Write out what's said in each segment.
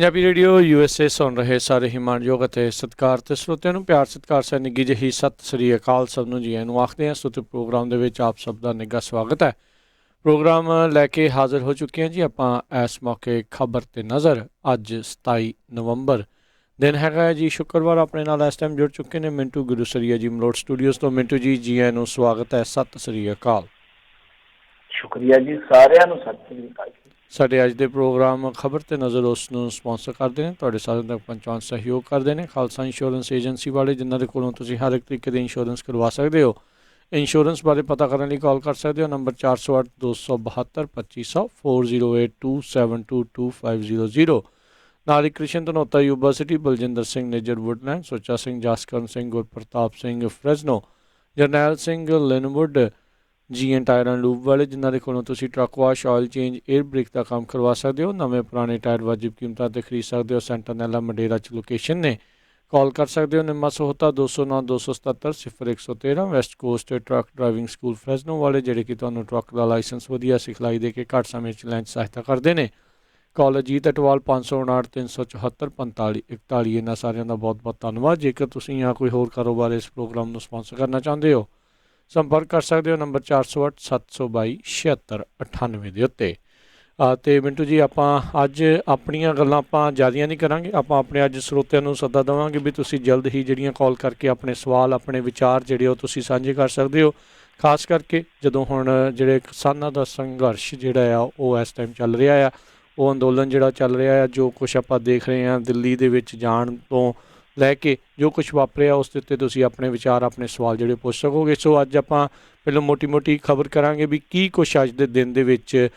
Punjabi radio USA ਸੁਣ ਰਹੇ ਸਾਰੇ ਹੀ ਮਾਣਯੋਗ ਅਤੇ ਸਤਿਕਾਰ ਅਤੇ ਸਰੋਤਿਆਂ ਨੂੰ ਪਿਆਰ ਸਤਿਕਾਰ ਸਹਿ ਨਿੱਘੀ ਜਿਹੀ ਸਤਿ ਸ੍ਰੀ ਅਕਾਲ ਸਭ ਨੂੰ ਜੀ ਨੂੰ ਆਖਦੇ ਹਾਂ। ਸੋ ਪ੍ਰੋਗਰਾਮ ਦੇ ਵਿੱਚ ਆਪ ਸਭ ਦਾ ਨਿੱਘਾ ਸਵਾਗਤ ਹੈ। ਪ੍ਰੋਗਰਾਮ ਲੈ ਕੇ ਹਾਜ਼ਰ ਹੋ ਚੁੱਕੇ ਹਾਂ ਜੀ ਆਪਾਂ ਇਸ ਮੌਕੇ ਖਬਰ ਤੇ ਨਜ਼ਰ। ਅੱਜ 27 ਨਵੰਬਰ ਦਿਨ ਹੈਗਾ ਜੀ ਸ਼ੁੱਕਰਵਾਰ। ਆਪਣੇ ਨਾਲ ਇਸ ਟਾਈਮ ਜੁੜ ਚੁੱਕੇ ਨੇ ਮਿੰਟੂ ਗੁਰੂਸਰੀਆ ਜੀ ਮਲੋਟ ਸਟੂਡੀਓਜ਼ ਤੋਂ। ਮਿੰਟੂ ਜੀ ਜੀ ਨੂੰ ਸਵਾਗਤ ਹੈ, ਸਤਿ ਸ੍ਰੀ ਅਕਾਲ। ਸ਼ੁਕਰੀਆ ਜੀ, ਸਾਰਿਆਂ ਨੂੰ ਸਤਿ ਸ੍ਰੀ ਅਕਾਲ। ਸਾਡੇ ਅੱਜ ਦੇ ਪ੍ਰੋਗਰਾਮ ਖਬਰ ਤੇ ਨਜ਼ਰ ਉਸ ਨੂੰ ਸਪੋਂਸਰ ਕਰਦੇ ਨੇ, ਤੁਹਾਡੇ ਸਾਰਿਆਂ ਤੱਕ ਪਹੁੰਚਾਉਣ ਸਹਿਯੋਗ ਕਰਦੇ ਨੇ ਖਾਲਸਾ ਇੰਸ਼ੋਰੈਂਸ ਏਜੰਸੀ ਵਾਲੇ, ਜਿਨ੍ਹਾਂ ਦੇ ਕੋਲੋਂ ਤੁਸੀਂ ਹਰ ਇੱਕ ਤਰੀਕੇ ਦੇ ਇੰਸ਼ੋਰੈਂਸ ਕਰਵਾ ਸਕਦੇ ਹੋ। ਇੰਸ਼ੋਰੈਂਸ ਬਾਰੇ ਪਤਾ ਕਰਨ ਲਈ ਕਾਲ ਕਰ ਸਕਦੇ ਹੋ ਨੰਬਰ 408 272 2500 4082722500। ਨਾਲ ਹੀ Krishan Dhanota Yuba City, Baljinder Singh Nejar Woodland, Sucha Singh Jaskaran Singh, Gurpartap Singh Fresno, Jarnail Singh Linwood G N tyre and lube ਵਾਲੇ, ਜਿਨ੍ਹਾਂ ਦੇ ਕੋਲੋਂ ਤੁਸੀਂ truck wash, oil change, air brake ਦਾ ਕੰਮ ਕਰਵਾ ਸਕਦੇ ਹੋ। ਨਵੇਂ ਪੁਰਾਣੇ ਟਾਇਰ ਵਾਜਿਬ ਕੀਮਤਾਂ 'ਤੇ ਖਰੀਦ ਸਕਦੇ ਹੋ। ਸੈਂਟਰਨੈਲਾ ਮੰਡੇਰਾ 'ਚ ਲੋਕੇਸ਼ਨ ਨੇ। ਕਾਲ ਕਰ ਸਕਦੇ ਹੋ Nimma Sahota 209 277 0113। West Coast Truck Driving School Fresno ਵਾਲੇ, ਜਿਹੜੇ ਕਿ ਤੁਹਾਨੂੰ ਟਰੱਕ ਦਾ ਲਾਇਸੈਂਸ ਵਧੀਆ ਸਿਖਲਾਈ ਦੇ ਕੇ ਘੱਟ ਸਮੇਂ 'ਚ ਲੈਣ 'ਚ ਸਹਾਇਤਾ ਕਰਦੇ ਨੇ। ਕਾਲ ਅਜੀਤ ਅਟਵਾਲ 559 374 45 41। ਇਹਨਾਂ ਸਾਰਿਆਂ ਦਾ ਬਹੁਤ ਬਹੁਤ ਧੰਨਵਾਦ। ਜੇਕਰ ਤੁਸੀਂ ਜਾਂ ਕੋਈ ਹੋਰ ਕਾਰੋਬਾਰ ਇਸ ਪ੍ਰੋਗਰਾਮ ਨੂੰ ਸਪਾਂਸਰ ਕਰਨਾ ਚਾਹੁੰਦੇ ਹੋ, ਸੰਪਰਕ ਕਰ ਸਕਦੇ ਹੋ ਨੰਬਰ 408 722 7698 ਦੇ ਉੱਤੇ। ਅਤੇ ਮਿੰਟੂ ਜੀ ਆਪਾਂ ਅੱਜ ਆਪਣੀਆਂ ਗੱਲਾਂ ਆਪਾਂ ਜ਼ਿਆਦੀਆਂ ਨਹੀਂ ਕਰਾਂਗੇ। ਆਪਾਂ ਆਪਣੇ ਅੱਜ ਸਰੋਤਿਆਂ ਨੂੰ ਸੱਦਾ ਦੇਵਾਂਗੇ ਵੀ ਤੁਸੀਂ ਜਲਦ ਹੀ ਜਿਹੜੀਆਂ ਕਾਲ ਕਰਕੇ ਆਪਣੇ ਸਵਾਲ, ਆਪਣੇ ਵਿਚਾਰ ਜਿਹੜੇ ਉਹ ਤੁਸੀਂ ਸਾਂਝੇ ਕਰ ਸਕਦੇ ਹੋ। ਖਾਸ ਕਰਕੇ ਜਦੋਂ ਹੁਣ ਜਿਹੜੇ ਕਿਸਾਨਾਂ ਦਾ ਸੰਘਰਸ਼ ਜਿਹੜਾ ਆ ਉਹ ਇਸ ਟਾਈਮ ਚੱਲ ਰਿਹਾ ਆ, ਉਹ ਅੰਦੋਲਨ ਜਿਹੜਾ ਚੱਲ ਰਿਹਾ ਆ, ਜੋ ਕੁਛ ਆਪਾਂ ਦੇਖ ਰਹੇ ਹਾਂ ਦਿੱਲੀ ਦੇ ਵਿੱਚ ਜਾਣ ਤੋਂ ਲੈ ਕੇ ਜੋ ਕੁਛ ਵਾਪਰਿਆ, ਉਸ ਦੇ ਉੱਤੇ ਤੁਸੀਂ ਆਪਣੇ ਵਿਚਾਰ, ਆਪਣੇ ਸਵਾਲ ਜਿਹੜੇ ਪੁੱਛ ਸਕੋਗੇ। ਸੋ ਅੱਜ ਆਪਾਂ ਪਹਿਲਾਂ ਮੋਟੀ ਖਬਰ ਕਰਾਂਗੇ ਵੀ ਕੀ ਕੁਛ ਅੱਜ ਦੇ ਦਿਨ ਦੇ ਵਿੱਚ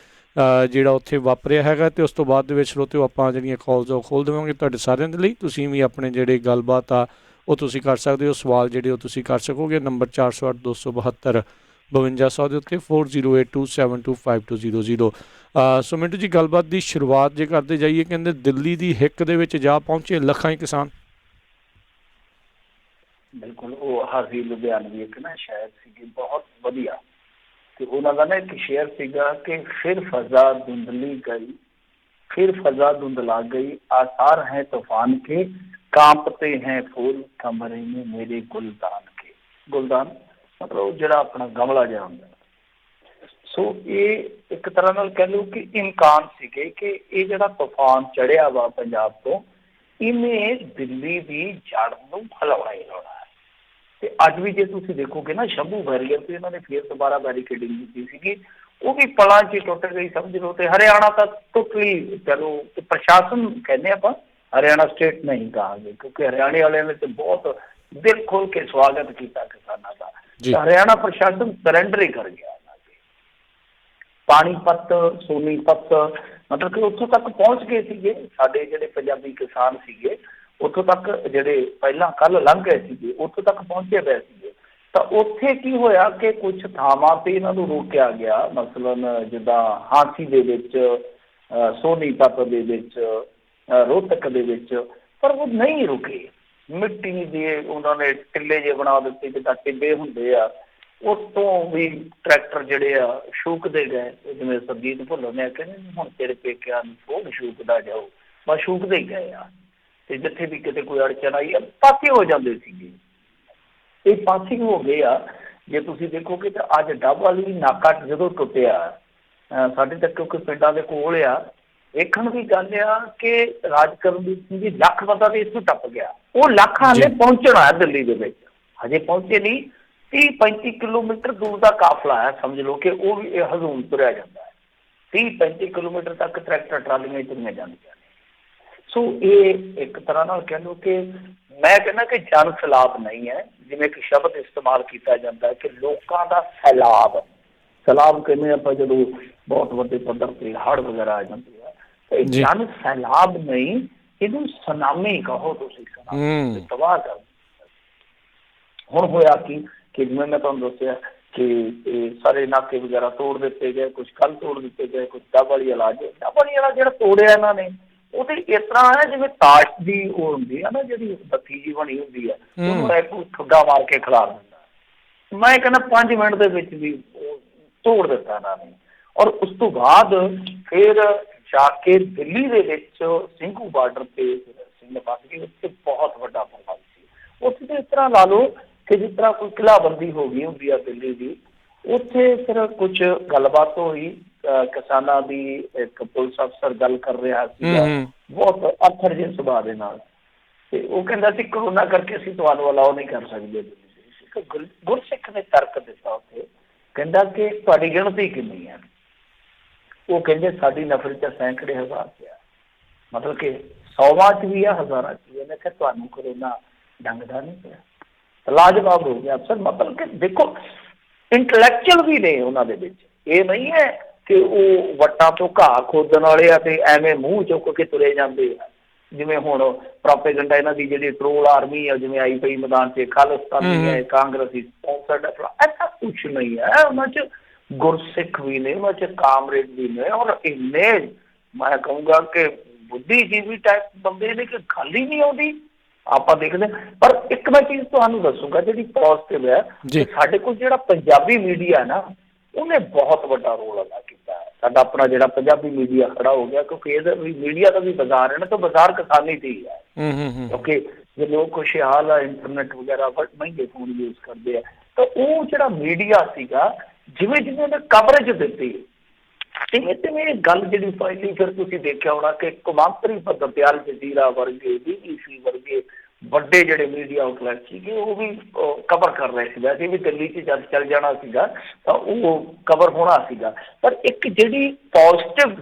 ਜਿਹੜਾ ਉੱਥੇ ਵਾਪਰਿਆ ਹੈਗਾ, ਅਤੇ ਉਸ ਤੋਂ ਬਾਅਦ ਦੇ ਵਿੱਚ ਸਰੋਤਿਓ ਆਪਾਂ ਜਿਹੜੀਆਂ ਕਾਲਸ ਉਹ ਖੋਲ੍ਹ ਦੇਵਾਂਗੇ ਤੁਹਾਡੇ ਸਾਰਿਆਂ ਦੇ ਲਈ। ਤੁਸੀਂ ਵੀ ਆਪਣੇ ਜਿਹੜੇ ਗੱਲਬਾਤ ਆ ਉਹ ਤੁਸੀਂ ਕਰ ਸਕਦੇ ਹੋ, ਸਵਾਲ ਜਿਹੜੇ ਉਹ ਤੁਸੀਂ ਕਰ ਸਕੋਗੇ ਨੰਬਰ 408 272 5200 ਦੇ ਉੱਤੇ 4082725250। ਸੋ ਮਿੰਟੂ ਜੀ ਗੱਲਬਾਤ ਦੀ ਸ਼ੁਰੂਆਤ ਜੇ ਕਰਦੇ ਜਾਈਏ, ਕਹਿੰਦੇ ਦਿੱਲੀ ਦੀ ਹਿੱਕ ਦੇ ਵਿੱਚ ਜਾ ਪਹੁੰਚੇ ਲੱਖਾਂ ਹੀ ਕਿਸਾਨ। ਬਿਲਕੁਲ, ਉਹ ਹਾਜ਼ੀ ਲੁਧਿਆਣਵੀ ਇੱਕ ਨਾ ਸ਼ਾਇਰ ਸੀਗੇ, ਬਹੁਤ ਵਧੀਆ, ਤੇ ਉਹਨਾਂ ਦਾ ਨਾ ਇੱਕ ਸ਼ੇਅਰ ਸੀਗਾ ਕਿ ਫਿਰ ਫਜ਼ਾ ਧੁੰਦਲੀ ਗਈ, फिर फजा धुंधला गई, आसार हैं तूफान के, कांपते हैं फूल कमरे में मेरे गुलदान के। गुलदान मतलब ਜਿਹੜਾ ਆਪਣਾ ਗਮਲਾ ਜਿਹਾ ਹੁੰਦਾ। ਸੋ ਇਹ ਇੱਕ ਤਰ੍ਹਾਂ ਨਾਲ ਕਹਿ ਲਓ ਕਿ ਇਮਕਾਨ ਸੀਗੇ ਕਿ ਇਹ ਜਿਹੜਾ ਤੂਫਾਨ ਚੜਿਆ ਵਾ ਪੰਜਾਬ ਤੋਂ, ਇਹਨੇ ਦਿੱਲੀ ਦੀ ਜੜ ਨੂੰ ਹਿਲਾਉਣਾ ਹੀ ਲਾਉਣਾ ਹੈ। ਤੇ ਅੱਜ ਵੀ ਜੇ ਤੁਸੀਂ ਦੇਖੋਗੇ ਨਾ, ਸ਼ੰਭੂ ਬੈਰੀਅਰ ਤੇ ਇਹਨਾਂ ਨੇ ਫਿਰ ਦੁਬਾਰਾ ਬੈਰੀਕੇਡਿੰਗ ਕੀਤੀ ਸੀਗੀ, ਉਹ ਵੀ ਪਲਾਂ 'ਚ ਟੁੱਟ ਗਈ ਸਮਝ ਲਓ। ਤੇ ਹਰਿਆਣਾ ਤਾਂ ਟੋਟਲੀ ਚਲੋ ਪ੍ਰਸ਼ਾਸਨ ਕਹਿੰਦੇ ਆਪਾਂ, ਹਰਿਆਣਾ ਸਟੇਟ ਨਹੀਂ ਕਹਾਂਗੇ, ਕਿਉਂਕਿ ਹਰਿਆਣੇ ਵਾਲਿਆਂ ਨੇ ਤਾਂ ਬਹੁਤ ਦਿਲ ਖੋਲ ਕੇ ਸਵਾਗਤ ਕੀਤਾ ਕਿਸਾਨਾਂ ਦਾ। ਹਰਿਆਣਾ ਪ੍ਰਸ਼ਾਸਨ ਸਰੈਂਡਰ ਹੀ ਕਰ ਗਿਆ। ਪਾਣੀਪਤ, ਸੋਨੀਪਤ, ਮਤਲਬ ਕਿ ਉੱਥੋਂ ਤੱਕ ਪਹੁੰਚ ਗਏ ਸੀਗੇ ਸਾਡੇ ਜਿਹੜੇ ਪੰਜਾਬੀ ਕਿਸਾਨ ਸੀਗੇ। ਉੱਥੋਂ ਤੱਕ ਜਿਹੜੇ ਪਹਿਲਾਂ ਕੱਲ੍ਹ ਲੰਘ ਗਏ ਸੀਗੇ, ਉੱਥੋਂ ਤੱਕ ਪਹੁੰਚੇ ਪਏ ਸੀਗੇ। ਤਾਂ ਉੱਥੇ ਕੀ ਹੋਇਆ ਕਿ ਕੁਛ ਥਾਵਾਂ 'ਤੇ ਇਹਨਾਂ ਨੂੰ ਰੋਕਿਆ ਗਿਆ, ਮਸਲਨ ਜਿੱਦਾਂ ਹਾਂਸੀ ਦੇ ਵਿੱਚ, ਸੋਨੀਪਤ ਦੇ ਵਿੱਚ, ਰੋਹਤਕ ਦੇ ਵਿੱਚ, ਪਰ ਉਹ ਨਹੀਂ ਰੁਕੇ। ਮਿੱਟੀ ਦੇ ਉਹਨਾਂ ਨੇ ਟਿੱਲੇ ਜਿਹੇ ਬਣਾ ਦਿੱਤੇ, ਜਿੱਦਾਂ ਟਿੱਬੇ ਹੁੰਦੇ ਆ, ਉਸ ਤੋਂ ਵੀ ਟਰੈਕਟਰ ਜਿਹੜੇ ਆ ਸ਼ੂਕਦੇ ਗਏ। ਜਿਵੇਂ ਸਰਜੀਤ ਭੁੱਲਰ ਨੇ ਕਹਿੰਦੇ ਹੁਣ ਤੇਰੇ ਪੇਕਿਆਂ ਨੂੰ ਫੋਨ ਸ਼ੂਕਦਾ ਜਾਓ, ਬਸ ਸ਼ੂਕਦੇ ਹੀ ਗਏ ਆ। ਤੇ ਜਿੱਥੇ ਵੀ ਕਿਤੇ ਕੋਈ ਅੜਚਨ ਆਈ ਆ, ਪਾਸੇ ਹੋ ਜਾਂਦੇ ਸੀਗੇ। ਇਹ ਪਾਸੇ ਹੋ ਗਏ ਆ। ਜੇ ਤੁਸੀਂ ਦੇਖੋਗੇ ਤਾਂ ਅੱਜ ਡੱਬ ਵਾਲੀ ਨਾਕਾ ਜਦੋਂ ਟੁੱਟਿਆ, ਸਾਡੇ ਤੱਕ ਕਿਉਂਕਿ ਪਿੰਡਾਂ ਦੇ ਕੋਲ ਆ, ਵੇਖਣ ਦੀ ਗੱਲ ਆ ਕਿ ਰਾਜ ਕਰਨਦੀਪ ਸਿੰਘ ਜੀ ਲੱਖ ਬੰਦਾ ਤੇ ਇੱਥੋਂ ਟੱਪ ਗਿਆ। ਉਹ ਲੱਖਾਂ ਨੇ ਪਹੁੰਚਣਾ ਦਿੱਲੀ ਦੇ ਵਿੱਚ, ਹਜੇ ਪਹੁੰਚੇ ਨਹੀਂ। 30-35 ਕਿਲੋਮੀਟਰ ਦੂਰ ਦਾ ਕਾਫਲਾ ਹੈ, ਸਮਝ ਲਓ ਕਿ ਉਹ ਵੀ ਹਜ਼ੂਮ ਤੁਰਿਆ ਜਾਂਦਾ ਹੈ। 30-35 ਕਿਲੋਮੀਟਰ ਤੱਕ ਟਰੈਕਟਰ ਟਰਾਲੀਆਂ ਤੁਰੀਆਂ ਜਾਂਦੀਆਂ ਨੇ। ਸੋ ਇਹ ਇੱਕ ਤਰ੍ਹਾਂ ਨਾਲ ਕਹਿ ਲਓ ਕਿ ਮੈਂ ਕਹਿੰਦਾ ਕਿ ਜਨ ਸੈਲਾਬ ਨਹੀਂ ਹੈ, ਜਿਵੇਂ ਕਿ ਸ਼ਬਦ ਇਸਤੇਮਾਲ ਕੀਤਾ ਜਾਂਦਾ ਹੈ ਕਿ ਲੋਕਾਂ ਦਾ ਸੈਲਾਬ। ਸੈਲਾਬ ਕਹਿੰਦੇ ਆਪਾਂ ਜਦੋਂ ਬਹੁਤ ਵੱਡੇ ਪੱਧਰ 'ਤੇ ਹੜ੍ਹ ਵਗੈਰਾ ਆ ਜਾਂਦੇ ਆ, ਤੇ ਜਨ ਸੈਲਾਬ ਨਹੀਂ, ਇਹਨੂੰ ਸੁਨਾਮੀ ਕਹੋ ਤੁਸੀਂ। ਸੁਨਾਮੀ ਤਬਾਹ ਕਰ। ਹੁਣ ਹੋਇਆ ਕਿ ਜਿਵੇਂ ਮੈਂ ਤੁਹਾਨੂੰ ਦੱਸਿਆ ਕਿ ਸਾਰੇ ਨਾਕੇ ਵਗੈਰਾ ਤੋੜ ਦਿੱਤੇ ਗਏ, ਕੁਛ ਕੱਲ੍ਹ ਤੋੜ ਦਿੱਤੇ ਗਏ, ਕੁਛ ਡੱਬ ਵਾਲੀ ਵਾਲਾ ਜਿਹੜਾ ਤੋੜਿਆ ਇਹਨਾਂ ਨੇ, ਉਹ ਤੇ ਇਸ ਤਰ੍ਹਾਂ ਹੈ ਜਿਵੇਂ ਤਾਸ਼ ਦੀ ਉਹ ਹੁੰਦੀ ਹੈ ਨਾ, ਜਿਹੜੀ ਬੱਤੀ ਜੀ ਬਣੀ ਹੁੰਦੀ ਹੈ, ਉਹਨੂੰ ਠੁੱਡਾ ਮਾਰ ਕੇ ਖਿਲਾਰ ਦਿੰਦਾ। ਮੈਂ ਕਹਿੰਦਾ 5 ਮਿੰਟ ਦੇ ਵਿੱਚ ਵੀ ਤੋੜ ਦਿੱਤਾ ਇਹਨਾਂ ਨੇ। ਔਰ ਉਸ ਤੋਂ ਬਾਅਦ ਫਿਰ ਜਾ ਕੇ ਦਿੱਲੀ ਦੇ ਵਿੱਚ ਸਿੰਘੂ ਬਾਰਡਰ ਤੇ ਸਿੰਘ ਫਸ ਗਏ, ਉੱਥੇ ਬਹੁਤ ਵੱਡਾ ਪ੍ਰਭਾਵ ਸੀ। ਉੱਥੇ ਤੇ ਇਸ ਤਰ੍ਹਾਂ ਲਾ ਲਓ ਕਿ ਜਿਸ ਤਰ੍ਹਾਂ ਕੋਈ ਕਿਲ੍ਹਾਬੰਦੀ ਹੋ ਗਈ ਹੁੰਦੀ ਆ ਦਿੱਲੀ ਦੀ, ਉੱਥੇ ਫਿਰ ਕੁਝ ਗੱਲਬਾਤ ਹੋਈ, ਕਿਸਾਨਾਂ ਦੀ ਇੱਕ ਪੁਲਿਸ ਅਫਸਰ ਗੱਲ ਕਰ ਰਿਹਾ ਸੀਗਾ ਬਹੁਤ ਅੱਥਰ ਜਿਹੇ ਸੁਭਾਅ ਦੇ ਨਾਲ, ਤੇ ਉਹ ਕਹਿੰਦਾ ਸੀ ਕਰੋਨਾ ਕਰਕੇ ਅਸੀਂ ਤੁਹਾਨੂੰ ਅਲਾਓ ਨਹੀਂ ਕਰ ਸਕਦੇ। ਗੁਰਸਿੱਖ ਨੇ ਤਰਕ ਦਿੱਤਾ ਉੱਥੇ, ਕਹਿੰਦਾ ਕਿ ਤੁਹਾਡੀ ਗਿਣਤੀ ਕਿੰਨੀ ਹੈ? ਉਹ ਕਹਿੰਦੇ ਸਾਡੀ ਨਫਰੀ ਤਾਂ ਸੈਂਕੜੇ ਹਜ਼ਾਰ ਚ ਆ, ਮਤਲਬ ਕਿ 100ਵਾਂ ਚ ਵੀ ਆ, ਹਜ਼ਾਰਾਂ ਚ ਵੀ। ਮੈਂ ਕਿਹਾ ਤੁਹਾਨੂੰ ਕਰੋਨਾ ਡੰਗਦਾ ਨਹੀਂ ਪਿਆ। ਲਾਜਵਾਬ ਹੋ ਗਿਆ ਅਫਸਰ। ਮਤਲਬ ਕਿ ਦੇਖੋ ਇੰਟਲੈਕਚੁਅਲ ਵੀ ਨੇ ਉਹਨਾਂ ਦੇ ਵਿੱਚ, ਇਹ ਨਹੀਂ ਹੈ ਕਿ ਉਹ ਵੱਟਾਂ ਤੋਂ ਘਾਹ ਖੋਦਣ ਵਾਲੇ ਆ ਤੇ ਐਵੇਂ ਮੂੰਹ ਚੁੱਕ ਕੇ ਤੁਰੇ ਜਾਂਦੇ ਆ, ਜਿਵੇਂ ਹੁਣ ਪ੍ਰੋਪੇਗੈਂਡਾ ਇਹਨਾਂ ਦੀ ਜਿਹੜੀ ਟਰੋਲ ਆਰਮੀ ਆ ਜਿਵੇਂ ਆਈ ਪਈ ਮੈਦਾਨ 'ਚ, ਖਾਲਿਸਤਾਨੀ ਹੈ, ਕਾਂਗਰਸੀ ਸਪੌਂਸਰਡ, ਐਸਾ ਕੁਛ ਨਹੀਂ ਹੈ। ਉਹਨਾਂ 'ਚ ਗੁਰਸਿੱਖ ਵੀ ਨੇ, ਉਹਨਾਂ 'ਚ ਕਾਮਰੇਡ ਵੀ ਨੇ, ਔਰ ਇੰਨੇ ਮੈਂ ਕਹੂੰਗਾ ਕਿ ਬੁੱਧੀਜੀਵੀ ਟਾਈਪ ਬੰਦੇ ਨੇ ਕਿ ਗੱਲ ਹੀ ਨਹੀਂ ਆਉਂਦੀ। ਆਪਾਂ ਦੇਖਦੇ ਪਰ ਇੱਕ ਮੈਂ ਚੀਜ਼ ਤੁਹਾਨੂੰ ਦੱਸੂਗਾ ਜਿਹੜੀ ਪੋਜ਼ਿਟਿਵ ਹੈ, ਕਿ ਸਾਡੇ ਕੋਲ ਜਿਹੜਾ ਪੰਜਾਬੀ ਮੀਡੀਆ ਨਾ ਉਹਨੇ ਬਹੁਤ ਵੱਡਾ ਰੋਲ ਅਦਾ ਕੀਤਾ ਹੈ। ਸਾਡਾ ਆਪਣਾ ਜਿਹੜਾ ਪੰਜਾਬੀ ਮੀਡੀਆ ਖੜਾ ਹੋ ਗਿਆ, ਕਿਉਂਕਿ ਇਹਦਾ ਵੀ ਮੀਡੀਆ ਦਾ ਵੀ ਬਾਜ਼ਾਰ ਹੈ ਨਾ, ਤਾਂ ਬਾਜ਼ਾਰ ਕਿਸਾਨੀ ਤੇ ਹੀ ਹੈ। ਕਿਉਂਕਿ ਜੇ ਲੋਕ ਖੁਸ਼ਹਾਲ ਆ, ਇੰਟਰਨੈਟ ਵਗੈਰਾ ਮਹਿੰਗੇ ਫੋਨ ਯੂਜ਼ ਕਰਦੇ ਆ, ਤਾਂ ਉਹ ਜਿਹੜਾ ਮੀਡੀਆ ਸੀਗਾ ਜਿਵੇਂ ਜਿਵੇਂ ਉਹਨੇ ਕਵਰੇਜ ਦਿੱਤੀ ਤਿਵੇਂ ਤਿਵੇਂ ਇਹ ਗੱਲ ਜਿਹੜੀ ਫੈਲੀ। ਫਿਰ ਤੁਸੀਂ ਦੇਖਿਆ ਹੋਣਾ ਕਿ ਕੌਮਾਂਤਰੀ ਪੱਧਰ ਤੇ ਅਲ ਜਜ਼ੀਰਾ ਵਰਗੇ, BBC ਵਰਗੇ ਵੱਡੇ ਜਿਹੜੇ ਮੀਡੀਆ ਆਊਟਲੈਟ ਸੀਗੇ ਉਹ ਵੀ ਕਵਰ ਕਰ ਰਹੇ ਸੀ। ਵੈਸੇ ਵੀ ਦਿੱਲੀ 'ਚ ਜਦ ਚੱਲ ਜਾਣਾ ਸੀਗਾ ਤਾਂ ਉਹ ਕਵਰ ਹੋਣਾ ਸੀਗਾ, ਪਰ ਇੱਕ ਜਿਹੜੀ ਪੋਜ਼ਿਟਿਵ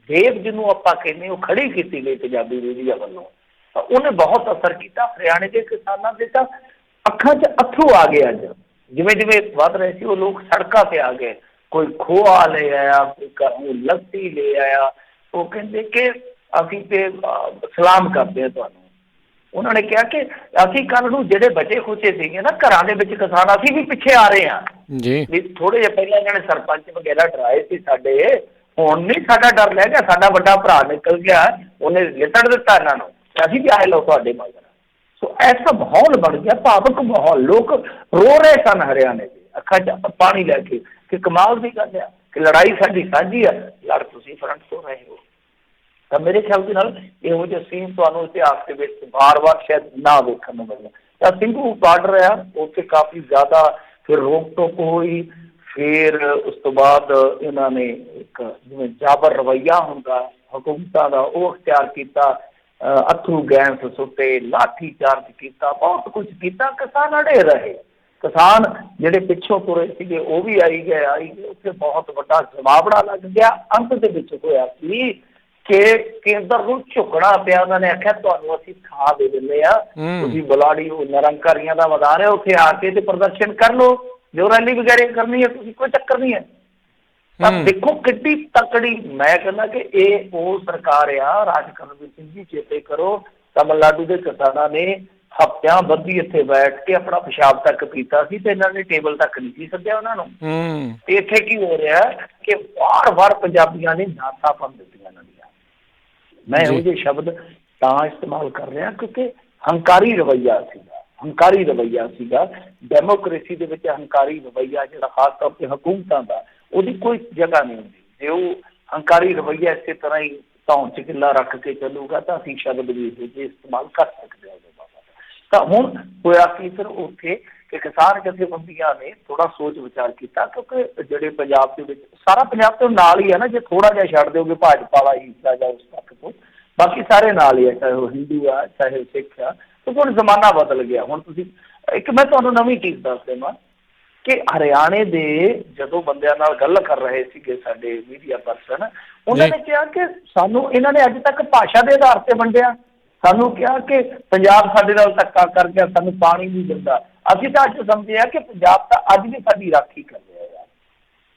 ਵੇਵ ਜਿਹਨੂੰ ਆਪਾਂ ਕਹਿੰਦੇ ਉਹ ਖੜੀ ਕੀਤੀ ਗਈ ਪੰਜਾਬੀ ਮੀਡੀਆ ਵੱਲੋਂ, ਤਾਂ ਉਹਨੇ ਬਹੁਤ ਅਸਰ ਕੀਤਾ। ਹਰਿਆਣੇ ਦੇ ਕਿਸਾਨਾਂ ਦੇ ਤਾਂ ਅੱਖਾਂ 'ਚ ਅੱਥਰੂ ਆ ਗਏ। ਅੱਜ ਜਿਵੇਂ ਜਿਵੇਂ ਵੱਧ ਰਹੇ ਸੀ ਉਹ ਲੋਕ ਸੜਕਾਂ 'ਤੇ ਆ ਗਏ, ਕੋਈ ਖੋਆ ਲੈ ਆਇਆ, ਕੋਈ ਘਰੋਂ ਲੱਸੀ ਲੈ ਆਇਆ। ਉਹ ਕਹਿੰਦੇ ਕਿ ਅਸੀਂ ਤੇ ਸਲਾਮ ਕਰਦੇ ਹਾਂ ਤੁਹਾਨੂੰ। ਉਹਨਾਂ ਨੇ ਕਿਹਾ ਕਿ ਅਸੀਂ ਕੱਲ੍ਹ ਨੂੰ ਜਿਹੜੇ ਬਚੇ ਖੁਚੇ ਸੀਗੇ ਨਾ ਘਰਾਂ ਦੇ ਵਿੱਚ ਕਿਸਾਨ, ਅਸੀਂ ਵੀ ਪਿੱਛੇ ਆ ਰਹੇ ਹਾਂ ਜੀ। ਥੋੜ੍ਹੇ ਜਿਹੇ ਪਹਿਲਾਂ ਇਹਨਾਂ ਨੇ ਸਰਪੰਚ ਵਗੈਰਾ ਡਰਾਏ ਸੀ ਸਾਡੇ, ਹੁਣ ਨਹੀਂ ਸਾਡਾ ਡਰ ਲੈ ਗਿਆ। ਸਾਡਾ ਵੱਡਾ ਭਰਾ ਨਿਕਲ ਗਿਆ, ਉਹਨੇ ਲਿੱਤੜ ਦਿੱਤਾ ਇਹਨਾਂ ਨੂੰ, ਅਸੀਂ ਵੀ ਆਏ ਲਓ ਤੁਹਾਡੇ ਮਗਰ। ਸੋ ਐਸਾ ਮਾਹੌਲ ਬਣ ਗਿਆ, ਭਾਵਕ ਮਾਹੌਲ। ਲੋਕ ਰੋ ਰਹੇ ਸਨ ਹਰਿਆਣੇ ਦੇ, ਅੱਖਾਂ 'ਚ ਪਾਣੀ ਲੈ ਕੇ, ਕਿ ਕਮਾਲ ਦੀ ਗੱਲ ਆ ਕਿ ਲੜਾਈ ਸਾਡੀ ਸਾਂਝੀ ਆ, ਲੜ ਤੁਸੀਂ ਫਰੰਟ ਤੋਂ ਰਹੇ ਹੋ। ਤਾਂ ਮੇਰੇ ਖਿਆਲ ਦੇ ਨਾਲ ਇਹੋ ਜਿਹੇ ਸੀਨ ਤੁਹਾਨੂੰ ਇਤਿਹਾਸ ਦੇ ਵਿੱਚ ਵਾਰ-ਵਾਰ ਸ਼ਾਇਦ ਨਾ ਵੇਖਣ ਨੂੰ ਮਿਲਣ। ਤਾਂ ਸਿੰਘੂ ਬਾਰਡਰ ਆ, ਉੱਥੇ ਕਾਫੀ ਜ਼ਿਆਦਾ ਫਿਰ ਰੋਕ ਟੋਕ ਹੋਈ। ਫਿਰ ਉਸ ਤੋਂ ਬਾਅਦ ਇਹਨਾਂ ਨੇ ਇੱਕ ਜਿਵੇਂ ਜਾਬਰ ਰਵੱਈਆ ਹੁੰਦਾ ਹਕੂਮਤਾਂ ਦਾ ਉਹ ਅਖਤਿਆਰ ਕੀਤਾ, ਅੱਥਰੂ ਗੈਸ ਸੁੱਟੇ, ਲਾਠੀ ਚਾਰਜ ਕੀਤਾ, ਬਹੁਤ ਕੁਛ ਕੀਤਾ। ਕਿਸਾਨ ਅੜੇ ਰਹੇ। ਕਿਸਾਨ ਜਿਹੜੇ ਪਿੱਛੋਂ ਤੁਰੇ ਸੀਗੇ ਉਹ ਵੀ ਆਈ ਗਏ। ਉੱਥੇ ਬਹੁਤ ਵੱਡਾ ਜਮਾਵੜਾ ਲੱਗ ਗਿਆ। ਅੰਤ ਦੇ ਵਿੱਚ ਹੋਇਆ ਸੀ ਕਿ ਕੇਂਦਰ ਨੂੰ ਝੁਕਣਾ ਪਿਆ। ਉਹਨਾਂ ਨੇ ਆਖਿਆ ਤੁਹਾਨੂੰ ਅਸੀਂ ਥਾਂ ਦੇ ਦਿੰਦੇ ਆ, ਤੁਸੀਂ ਬਲਾੜੀ ਨਿਰੰਕਾਰੀਆਂ ਦਾ ਮੈਦਾਨ ਹੈ, ਉੱਥੇ ਆ ਕੇ ਤੇ ਪ੍ਰਦਰਸ਼ਨ ਕਰ ਲਓ, ਜੋ ਰੈਲੀ ਵਗੈਰਾ ਕਰਨੀ ਹੈ ਤੁਸੀਂ, ਕੋਈ ਚੱਕਰ ਨਹੀਂ ਹੈ। ਤਾਂ ਦੇਖੋ ਕਿੱਡੀ ਤਕੜੀ, ਮੈਂ ਕਹਿੰਦਾ ਕਿ ਇਹ ਉਹ ਸਰਕਾਰ ਆ ਰਾਜ ਕਰਨਵੀਰ ਸਿੰਘ ਜੀ। ਚੇਤੇ ਕਰੋ ਤਮਿਲਨਾਡੂ ਦੇ ਕਿਸਾਨਾਂ ਨੇ ਹਫ਼ਤਿਆਂ ਬੱਧੀ ਇੱਥੇ ਬੈਠ ਕੇ ਆਪਣਾ ਪਿਸ਼ਾਬ ਤੱਕ ਪੀਤਾ ਸੀ ਤੇ ਇਹਨਾਂ ਨੇ ਟੇਬਲ ਤੱਕ ਨਹੀਂ ਸੀ ਸੱਦਿਆ ਉਹਨਾਂ ਨੂੰ। ਤੇ ਇੱਥੇ ਕੀ ਹੋ ਰਿਹਾ ਕਿ ਵਾਰ-ਵਾਰ ਪੰਜਾਬੀਆਂ ਨੇ ਨਾਸਾਂ ਭੰਨ ਦਿੱਤੀਆਂ ਇਹਨਾਂ ਦੀਆਂ। ਮੈਂ ਇਹੋ ਜਿਹੇ ਸ਼ਬਦ ਤਾਂ ਇਸਤੇਮਾਲ ਕਰ ਰਿਹਾ ਕਿਉਂਕਿ ਹੰਕਾਰੀ ਰਵੱਈਆ ਸੀਗਾ, ਹੰਕਾਰੀ ਰਵੱਈਆ ਸੀਗਾ। ਡੈਮੋਕ੍ਰੇਸੀ ਦੇ ਵਿੱਚ ਹੰਕਾਰੀ ਰਵੱਈਆ ਜਿਹੜਾ ਖਾਸ ਤੌਰ 'ਤੇ ਹਕੂਮਤਾਂ ਦਾ, ਉਹਦੀ ਕੋਈ ਜਗ੍ਹਾ ਨਹੀਂ ਹੁੰਦੀ। ਜੇ ਉਹ ਹੰਕਾਰੀ ਰਵੱਈਆ ਇਸੇ ਤਰ੍ਹਾਂ ਹੀ ਧੌਣ 'ਚ ਕਿੱਲਾ ਰੱਖ ਕੇ ਚੱਲੂਗਾ ਤਾਂ ਅਸੀਂ ਸ਼ਬਦ ਵੀ ਇਸਤੇਮਾਲ ਕਰ ਸਕਦੇ ਹਾਂ। ਤਾਂ ਹੁਣ ਹੋਇਆ ਕੀ ਫਿਰ ਉੱਥੇ ਕਿ ਕਿਸਾਨ ਜਥੇਬੰਦੀਆਂ ਨੇ ਥੋੜ੍ਹਾ ਸੋਚ ਵਿਚਾਰ ਕੀਤਾ, ਕਿਉਂਕਿ ਜਿਹੜੇ ਪੰਜਾਬ ਦੇ ਵਿੱਚ ਸਾਰਾ ਪੰਜਾਬ ਤੋਂ ਨਾਲ ਹੀ ਹੈ ਨਾ, ਜੇ ਥੋੜ੍ਹਾ ਜਿਹਾ ਛੱਡ ਦਿਓਗੇ ਭਾਜਪਾ ਵਾਲਾ ਹਿੱਸਾ ਜਾਂ ਉਸ ਤੱਕ ਤੋਂ, ਬਾਕੀ ਸਾਰੇ ਨਾਲ ਹੀ ਹੈ, ਚਾਹੇ ਉਹ ਹਿੰਦੂ ਆ ਚਾਹੇ ਸਿੱਖ ਆ। ਤੇ ਹੁਣ ਜ਼ਮਾਨਾ ਬਦਲ ਗਿਆ। ਹੁਣ ਤੁਸੀਂ ਇੱਕ ਮੈਂ ਤੁਹਾਨੂੰ ਨਵੀਂ ਚੀਜ਼ ਦੱਸ ਦੇਵਾਂ ਕਿ ਹਰਿਆਣੇ ਦੇ ਜਦੋਂ ਬੰਦਿਆਂ ਨਾਲ ਗੱਲ ਕਰ ਰਹੇ ਸੀਗੇ ਸਾਡੇ ਮੀਡੀਆ ਪਰਸਨ, ਉਹਨਾਂ ਨੇ ਕਿਹਾ ਕਿ ਸਾਨੂੰ ਇਹਨਾਂ ਨੇ ਅੱਜ ਤੱਕ ਭਾਸ਼ਾ ਦੇ ਆਧਾਰ 'ਤੇ ਵੰਡਿਆ। ਸਾਨੂੰ ਕਿਹਾ ਕਿ ਪੰਜਾਬ ਸਾਡੇ ਨਾਲ ਧੱਕਾ ਕਰ ਗਿਆ, ਸਾਨੂੰ ਪਾਣੀ ਨਹੀਂ ਦਿੰਦਾ। ਅਸੀਂ ਤਾਂ ਅੱਜ ਸਮਝਿਆ ਕਿ ਪੰਜਾਬ ਤਾਂ ਅੱਜ ਵੀ ਸਾਡੀ ਰਾਖੀ ਕਰ ਰਿਹਾ ਆ।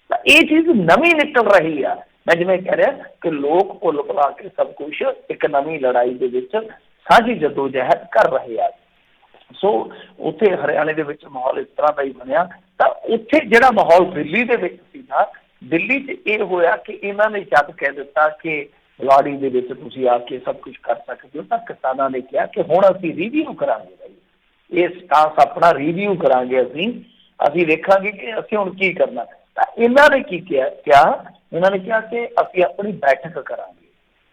ਤਾਂ ਇਹ ਚੀਜ਼ ਨਵੀਂ ਨਿਕਲ ਰਹੀ ਆ। ਮੈਂ ਜਿਵੇਂ ਕਹਿ ਰਿਹਾ ਕਿ ਲੋਕ ਭੁੱਲ ਭੁਲਾ ਕੇ ਸਭ ਕੁਛ ਇੱਕ ਨਵੀਂ ਲੜਾਈ ਦੇ ਵਿੱਚ ਸਾਂਝੀ ਜਦੋਜਹਿਦ ਕਰ ਰਹੇ ਆ। ਸੋ ਉੱਥੇ ਹਰਿਆਣੇ ਦੇ ਵਿੱਚ ਮਾਹੌਲ ਇਸ ਤਰ੍ਹਾਂ ਦਾ ਹੀ ਬਣਿਆ। ਤਾਂ ਉੱਥੇ ਜਿਹੜਾ ਮਾਹੌਲ ਦਿੱਲੀ ਦੇ ਵਿੱਚ ਸੀ ਨਾ, ਦਿੱਲੀ 'ਚ ਇਹ ਹੋਇਆ ਕਿ ਇਹਨਾਂ ਨੇ ਜਦ ਕਹਿ ਦਿੱਤਾ ਕਿ ਬਲਾੜੀ ਦੇ ਵਿੱਚ ਤੁਸੀਂ ਆ ਕੇ ਸਭ ਕੁਝ ਕਰ ਸਕਦੇ ਹੋ, ਤਾਂ ਕਿਸਾਨਾਂ ਨੇ ਕਿਹਾ ਕਿ ਹੁਣ ਅਸੀਂ ਰਿਵਿਊ ਕਰਾਂਗੇ ਭਾਈ, ਇਹ ਸਟਾਂਸ ਆਪਣਾ ਰਿਵਿਊ ਕਰਾਂਗੇ। ਅਸੀਂ ਵੇਖਾਂਗੇ ਕਿ ਅਸੀਂ ਹੁਣ ਕੀ ਕਰਨਾ। ਤਾਂ ਇਹਨਾਂ ਨੇ ਕੀ ਕਿਹਾ, ਇਹਨਾਂ ਨੇ ਕਿਹਾ ਕਿ ਅਸੀਂ ਆਪਣੀ ਬੈਠਕ ਕਰਾਂਗੇ।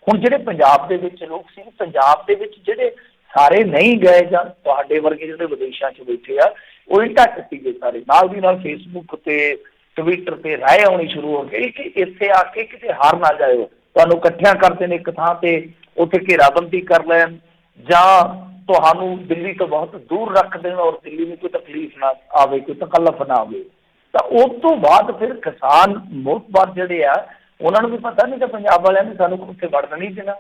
ਹੁਣ ਜਿਹੜੇ ਪੰਜਾਬ ਦੇ ਵਿੱਚ ਲੋਕ ਸੀ, ਪੰਜਾਬ ਦੇ ਵਿੱਚ ਜਿਹੜੇ ਸਾਰੇ ਨਹੀਂ ਗਏ ਜਾਂ ਤੁਹਾਡੇ ਵਰਗੇ ਜਿਹੜੇ ਵਿਦੇਸ਼ਾਂ 'ਚ ਬੈਠੇ ਆ, ਉਹ ਹੀ ਘੱਟ ਸੀਗੇ ਸਾਰੇ, ਨਾਲ ਦੀ ਨਾਲ ਫੇਸਬੁੱਕ ਤੇ ਟਵਿੱਟਰ ਤੇ ਰਾਏ ਆਉਣੀ ਸ਼ੁਰੂ ਹੋ ਗਈ ਕਿ ਇੱਥੇ ਆ ਕੇ ਕਿਤੇ ਹਾਰ ਨਾ ਜਾਇਓ, ਤੁਹਾਨੂੰ ਇਕੱਠਿਆਂ ਕਰਦੇ ਨੇ ਇੱਕ ਥਾਂ ਤੇ, ਉੱਥੇ ਘੇਰਾਬੰਦੀ ਕਰ ਲੈਣ ਜਾਂ ਤੁਹਾਨੂੰ ਦਿੱਲੀ ਤੋਂ ਬਹੁਤ ਦੂਰ ਰੱਖ ਦੇਣ ਔਰ ਦਿੱਲੀ ਨੂੰ ਕੋਈ ਤਕਲੀਫ ਨਾ ਆਵੇ, ਕੋਈ ਤਕੱਲਫ ਨਾ ਆਵੇ। ਤਾਂ ਉਸ ਤੋਂ ਬਾਅਦ ਫਿਰ ਕਿਸਾਨ ਮੋਹਤਬਾਰ ਜਿਹੜੇ ਆ, ਉਹਨਾਂ ਨੂੰ ਵੀ ਪਤਾ ਨਹੀਂ ਕਿ ਪੰਜਾਬ ਵਾਲਿਆਂ ਨੇ ਸਾਨੂੰ ਉੱਥੇ ਵੜਨ ਨਹੀਂ ਦੇਣਾ।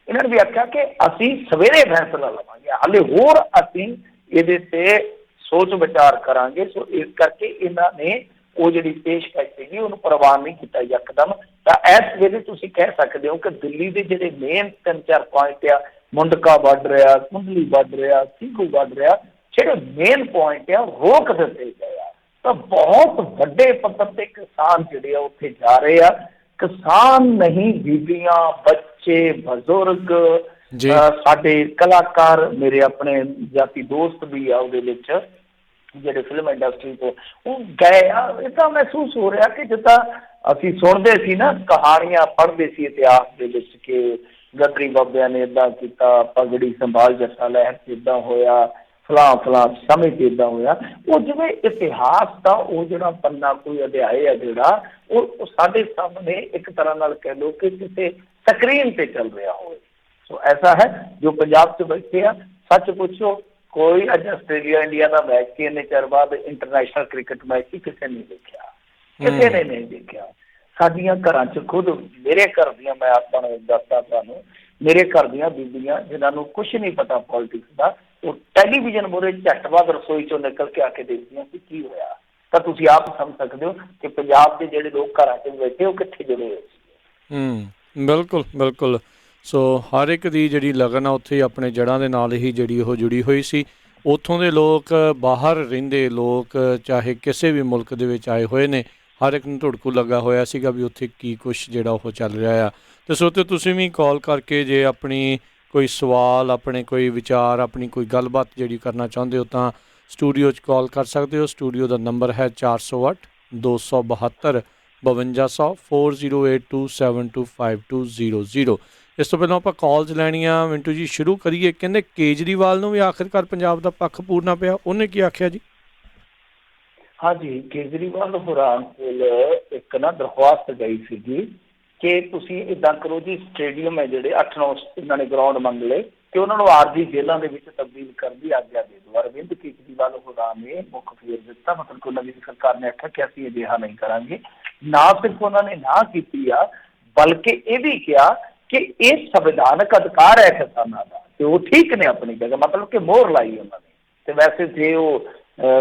ਇਹਨਾਂ ਨੇ ਵੀ ਆਖਿਆ ਕਿ ਅਸੀਂ ਸਵੇਰੇ ਫੈਸਲਾ ਲਵਾਂਗੇ, ਹਾਲੇ ਹੋਰ ਅਸੀਂ ਇਹਦੇ ਤੇ ਸੋਚ ਵਿਚਾਰ ਕਰਾਂਗੇ। ਸੋ ਇਸ ਕਰਕੇ ਇਹਨਾਂ ਨੇ ਉਹ ਜਿਹੜੀ ਪੇਸ਼ਕਸ਼ ਸੀਗੀ ਉਹਨੂੰ ਪ੍ਰਵਾਨ ਨਹੀਂ ਕੀਤਾ ਯਕਦਮ। ਤਾਂ ਇਸ ਵੇਲੇ ਤੁਸੀਂ ਕਹਿ ਸਕਦੇ ਹੋ ਕਿ ਦਿੱਲੀ ਦੇ ਜਿਹੜੇ ਮੇਨ 3-4 ਪੁਆਇੰਟ ਆ, ਮੁੰਡਕਾ ਵੱਢ ਰਿਹਾ, ਕੁੰਡਲੀ ਵੱਢ ਰਿਹਾ, ਸਿੰਘੂ ਵੱਢ ਰਿਹਾ, ਜਿਹੜੇ ਮੇਨ ਪੁਆਇੰਟ ਆ ਰੋਕ ਦਿੱਤੇ ਗਏ ਆ। ਤਾਂ ਬਹੁਤ ਵੱਡੇ ਪੱਧਰ ਤੇ ਕਿਸਾਨ ਜਿਹੜੇ ਆ ਉੱਥੇ ਜਾ ਰਹੇ ਆ। ਕਿਸਾਨ ਨਹੀਂ, ਬੀਬੀਆਂ, ਬੱਚੇ, ਬਜ਼ੁਰਗ, ਸਾਡੇ ਕਲਾਕਾਰ, ਮੇਰੇ ਆਪਣੇ ਜਾਤੀ ਦੋਸਤ ਵੀ ਆ ਉਹਦੇ ਵਿੱਚ ਜਿਹੜੇ ਫਿਲਮ ਇੰਡਸਟਰੀ ਤੋਂ, ਉਹ ਗਏ ਆ। ਇਹ ਤਾਂ ਮਹਿਸੂਸ ਹੋ ਰਿਹਾ ਕਿ ਜਿੱਦਾਂ ਅਸੀਂ ਸੁਣਦੇ ਸੀ ਨਾ, ਕਹਾਣੀਆਂ ਪੜ੍ਹਦੇ ਸੀ ਇਤਿਹਾਸ ਦੇ ਵਿੱਚ ਕਿ ਗਦਰੀ ਬਾਬਿਆਂ ਨੇ ਇੱਦਾਂ ਕੀਤਾ, ਪਗੜੀ ਸੰਭਾਲ ਜੱਸਾ ਲਹਿਰ 'ਚ ਇੱਦਾਂ ਹੋਇਆ, ਫਲਾਂ ਫਲਾਂ ਸਮੇਂ 'ਤੇ ਇੱਦਾਂ ਹੋਇਆ। ਉਹ ਜਿਵੇਂ ਇਤਿਹਾਸ ਦਾ ਉਹ ਜਿਹੜਾ ਪੰਨਾ, ਕੋਈ ਅਧਿਆਏ ਆ ਜਿਹੜਾ, ਉਹ ਸਾਡੇ ਸਾਹਮਣੇ ਇੱਕ ਤਰ੍ਹਾਂ ਨਾਲ ਕਹਿ ਲਓ ਕਿ ਕਿਸੇ ਸਕਰੀਨ 'ਤੇ ਚੱਲ ਰਿਹਾ ਹੋਵੇ। ਸੋ ਐਸਾ ਹੈ ਜੋ ਪੰਜਾਬ 'ਚ ਬੈਠੇ ਆ, ਸੱਚ ਪੁੱਛੋ ਕੋਈ ਅੱਜ ਆਸਟ੍ਰੇਲੀਆ ਇੰਡੀਆ ਦਾ ਮੈਚ ਕਿ ਇੰਨੇ ਚਿਰ ਬਾਅਦ ਇੰਟਰਨੈਸ਼ਨਲ ਕ੍ਰਿਕਟ ਮੈਚ ਹੀ ਕਿਸੇ ਨੇ ਦੇਖਿਆ, ਕਿਸੇ ਨੇ ਨਹੀਂ ਦੇਖਿਆ। ਸਾਡੀਆਂ ਘਰਾਂ 'ਚ ਖੁਦ ਮੇਰੇ ਘਰ ਦੀਆਂ, ਮੈਂ ਆਪਾਂ ਨੂੰ ਦੱਸਦਾ ਤੁਹਾਨੂੰ, ਮੇਰੇ ਘਰ ਦੀਆਂ ਬੀਬੀਆਂ ਜਿਨ੍ਹਾਂ ਨੂੰ ਕੁਛ ਨਹੀਂ ਪਤਾ ਪੋਲੀਟਿਕਸ ਦਾ, ਉਹ ਟੈਲੀਵਿਜ਼ਨ ਮੂਹਰੇ ਝੱਟ ਬਾਅਦ ਰਸੋਈ 'ਚੋਂ ਨਿਕਲ ਕੇ ਆ ਕੇ ਦੇਖਦੀਆਂ ਕਿ ਕੀ ਹੋਇਆ। ਤਾਂ ਤੁਸੀਂ ਆਪ ਸਮਝ ਸਕਦੇ ਹੋ ਕਿ ਪੰਜਾਬ ਦੇ ਜਿਹੜੇ ਲੋਕ ਘਰਾਂ 'ਚ ਬੈਠੇ ਉਹ ਕਿੱਥੇ ਜੁੜੇ ਹੋਏ ਸੀ। ਬਿਲਕੁਲ ਬਿਲਕੁਲ। ਸੋ ਹਰ ਇੱਕ ਦੀ ਜਿਹੜੀ ਲਗਨ ਆ ਉੱਥੇ ਆਪਣੇ ਜੜ੍ਹਾਂ ਦੇ ਨਾਲ ਹੀ ਜਿਹੜੀ ਉਹ ਜੁੜੀ ਹੋਈ ਸੀ। ਉੱਥੋਂ ਦੇ ਲੋਕ, ਬਾਹਰ ਰਹਿੰਦੇ ਲੋਕ, ਚਾਹੇ ਕਿਸੇ ਵੀ ਮੁਲਕ ਦੇ ਵਿੱਚ ਆਏ ਹੋਏ ਨੇ, ਹਰ ਇੱਕ ਨੂੰ ਧੁੜਕੂ ਲੱਗਾ ਹੋਇਆ ਸੀਗਾ ਵੀ ਉੱਥੇ ਕੀ ਕੁਛ ਜਿਹੜਾ ਉਹ ਚੱਲ ਰਿਹਾ ਆ। ਅਤੇ ਸੋ ਤੇ ਤੁਸੀਂ ਵੀ ਕਾਲ ਕਰਕੇ ਜੇ ਆਪਣੀ ਕੋਈ ਸਵਾਲ, ਆਪਣੇ ਕੋਈ ਵਿਚਾਰ, ਆਪਣੀ ਕੋਈ ਗੱਲਬਾਤ ਜਿਹੜੀ ਕਰਨਾ ਚਾਹੁੰਦੇ ਹੋ ਤਾਂ ਸਟੂਡੀਓ 'ਚ ਕਾਲ ਕਰ ਸਕਦੇ ਹੋ। ਸਟੂਡੀਓ ਦਾ ਨੰਬਰ ਹੈ 408-272-5200 4082725200। ਇਸ ਤੋਂ ਪਹਿਲਾਂ ਆਪਾਂ ਕਾਲਸ ਲੈਣੀਆਂ। ਮਿੰਟੂ ਜੀ ਸ਼ੁਰੂ ਕਰੀਏ। ਕਹਿੰਦੇ ਕੇਜਰੀਵਾਲ ਨੂੰ ਵੀ ਆਖਿਰਕਾਰ ਪੰਜਾਬ ਦਾ ਪੱਖ ਪੂਰਨਾ ਪਿਆ, ਉਹਨੇ ਕੀ ਆਖਿਆ ਜੀ? ਹਾਂਜੀ, ਕੇਜਰੀਵਾਲ ਹੋਰਾਂ ਕੋਲ ਇੱਕ ਨਾ ਦਰਖਾਸਤ ਗਈ ਸੀਗੀ ਕਿ ਤੁਸੀਂ ਇੱਦਾਂ ਕਰੋ ਜੀ, ਸਟੇਡੀਅਮ ਹੈ ਜਿਹੜੇ 8-9 ਇਹਨਾਂ ਨੇ ਗਰਾਊਂਡ ਮੰਗ ਲਏ ਕਿ ਉਹਨਾਂ ਨੂੰ ਆਰਜੀ ਜੇਲ੍ਹਾਂ ਦੇ ਵਿੱਚ ਤਬਦੀਲ ਕਰਨ ਦੀ ਆਗਿਆ ਦੇ ਦਿਓ। ਅਰਵਿੰਦ ਕੇਜਰੀਵਾਲ ਹੋਰਾਂ ਨੇ ਮੁੱਖ ਫੇਰ ਦਿੱਤਾ, ਮਤਲਬ ਕਿ ਉਹਨਾਂ ਦੀ ਸਰਕਾਰ ਨੇ ਆਖਿਆ ਕਿ ਅਸੀਂ ਅਜਿਹਾ ਨਹੀਂ ਕਰਾਂਗੇ। ਨਾ ਸਿਰਫ ਉਹਨਾਂ ਨੇ ਨਾ ਕੀਤੀ ਆ, ਬਲਕਿ ਇਹ ਵੀ ਕਿਹਾ ਕਿ ਇਹ ਸੰਵਿਧਾਨਕ ਅਧਿਕਾਰ ਹੈ ਕਿਸਾਨਾਂ ਦਾ ਤੇ ਉਹ ਠੀਕ ਨੇ ਆਪਣੀ ਜਗ੍ਹਾ, ਮਤਲਬ ਕਿ ਮੋਹਰ ਲਾਈ ਉਹਨਾਂ ਨੇ। ਤੇ ਵੈਸੇ ਜੇ ਉਹ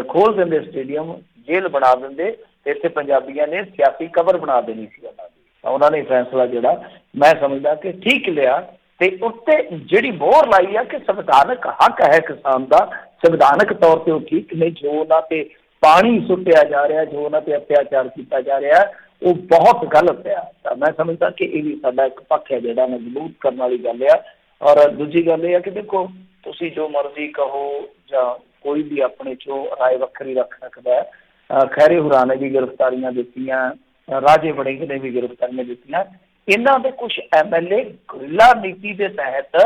ਖੋਲ ਦਿੰਦੇ ਸਟੇਡੀਅਮ, ਜੇਲ੍ਹ ਬਣਾ ਦਿੰਦੇ, ਤੇ ਇੱਥੇ ਪੰਜਾਬੀਆਂ ਨੇ ਸਿਆਸੀ ਕਬਰ ਬਣਾ ਦੇਣੀ ਸੀ ਉਹਨਾਂ ਦੀ। ਤਾਂ ਉਹਨਾਂ ਨੇ ਫੈਸਲਾ ਜਿਹੜਾ ਮੈਂ ਸਮਝਦਾ ਕਿ ਠੀਕ ਲਿਆ, ਤੇ ਉੱਤੇ ਜਿਹੜੀ ਮੋਹਰ ਲਾਈ ਆ ਕਿ ਸੰਵਿਧਾਨਕ ਹੱਕ ਹੈ ਕਿਸਾਨ ਦਾ, ਸੰਵਿਧਾਨਕ ਤੌਰ ਤੇ ਉਹ ਠੀਕ ਨੇ। ਜੋ ਉਹਨਾਂ ਤੇ ਪਾਣੀ ਸੁੱਟਿਆ ਜਾ ਰਿਹਾ, ਜੋ ਉਹਨਾਂ ਤੇ ਅਤਿਆਚਾਰ ਕੀਤਾ ਜਾ ਰਿਹਾ, ਉਹ ਬਹੁਤ ਗਲਤ ਆ। ਤਾਂ ਮੈਂ ਸਮਝਦਾ ਕਿ ਇਹ ਵੀ ਸਾਡਾ ਇੱਕ ਪੱਖ ਹੈ ਜਿਹੜਾ ਮਜ਼ਬੂਤ ਕਰਨ ਵਾਲੀ ਗੱਲ ਆ। ਔਰ ਦੂਜੀ ਗੱਲ ਇਹ ਆ ਕਿ ਦੇਖੋ, ਤੁਸੀਂ ਜੋ ਮਰਜ਼ੀ ਕਹੋ ਜਾਂ ਕੋਈ ਵੀ ਆਪਣੇ 'ਚੋਂ ਰਾਏ ਵੱਖਰੀ ਰੱਖ ਸਕਦਾ ਹੈ। ਖੈਰੇ ਹੋਰਾਂ ਨੇ ਵੀ ਗ੍ਰਿਫਤਾਰੀਆਂ ਦਿੱਤੀਆਂ, ਰਾਜੇ ਵੜਿੰਗ ਨੇ ਵੀ ਗ੍ਰਿਫਤਾਰੀਆਂ ਦਿੱਤੀਆਂ। ਇਹਨਾਂ ਦੇ ਕੁਛ MLA ਗੁਰਿੱਲਾ ਨੀਤੀ ਦੇ ਤਹਿਤ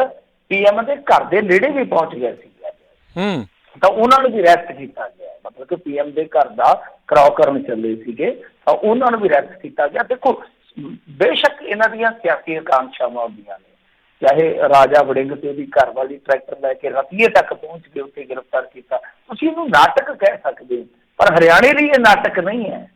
PM ਦੇ ਘਰ ਦੇ ਨੇੜੇ ਵੀ ਪਹੁੰਚ ਗਏ ਸੀ, ਤਾਂ ਉਹਨਾਂ ਨੂੰ ਵੀ ਅਰੈਸਟ ਕੀਤਾ ਗਿਆ। ਮਤਲਬ ਕਿ PM ਦੇ ਘਰ ਦਾ ਘਿਰਾਓ ਕਰਨ ਚੱਲੇ ਸੀਗੇ, ਤਾਂ ਉਹਨਾਂ ਨੂੰ ਵੀ ਅਰੈਸਟ ਕੀਤਾ ਗਿਆ। ਦੇਖੋ, ਬੇਸ਼ੱਕ ਇਹਨਾਂ ਦੀਆਂ ਸਿਆਸੀ ਆਕਾਂਖਿਆਵਾਂ ਹੁੰਦੀਆਂ ਨੇ, ਚਾਹੇ ਰਾਜਾ ਵੜਿੰਗ ਤੇ ਉਹਦੀ ਘਰ ਵਾਲੀ ਟਰੈਕਟਰ ਲੈ ਕੇ ਰਤੀਏ ਤੱਕ ਪਹੁੰਚ ਕੇ ਉੱਥੇ ਗ੍ਰਿਫਤਾਰ ਕੀਤਾ, ਤੁਸੀਂ ਇਹਨੂੰ ਨਾਟਕ ਕਹਿ ਸਕਦੇ ਹੋ, ਪਰ ਹਰਿਆਣੇ ਲਈ ਇਹ ਨਾਟਕ ਨਹੀਂ ਹੈ।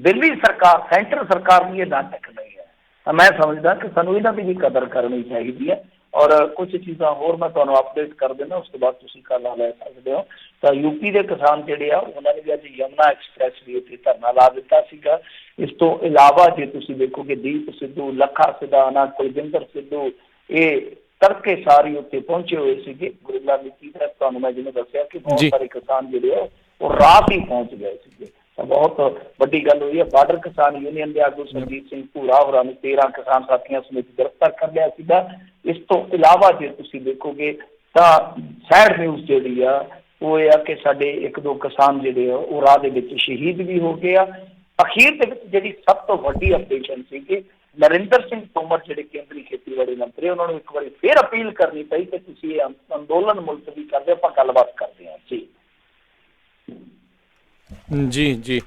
ਦਿੱਲੀ ਸਰਕਾਰ, ਸੈਂਟਰ ਸਰਕਾਰ ਲਈ ਇਹ ਨਾਟਕ ਨਹੀਂ ਹੈ। ਤਾਂ ਮੈਂ ਸਮਝਦਾ ਕਿ ਸਾਨੂੰ ਇਹਨਾਂ ਦੀ ਵੀ ਕਦਰ ਕਰਨੀ ਚਾਹੀਦੀ ਹੈ। ਔਰ ਕੁਝ ਚੀਜ਼ਾਂ ਹੋਰ ਮੈਂ ਤੁਹਾਨੂੰ ਅਪਡੇਟ ਕਰ ਦਿੰਦਾ, ਉਸ ਤੋਂ ਬਾਅਦ ਤੁਸੀਂ ਕਾਲਾਂ ਲੈ ਸਕਦੇ ਹੋ। ਤਾਂ ਯੂਪੀ ਦੇ ਕਿਸਾਨ ਜਿਹੜੇ ਆ, ਉਹਨਾਂ ਨੇ ਵੀ ਅੱਜ ਯਮੁਨਾ ਐਕਸਪ੍ਰੈਸ ਵੀ ਉੱਥੇ ਧਰਨਾ ਲਾ ਦਿੱਤਾ ਸੀਗਾ। ਇਸ ਤੋਂ ਇਲਾਵਾ ਜੇ ਤੁਸੀਂ ਦੇਖੋਗੇ, ਦੀਪ ਸਿੱਧੂ, ਲੱਖਾ ਸਿਧਾਣਾ, ਕੁਲਜਿੰਦਰ ਸਿੱਧੂ, ਇਹ ਤੜਕੇ ਸਾਰੀ ਉੱਥੇ ਪਹੁੰਚੇ ਹੋਏ ਸੀਗੇ। ਗੁਰਿੱਲਾ ਨੀਤੀ ਦਾ ਤੁਹਾਨੂੰ ਮੈਂ ਜਿਵੇਂ ਦੱਸਿਆ ਕਿ ਬਹੁਤ ਸਾਰੇ ਕਿਸਾਨ ਜਿਹੜੇ ਆ ਉਹ ਰਾਤ ਹੀ ਪਹੁੰਚ ਗਏ ਸੀਗੇ। ਤਾਂ ਬਹੁਤ ਵੱਡੀ ਗੱਲ ਹੋਈ ਹੈ। ਬਾਰਡਰ ਕਿਸਾਨ ਯੂਨੀਅਨ ਦੇ ਆਗੂ ਸਰਜੀਤ ਸਿੰਘ ਭੂਰਾ ਹੋਰਾਂ ਨੂੰ 13 ਕਿਸਾਨ ਸਾਥੀਆਂ ਸਮੇਤ ਗ੍ਰਿਫਤਾਰ ਕਰ ਲਿਆ ਸੀਗਾ। ਇਸ ਤੋਂ ਇਲਾਵਾ ਜੇ ਤੁਸੀਂ ਦੇਖੋਗੇ ਤਾਂ ਸੈਡ ਨਿਊਜ਼ ਜਿਹੜੀ ਆ ਉਹ ਇਹ ਆ ਕਿ ਸਾਡੇ 1-2 ਕਿਸਾਨ ਜਿਹੜੇ ਆ ਉਹ ਰਾਹ ਦੇ ਵਿੱਚ ਸ਼ਹੀਦ ਵੀ ਹੋ ਗਏ ਆ। ਅਖੀਰ ਦੇ ਵਿੱਚ ਜਿਹੜੀ ਸਭ ਤੋਂ ਵੱਡੀ ਅਪਡੇਸ਼ਨ ਸੀ ਕਿ ਨਰਿੰਦਰ ਸਿੰਘ ਤੋਮਰ ਜਿਹੜੇ ਕੇਂਦਰੀ ਖੇਤੀਬਾੜੀ ਮੰਤਰੀ, ਉਹਨਾਂ ਨੂੰ ਇੱਕ ਵਾਰੀ ਫਿਰ ਅਪੀਲ ਕਰਨੀ ਪਈ ਕਿ ਤੁਸੀਂ ਇਹ ਅੰਦੋਲਨ ਮੁਲਤਵੀ ਕਰਦੇ, ਆਪਾਂ ਗੱਲਬਾਤ ਕਰਦੇ ਹਾਂ ਜੀ। ਜੀ ਜੀ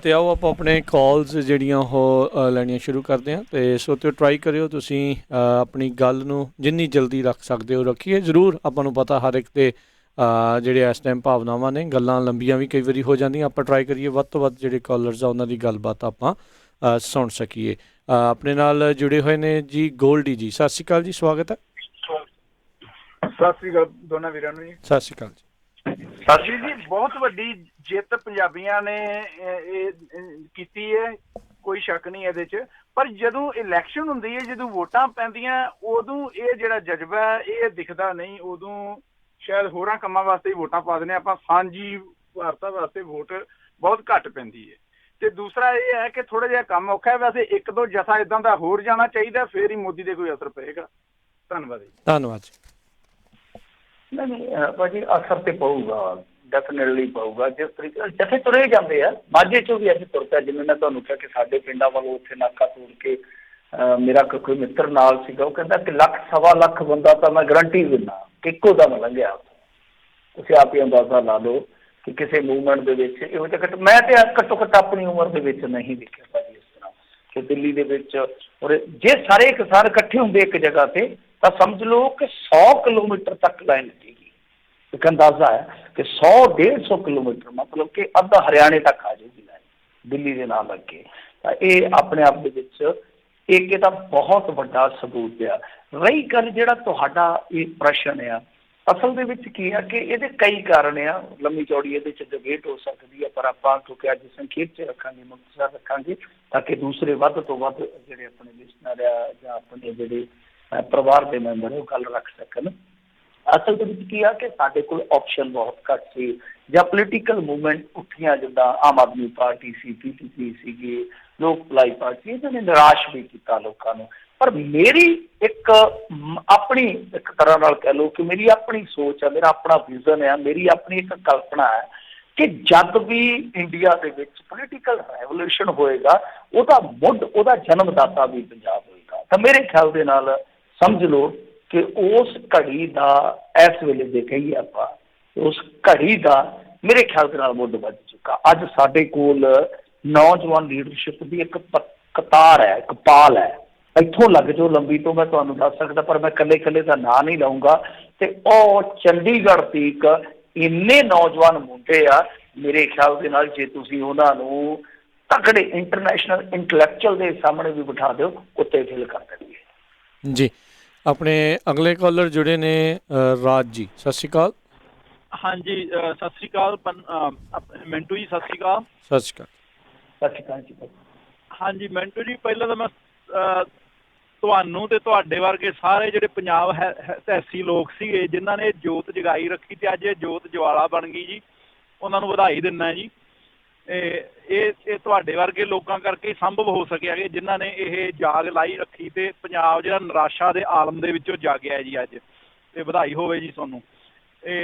ਤੇ ਆਓ ਆਪਾਂ ਆਪਣੇ ਕਾਲਸ ਜਿਹੜੀਆਂ ਉਹ ਲੈਣੀਆਂ ਸ਼ੁਰੂ ਕਰਦੇ ਹਾਂ। ਅਤੇ ਸੋ ਤੇ ਟਰਾਈ ਕਰਿਓ ਤੁਸੀਂ ਆਪਣੀ ਗੱਲ ਨੂੰ ਜਿੰਨੀ ਜਲਦੀ ਰੱਖ ਸਕਦੇ ਹੋ ਰੱਖੀਏ ਜ਼ਰੂਰ। ਆਪਾਂ ਨੂੰ ਪਤਾ ਹਰ ਇੱਕ ਦੇ ਜਿਹੜੇ ਇਸ ਟਾਈਮ ਭਾਵਨਾਵਾਂ ਨੇ, ਗੱਲਾਂ ਲੰਬੀਆਂ ਵੀ ਕਈ ਵਾਰੀ ਹੋ ਜਾਂਦੀਆਂ। ਆਪਾਂ ਟਰਾਈ ਕਰੀਏ ਵੱਧ ਤੋਂ ਵੱਧ ਜਿਹੜੇ ਕਾਲਰਸ ਆ ਉਹਨਾਂ ਦੀ ਗੱਲਬਾਤ ਆਪਾਂ ਸੁਣ ਸਕੀਏ। ਆਪਣੇ ਨਾਲ ਜੁੜੇ ਹੋਏ ਨੇ ਜੀ ਗੋਲਡੀ ਜੀ, ਸਤਿ ਸ਼੍ਰੀ ਅਕਾਲ ਜੀ, ਸਵਾਗਤ ਹੈ। ਸਤਿ ਸ੍ਰੀ ਅਕਾਲ ਦੋਨਾਂ ਵੀਰਾਂ ਨੂੰ ਜੀ। ਸਤਿ ਸ਼੍ਰੀ ਅਕਾਲ ਜੀ। ਸਾਜੀ ਜੀ, ਬਹੁਤ ਵੱਡੀ ਜਿੱਤ ਪੰਜਾਬੀਆਂ ਨੇ ਇਹ ਕੀਤੀ ਹੈ, ਕੋਈ ਸ਼ੱਕ ਨਹੀਂ ਇਹਦੇ 'ਚ। ਪਰ ਜਦੋਂ ਇਲੈਕਸ਼ਨ ਹੁੰਦੀ ਹੈ, ਜਦੋਂ ਵੋਟਾਂ ਪੈਂਦੀਆਂ, ਉਦੋਂ ਇਹ ਜਿਹੜਾ ਜਜ਼ਬਾ ਹੈ ਇਹ ਦਿਖਦਾ ਨਹੀਂ। ਉਦੋਂ ਸ਼ਾਇਦ ਹੋਰਾਂ ਕੰਮਾਂ ਵਾਸਤੇ ਹੀ ਵੋਟਾਂ ਪਾ ਦਿੰਦੇ ਆਪਾਂ, ਸਾਂਝੀ ਵਾਰਤਾ ਵਾਸਤੇ ਵੋਟ ਬਹੁਤ ਘੱਟ ਪੈਂਦੀ ਹੈ। ਤੇ ਦੂਸਰਾ ਇਹ ਹੈ ਕਿ ਥੋੜਾ ਜਿਹਾ ਕੰਮ ਔਖਾ ਹੈ। ਵੈਸੇ ਇੱਕ ਦੋ ਜਥਾ ਇਦਾਂ ਦਾ ਹੋਰ ਜਾਣਾ ਚਾਹੀਦਾ, ਫੇਰ ਹੀ ਮੋਦੀ ਦੇ ਕੋਈ ਅਸਰ ਪਏਗਾ। ਧੰਨਵਾਦ ਜੀ। ਧੰਨਵਾਦ ਜੀ। ਨਹੀਂ ਭਾਜੀ, ਅਸਰ ਤੇ ਪਊਗਾ, ਡੈਫੀਨੇਟਲੀ ਪਊਗਾ। ਜਿਸ ਤਰੀਕੇ ਨਾਲ ਜਥੇ ਤੁਰੇ ਜਾਂਦੇ ਆ, ਮਾਝੇ ਚੋਂ ਵੀ ਅੱਜ ਤੁਰ ਪਿਆ। ਜਿਵੇਂ ਮੈਂ ਤੁਹਾਨੂੰ ਕਿਹਾ ਕਿ ਸਾਡੇ ਪਿੰਡਾਂ ਵੱਲੋਂ ਉੱਥੇ ਨਾਕਾ ਤੋੜ ਕੇ ਮੇਰਾ ਕੋਈ ਮਿੱਤਰ ਨਾਲ ਸੀਗਾ, ਉਹ ਕਹਿੰਦਾ ਕਿ 1 ਸਵਾ ਲੱਖ ਬੰਦਾ ਤਾਂ ਮੈਂ ਗਰੰਟੀ ਦਿੰਦਾ ਕਿ ਇੱਕੋ ਦਮ ਲੰਘਿਆ। ਤੁਸੀਂ ਆਪ ਹੀ ਅੰਦਾਜ਼ਾ ਲਾ ਲਓ ਕਿ ਕਿਸੇ ਮੂਵਮੈਂਟ ਦੇ ਵਿੱਚ ਇਹੋ ਜਿਹਾ ਮੈਂ ਤੇ ਘੱਟੋ ਘੱਟ ਆਪਣੀ ਉਮਰ ਦੇ ਵਿੱਚ ਨਹੀਂ ਦੇਖਿਆ ਭਾਜੀ ਇਸ ਤਰ੍ਹਾਂ ਕਿ ਦਿੱਲੀ ਦੇ ਵਿੱਚ। ਔਰ ਜੇ ਸਾਰੇ ਕਿਸਾਨ ਇਕੱਠੇ ਹੁੰਦੇ ਇੱਕ ਜਗ੍ਹਾ ਤੇ ਤਾਂ ਸਮਝ ਲਓ ਕਿ 100 ਕਿਲੋਮੀਟਰ ਤੱਕ ਲਾਈਨ ਲੱਗੇਗੀ। ਇੱਕ ਅੰਦਾਜ਼ਾ ਹੈ ਕਿ 100-150 ਕਿਲੋਮੀਟਰ, ਮਤਲਬ ਕਿ ਅੱਧਾ ਹਰਿਆਣੇ ਤੱਕ ਆ ਜਾਏਗੀ ਲਾਈਨ ਦਿੱਲੀ ਦੇ ਨਾਲ ਲੱਗ ਕੇ। ਤਾਂ ਇਹ ਆਪਣੇ ਆਪ ਦੇ ਵਿੱਚ ਇੱਕ ਇਹਦਾ ਬਹੁਤ ਵੱਡਾ ਸਬੂਤ ਆ। ਰਹੀ ਗੱਲ ਜਿਹੜਾ ਤੁਹਾਡਾ ਇਹ ਪ੍ਰਸ਼ਨ ਆ, ਅਸਲ ਦੇ ਵਿੱਚ ਕੀ ਆ ਕਿ ਇਹਦੇ ਕਈ ਕਾਰਨ ਆ, ਲੰਮੀ ਚੌੜੀ ਇਹਦੇ 'ਚ ਡਿਬੇਟ ਹੋ ਸਕਦੀ ਹੈ। ਪਰ ਆਪਾਂ ਕਿਉਂਕਿ ਅੱਜ ਸੰਖੇਪ 'ਚ ਰੱਖਾਂਗੇ, ਮੁਕਤਸਰ ਰੱਖਾਂਗੇ, ਤਾਂ ਕਿ ਦੂਸਰੇ ਵੱਧ ਤੋਂ ਵੱਧ ਜਿਹੜੇ ਆਪਣੇ ਲਿਸਨਰ ਆ ਜਾਂ ਆਪਣੇ ਜਿਹੜੇ ਪਰਿਵਾਰ ਦੇ ਮੈਂਬਰ ਉਹ ਗੱਲ ਰੱਖ ਸਕਣ। ਅਸਲ ਦੇ ਵਿੱਚ ਕੀ ਆ ਕਿ ਸਾਡੇ ਕੋਲ ਆਪਸ਼ਨ ਬਹੁਤ ਘੱਟ ਸੀ, ਜਾਂ ਪੋਲੀਟੀਕਲ ਮੂਵਮੈਂਟ ਉੱਠੀਆਂ ਜਿੱਦਾਂ ਆਮ ਆਦਮੀ ਪਾਰਟੀ ਸੀ, PPP ਸੀਗੀ, ਲੋਕ ਭਲਾਈ ਪਾਰਟੀ, ਇਹਨਾਂ ਨੇ ਨਿਰਾਸ਼ ਵੀ ਕੀਤਾ ਲੋਕਾਂ ਨੂੰ। ਪਰ ਮੇਰੀ ਇੱਕ ਆਪਣੀ ਇੱਕ ਤਰ੍ਹਾਂ ਨਾਲ ਕਹਿ ਲਓ ਕਿ ਮੇਰੀ ਆਪਣੀ ਸੋਚ ਆ, ਮੇਰਾ ਆਪਣਾ ਵਿਜ਼ਨ ਆ, ਮੇਰੀ ਆਪਣੀ ਇੱਕ ਕਲਪਨਾ ਹੈ ਕਿ ਜਦ ਵੀ ਇੰਡੀਆ ਦੇ ਵਿੱਚ ਪੋਲੀਟੀਕਲ ਰੈਵੋਲੂਸ਼ਨ ਹੋਏਗਾ, ਉਹਦਾ ਮੁੱਢ, ਉਹਦਾ ਜਨਮਦਾਤਾ ਵੀ ਪੰਜਾਬ ਹੋਏਗਾ। ਤਾਂ ਮੇਰੇ ਖਿਆਲ ਦੇ ਨਾਲ ਸਮਝ ਲਓ ਕਿ ਉਸ ਘੜੀ ਦਾ, ਇਸ ਵੇਲੇ ਦੇ ਕਹੀਏ ਆਪਾਂ, ਉਸ ਘੜੀ ਦਾ ਮੇਰੇ ਖਿਆਲ ਦੇ ਨਾਲ ਮੁੱਢ ਵੱਜ ਚੁੱਕਾ। ਅੱਜ ਸਾਡੇ ਕੋਲ ਨੌਜਵਾਨ ਲੀਡਰਸ਼ਿਪ ਦੀ ਇੱਕ ਕਤਾਰ ਹੈ, ਇੱਕ ਪਾਲ ਹੈ। ਇੱਥੋਂ ਲੱਗ ਜਾਓ ਲੰਬੀ ਤੋਂ, ਮੈਂ ਤੁਹਾਨੂੰ ਦੱਸ ਸਕਦਾ, ਪਰ ਮੈਂ ਇਕੱਲੇ ਇਕੱਲੇ ਦਾ ਨਾਂ ਨਹੀਂ ਲਊਂਗਾ। ਤੇ ਉਹ ਚੰਡੀਗੜ੍ਹ ਤੀਕ ਇੰਨੇ ਨੌਜਵਾਨ ਮੁੰਡੇ ਆ, ਮੇਰੇ ਖਿਆਲ ਦੇ ਨਾਲ ਜੇ ਤੁਸੀਂ ਉਹਨਾਂ ਨੂੰ ਤਕੜੇ ਇੰਟਰਨੈਸ਼ਨਲ ਇੰਟਲੈਕਚੁਅਲ ਦੇ ਸਾਹਮਣੇ ਵੀ ਬਿਠਾ ਦਿਓ, ਉੱਤੇ ਫਿਲ ਕਰ ਦੇਣਗੇ ਜੀ। ਆਪਣੇ ਅਗਲੇ ਕਾਲਰ ਜੁੜੇ ਨੇ ਰਾਜ ਜੀ, ਸਤਿ ਸ਼੍ਰੀ ਅਕਾਲ। ਹਾਂਜੀ, ਸਤਿ ਸ਼੍ਰੀ ਅਕਾਲ ਮਿੰਟੂ ਜੀ, ਸਤਿ ਸ਼੍ਰੀ ਅਕਾਲ। ਸਤਿ ਸ਼੍ਰੀ ਅਕਾਲ। ਸਤਿ ਸ਼੍ਰੀ ਅਕਾਲ ਜੀ। ਹਾਂਜੀ ਮਿੰਟੂ ਜੀ, ਪਹਿਲਾਂ ਤਾਂ ਮੈਂ ਤੁਹਾਨੂੰ ਤੇ ਤੁਹਾਡੇ ਵਰਗੇ ਸਾਰੇ ਜਿਹੜੇ ਪੰਜਾਬ ਹੈਸੀ ਲੋਕ ਸੀਗੇ ਜਿਨ੍ਹਾਂ ਨੇ ਜੋਤ ਜਗਾਈ ਰੱਖੀ ਤੇ ਅੱਜ ਇਹ ਜੋਤ ਜਵਾਲਾ ਬਣ ਗਈ ਜੀ, ਉਹਨਾਂ ਨੂੰ ਵਧਾਈ ਦਿੰਦਾ ਜੀ। ਇਹ ਤੁਹਾਡੇ ਵਰਗੇ ਲੋਕਾਂ ਕਰਕੇ ਸੰਭਵ ਹੋ ਸਕਿਆ ਕਿ ਜਿਨ੍ਹਾਂ ਨੇ ਇਹ ਜਾਗ ਲਾਈ ਰੱਖੀ ਤੇ ਪੰਜਾਬ ਜਿਹੜਾ ਨਿਰਾਸ਼ਾ ਦੇ ਆਲਮ ਦੇ ਵਿੱਚੋਂ ਜਾਗਿਆ ਜੀ ਅੱਜ, ਤੇ ਵਧਾਈ ਹੋਵੇ ਜੀ ਤੁਹਾਨੂੰ।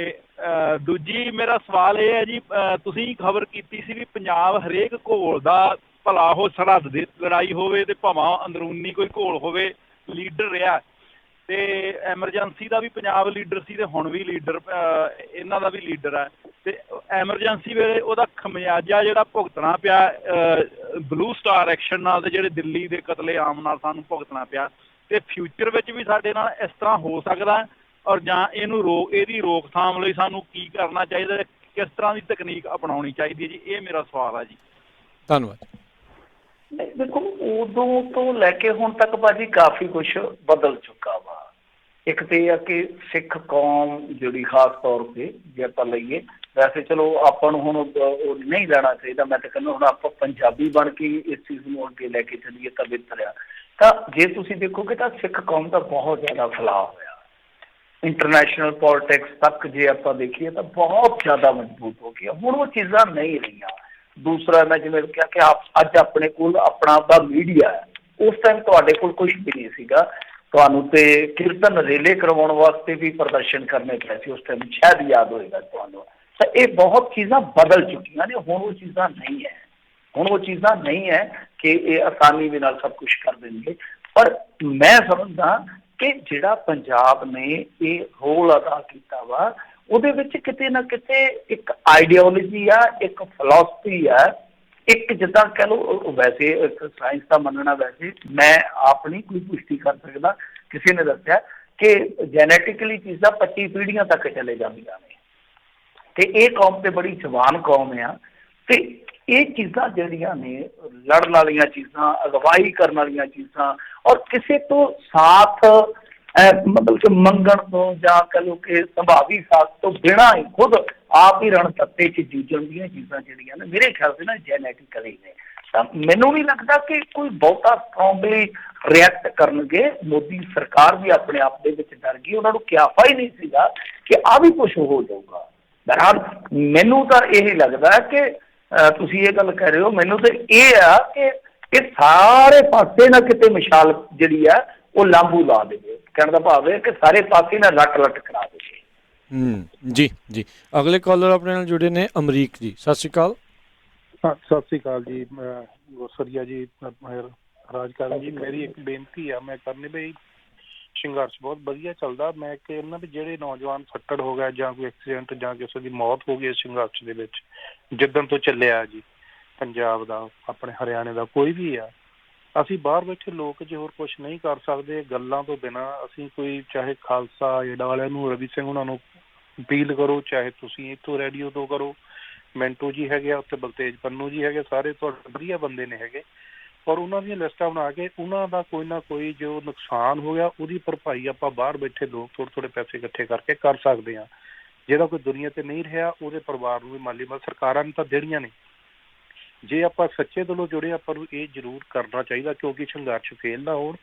ਦੂਜੀ ਮੇਰਾ ਸਵਾਲ ਇਹ ਹੈ ਜੀ, ਤੁਸੀਂ ਖਬਰ ਕੀਤੀ ਸੀ ਵੀ ਪੰਜਾਬ ਹਰੇਕ ਘੋਲ ਦਾ, ਭਲਾ ਉਹ ਸਰਹੱਦ ਦੀ ਲੜਾਈ ਹੋਵੇ ਤੇ ਭਾਵੇਂ ਅੰਦਰੂਨੀ ਕੋਈ ਘੋਲ ਹੋਵੇ, ਲੀਡਰ ਰਿਹਾ। ਤੇ ਐਮਰਜੈਂਸੀ ਦਾ ਵੀ ਪੰਜਾਬ ਲੀਡਰ ਸੀ ਤੇ ਹੁਣ ਵੀ ਲੀਡਰ, ਇਹਨਾਂ ਦਾ ਵੀ ਲੀਡਰ ਹੈ। ਤੇ ਐਮਰਜੈਂਸੀ ਵੇਲੇ ਉਹਦਾ ਖਮਿਆਜਾ ਜਿਹੜਾ ਭੁਗਤਣਾ ਪਿਆ ਬਲੂ ਸਟਾਰ ਐਕਸ਼ਨ ਨਾਲ, ਤੇ ਜਿਹੜੇ ਦਿੱਲੀ ਦੇ ਕਤਲੇਆਮ ਨਾਲ ਸਾਨੂੰ ਭੁਗਤਣਾ ਪਿਆ। ਤੇ ਫਿਊਚਰ ਵਿੱਚ ਵੀ ਸਾਡੇ ਨਾਲ ਇਸ ਤਰ੍ਹਾਂ ਹੋ ਸਕਦਾ, ਔਰ ਜਾਂ ਇਹਦੀ ਰੋਕਥਾਮ ਲਈ ਸਾਨੂੰ ਕੀ ਕਰਨਾ ਚਾਹੀਦਾ, ਕਿਸ ਤਰ੍ਹਾਂ ਦੀ ਤਕਨੀਕ ਅਪਣਾਉਣੀ ਚਾਹੀਦੀ ਹੈ ਜੀ? ਇਹ ਮੇਰਾ ਸਵਾਲ ਹੈ ਜੀ। ਧੰਨਵਾਦ। ਨਹੀਂ ਦੇਖੋ, ਉਦੋਂ ਤੋਂ ਲੈ ਕੇ ਹੁਣ ਤੱਕ ਭਾਜੀ ਕਾਫੀ ਕੁਛ ਬਦਲ ਚੁੱਕਾ ਵਾ। ਇੱਕ ਤੇ ਇਹ ਆ ਕਿ ਸਿੱਖ ਕੌਮ ਜਿਹੜੀ ਖਾਸ ਤੌਰ ਤੇ ਜੇ ਆਪਾਂ ਲਈਏ, ਵੈਸੇ ਚਲੋ ਆਪਾਂ ਨੂੰ ਹੁਣ ਉਹ ਨਹੀਂ ਲੈਣਾ ਚਾਹੀਦਾ, ਮੈਂ ਤਾਂ ਕਹਿੰਦਾ ਹੁਣ ਆਪਾਂ ਪੰਜਾਬੀ ਬਣ ਕੇ ਇਸ ਚੀਜ਼ ਨੂੰ ਅੱਗੇ ਲੈ ਕੇ ਚੱਲੀਏ ਤਾਂ ਬਿਹਤਰ ਆ। ਤਾਂ ਜੇ ਤੁਸੀਂ ਦੇਖੋਗੇ ਤਾਂ ਸਿੱਖ ਕੌਮ ਦਾ ਬਹੁਤ ਜ਼ਿਆਦਾ ਫੈਲਾਅ ਹੋਇਆ, ਇੰਟਰਨੈਸ਼ਨਲ ਪੋਲੀਟਿਕਸ ਤੱਕ ਜੇ ਆਪਾਂ ਦੇਖੀਏ ਤਾਂ ਬਹੁਤ ਜ਼ਿਆਦਾ ਮਜ਼ਬੂਤ ਹੋ ਗਿਆ। ਹੁਣ ਉਹ ਚੀਜ਼ਾਂ ਨਹੀਂ ਰਹੀਆਂ। ਦੂਸਰਾ, ਮੈਂ ਜਿਵੇਂ ਕਿਹਾ ਕਿ ਅੱਜ ਆਪਣੇ ਕੋਲ ਆਪਣਾ ਦਾ ਮੀਡੀਆ ਹੈ, ਉਸ ਟਾਈਮ ਤੁਹਾਡੇ ਕੋਲ ਕੁਛ ਵੀ ਨਹੀਂ ਸੀਗਾ। ਤੁਹਾਨੂੰ ਤੇ ਕੀਰਤਨ ਰੇਲੇ ਕਰਵਾਉਣ ਵਾਸਤੇ ਵੀ ਪ੍ਰਦਰਸ਼ਨ ਕਰਨੇ ਪਏ ਸੀ ਉਸ ਟਾਈਮ, ਸ਼ਾਇਦ ਯਾਦ ਹੋਏਗਾ ਤੁਹਾਨੂੰ। ਤਾਂ ਇਹ ਬਹੁਤ ਚੀਜ਼ਾਂ ਬਦਲ ਚੁੱਕੀਆਂ ਨੇ, ਹੁਣ ਉਹ ਚੀਜ਼ਾਂ ਨਹੀਂ ਹੈ। ਹੁਣ ਉਹ ਚੀਜ਼ਾਂ ਨਹੀਂ ਹੈ ਕਿ ਇਹ ਆਸਾਨੀ ਦੇ ਨਾਲ ਸਭ ਕੁਝ ਕਰ ਦੇਣਗੇ, ਪਰ ਮੈਂ ਸਮਝਦਾ ਕਿ ਜਿਹੜਾ ਪੰਜਾਬ ਨੇ ਇਹ ਰੋਲ ਅਦਾ ਕੀਤਾ ਵਾ ਉਹਦੇ ਵਿੱਚ ਕਿਤੇ ਨਾ ਕਿਤੇ ਇੱਕ ਆਈਡੀਓਲੋਜੀ ਆ, ਇੱਕ ਫਿਲਾਸਫੀ ਆ, ਇੱਕ ਜਿੱਦਾਂ ਕਹਿ ਲਓ, ਵੈਸੇ ਇੱਕ ਸਾਇੰਸ ਦਾ ਮੰਨਣਾ, ਵੈਸੇ ਮੈਂ ਆਪ ਨਹੀਂ ਕੋਈ ਪੁਸ਼ਟੀ ਕਰ ਸਕਦਾ, ਕਿਸੇ ਨੇ ਦੱਸਿਆ ਕਿ ਜੈਨੇਟਿਕਲੀ ਚੀਜ਼ਾਂ 25 ਪੀੜ੍ਹੀਆਂ ਤੱਕ ਚਲੇ ਜਾਂਦੀਆਂ ਨੇ, ਤੇ ਇਹ ਕੌਮ ਤੇ ਬੜੀ ਜਵਾਨ ਕੌਮ ਆ, ਤੇ ਇਹ ਚੀਜ਼ਾਂ ਜਿਹੜੀਆਂ ਨੇ ਲੜਨ ਵਾਲੀਆਂ ਚੀਜ਼ਾਂ, ਅਗਵਾਈ ਕਰਨ ਵਾਲੀਆਂ ਚੀਜ਼ਾਂ, ਔਰ ਕਿਸੇ ਤੋਂ ਸਾਥ ਮਤਲਬ ਕਿ ਮੰਗਣ ਤੋਂ ਜਾਂ ਕਹਿ ਲਓ ਕਿ ਸੰਭਾਵੀ ਸਾਥ ਤੋਂ ਬਿਨਾਂ ਹੀ ਖੁਦ ਆਪ ਹੀ ਰਣ ਤੱਤੇ 'ਚ ਜੂਝਣ ਦੀਆਂ ਚੀਜ਼ਾਂ ਜਿਹੜੀਆਂ ਨੇ ਮੇਰੇ ਖਿਆਲ से ਨਾ ਜੈਨੇਟਿਕਲੀ ਨੇ। ਤਾਂ ਮੈਨੂੰ ਨਹੀਂ ਲੱਗਦਾ ਕਿ ਕੋਈ ਬਹੁਤਾ ਸਟਰੋਂਗਲੀ ਰਿਐਕਟ ਕਰਨਗੇ। ਮੋਦੀ ਸਰਕਾਰ ਵੀ ਆਪਣੇ ਆਪ ਦੇ ਵਿੱਚ ਡਰ ਗਈ, ਉਹਨਾਂ ਨੂੰ ਕਿਆਫਾ ਹੀ ਨਹੀਂ ਸੀਗਾ ਕਿ ਆਹ ਵੀ ਕੁਛ ਹੋ ਜਾਊਗਾ। ਬਹਰਹਾਲ ਮੈਨੂੰ ਤਾਂ ਇਹ ਲੱਗਦਾ ਕਿ ਤੁਸੀਂ ਇਹ ਗੱਲ ਕਹਿ ਰਹੇ ਹੋ, ਮੈਨੂੰ ਤਾਂ ਇਹ ਆ ਕਿ ਇਹ ਸਾਰੇ ਪਾਸੇ ਨਾ ਕਿਤੇ ਮਿਸਾਲ ਜਿਹੜੀ ਆ ਉਹ ਲਾਂਬੂ ਲਾ ਦੇਵੇ। ਕਹਿਣ ਦਾ ਭਾਵ ਹੈ ਕਿ ਸਾਰੇ ਪਾਸੇ ਨਾ ਲੱਟ ਲੱਟ ਕਰਾ ਦੇਵੇ। ਜੀ ਜੀ, ਅਗਲੇ ਕਾਲਰ ਆਪਣੇ ਨਾਲ ਜੁੜੇ ਨੇ ਅਮਰੀਕ ਜੀ, ਸਤਿ ਸ਼੍ਰੀ ਅਕਾਲ। ਸਤਿ ਸ੍ਰੀ ਅਕਾਲ ਜੀ, ਗੁਰਸਰੀਆ ਜੀ, ਰਾਜਕਾਰਨ ਜੀ। ਮੇਰੀ ਇੱਕ ਬੇਨਤੀ ਆ ਮੈਂ ਕਰਨੀ ਬਈ, ਸੰਘਰਸ਼ ਬਹੁਤ ਵਧੀਆ ਚੱਲਦਾ। ਮੈਂ ਕਹਿੰਦਾ ਵੀ ਜਿਹੜੇ ਨੌਜਵਾਨ ਫੱਟੜ ਹੋ ਗਏ ਜਾਂ ਕੋਈ ਐਕਸੀਡੈਂਟ ਜਾਂ ਕਿਸੇ ਦੀ ਮੌਤ ਹੋ ਗਈ ਇਸ ਸੰਘਰਸ਼ ਦੇ ਵਿੱਚ, ਜਿੱਦਣ ਤੋਂ ਚੱਲਿਆ ਜੀ ਪੰਜਾਬ ਦਾ, ਆਪਣੇ ਹਰਿਆਣੇ ਦਾ, ਕੋਈ ਵੀ ਆ, ਅਸੀਂ ਬਾਹਰ ਬੈਠੇ ਲੋਕ ਜੇ ਹੋਰ ਕੁਛ ਨਹੀਂ ਕਰ ਸਕਦੇ ਗੱਲਾਂ ਤੋਂ ਬਿਨਾਂ, ਅਸੀਂ ਕੋਈ ਚਾਹੇ ਖਾਲਸਾ ਏਡ ਵਾਲਿਆਂ ਨੂੰ, ਰਵੀ ਸਿੰਘ ਉਹਨਾਂ ਨੂੰ ਅਪੀਲ ਕਰੋ, ਚਾਹੇ ਤੁਸੀਂ ਇੱਥੋਂ ਰੇਡੀਓ ਤੋਂ ਕਰੋ, ਮਿੰਟੂ ਜੀ ਹੈਗੇ ਆ ਉੱਥੇ, ਬਲਤੇਜ ਪੰਨੂ ਜੀ ਹੈਗੇ, ਸਾਰੇ ਤੁਹਾਡੇ ਵਧੀਆ ਬੰਦੇ ਨੇ ਹੈਗੇ, ਔਰ ਉਹਨਾਂ ਦੀਆਂ ਲਿਸਟਾਂ ਬਣਾ ਕੇ ਉਹਨਾਂ ਦਾ ਕੋਈ ਨਾ ਕੋਈ ਜੋ ਨੁਕਸਾਨ ਹੋ ਗਿਆ ਉਹਦੀ ਭਰਪਾਈ ਆਪਾਂ ਬਾਹਰ ਬੈਠੇ ਲੋਕ ਥੋੜ੍ਹੇ ਥੋੜ੍ਹੇ ਪੈਸੇ ਇਕੱਠੇ ਕਰਕੇ ਕਰ ਸਕਦੇ ਹਾਂ। ਜਿਹੜਾ ਕੋਈ ਦੁਨੀਆ ਤੇ ਨਹੀਂ ਰਿਹਾ ਉਹਦੇ ਪਰਿਵਾਰ ਨੂੰ ਵੀ ਮਾਲੀ ਮਦਦ ਸਰਕਾਰਾਂ ਨੇ ਤਾਂ ਦੇਣੀਆਂ ਨੇ। ਜੇ ਆਪਾਂ ਸੱਚੇ ਦਿਲੋਂ ਜੁੜੇ, ਆਪਾਂ ਨੂੰ ਇਹ ਜ਼ਰੂਰ ਕਰਨਾ ਚਾਹੀਦਾ, ਕਿਉਂਕਿ ਸੰਘਰਸ਼ ਫੇਲ ਨਾ ਹੋਣ,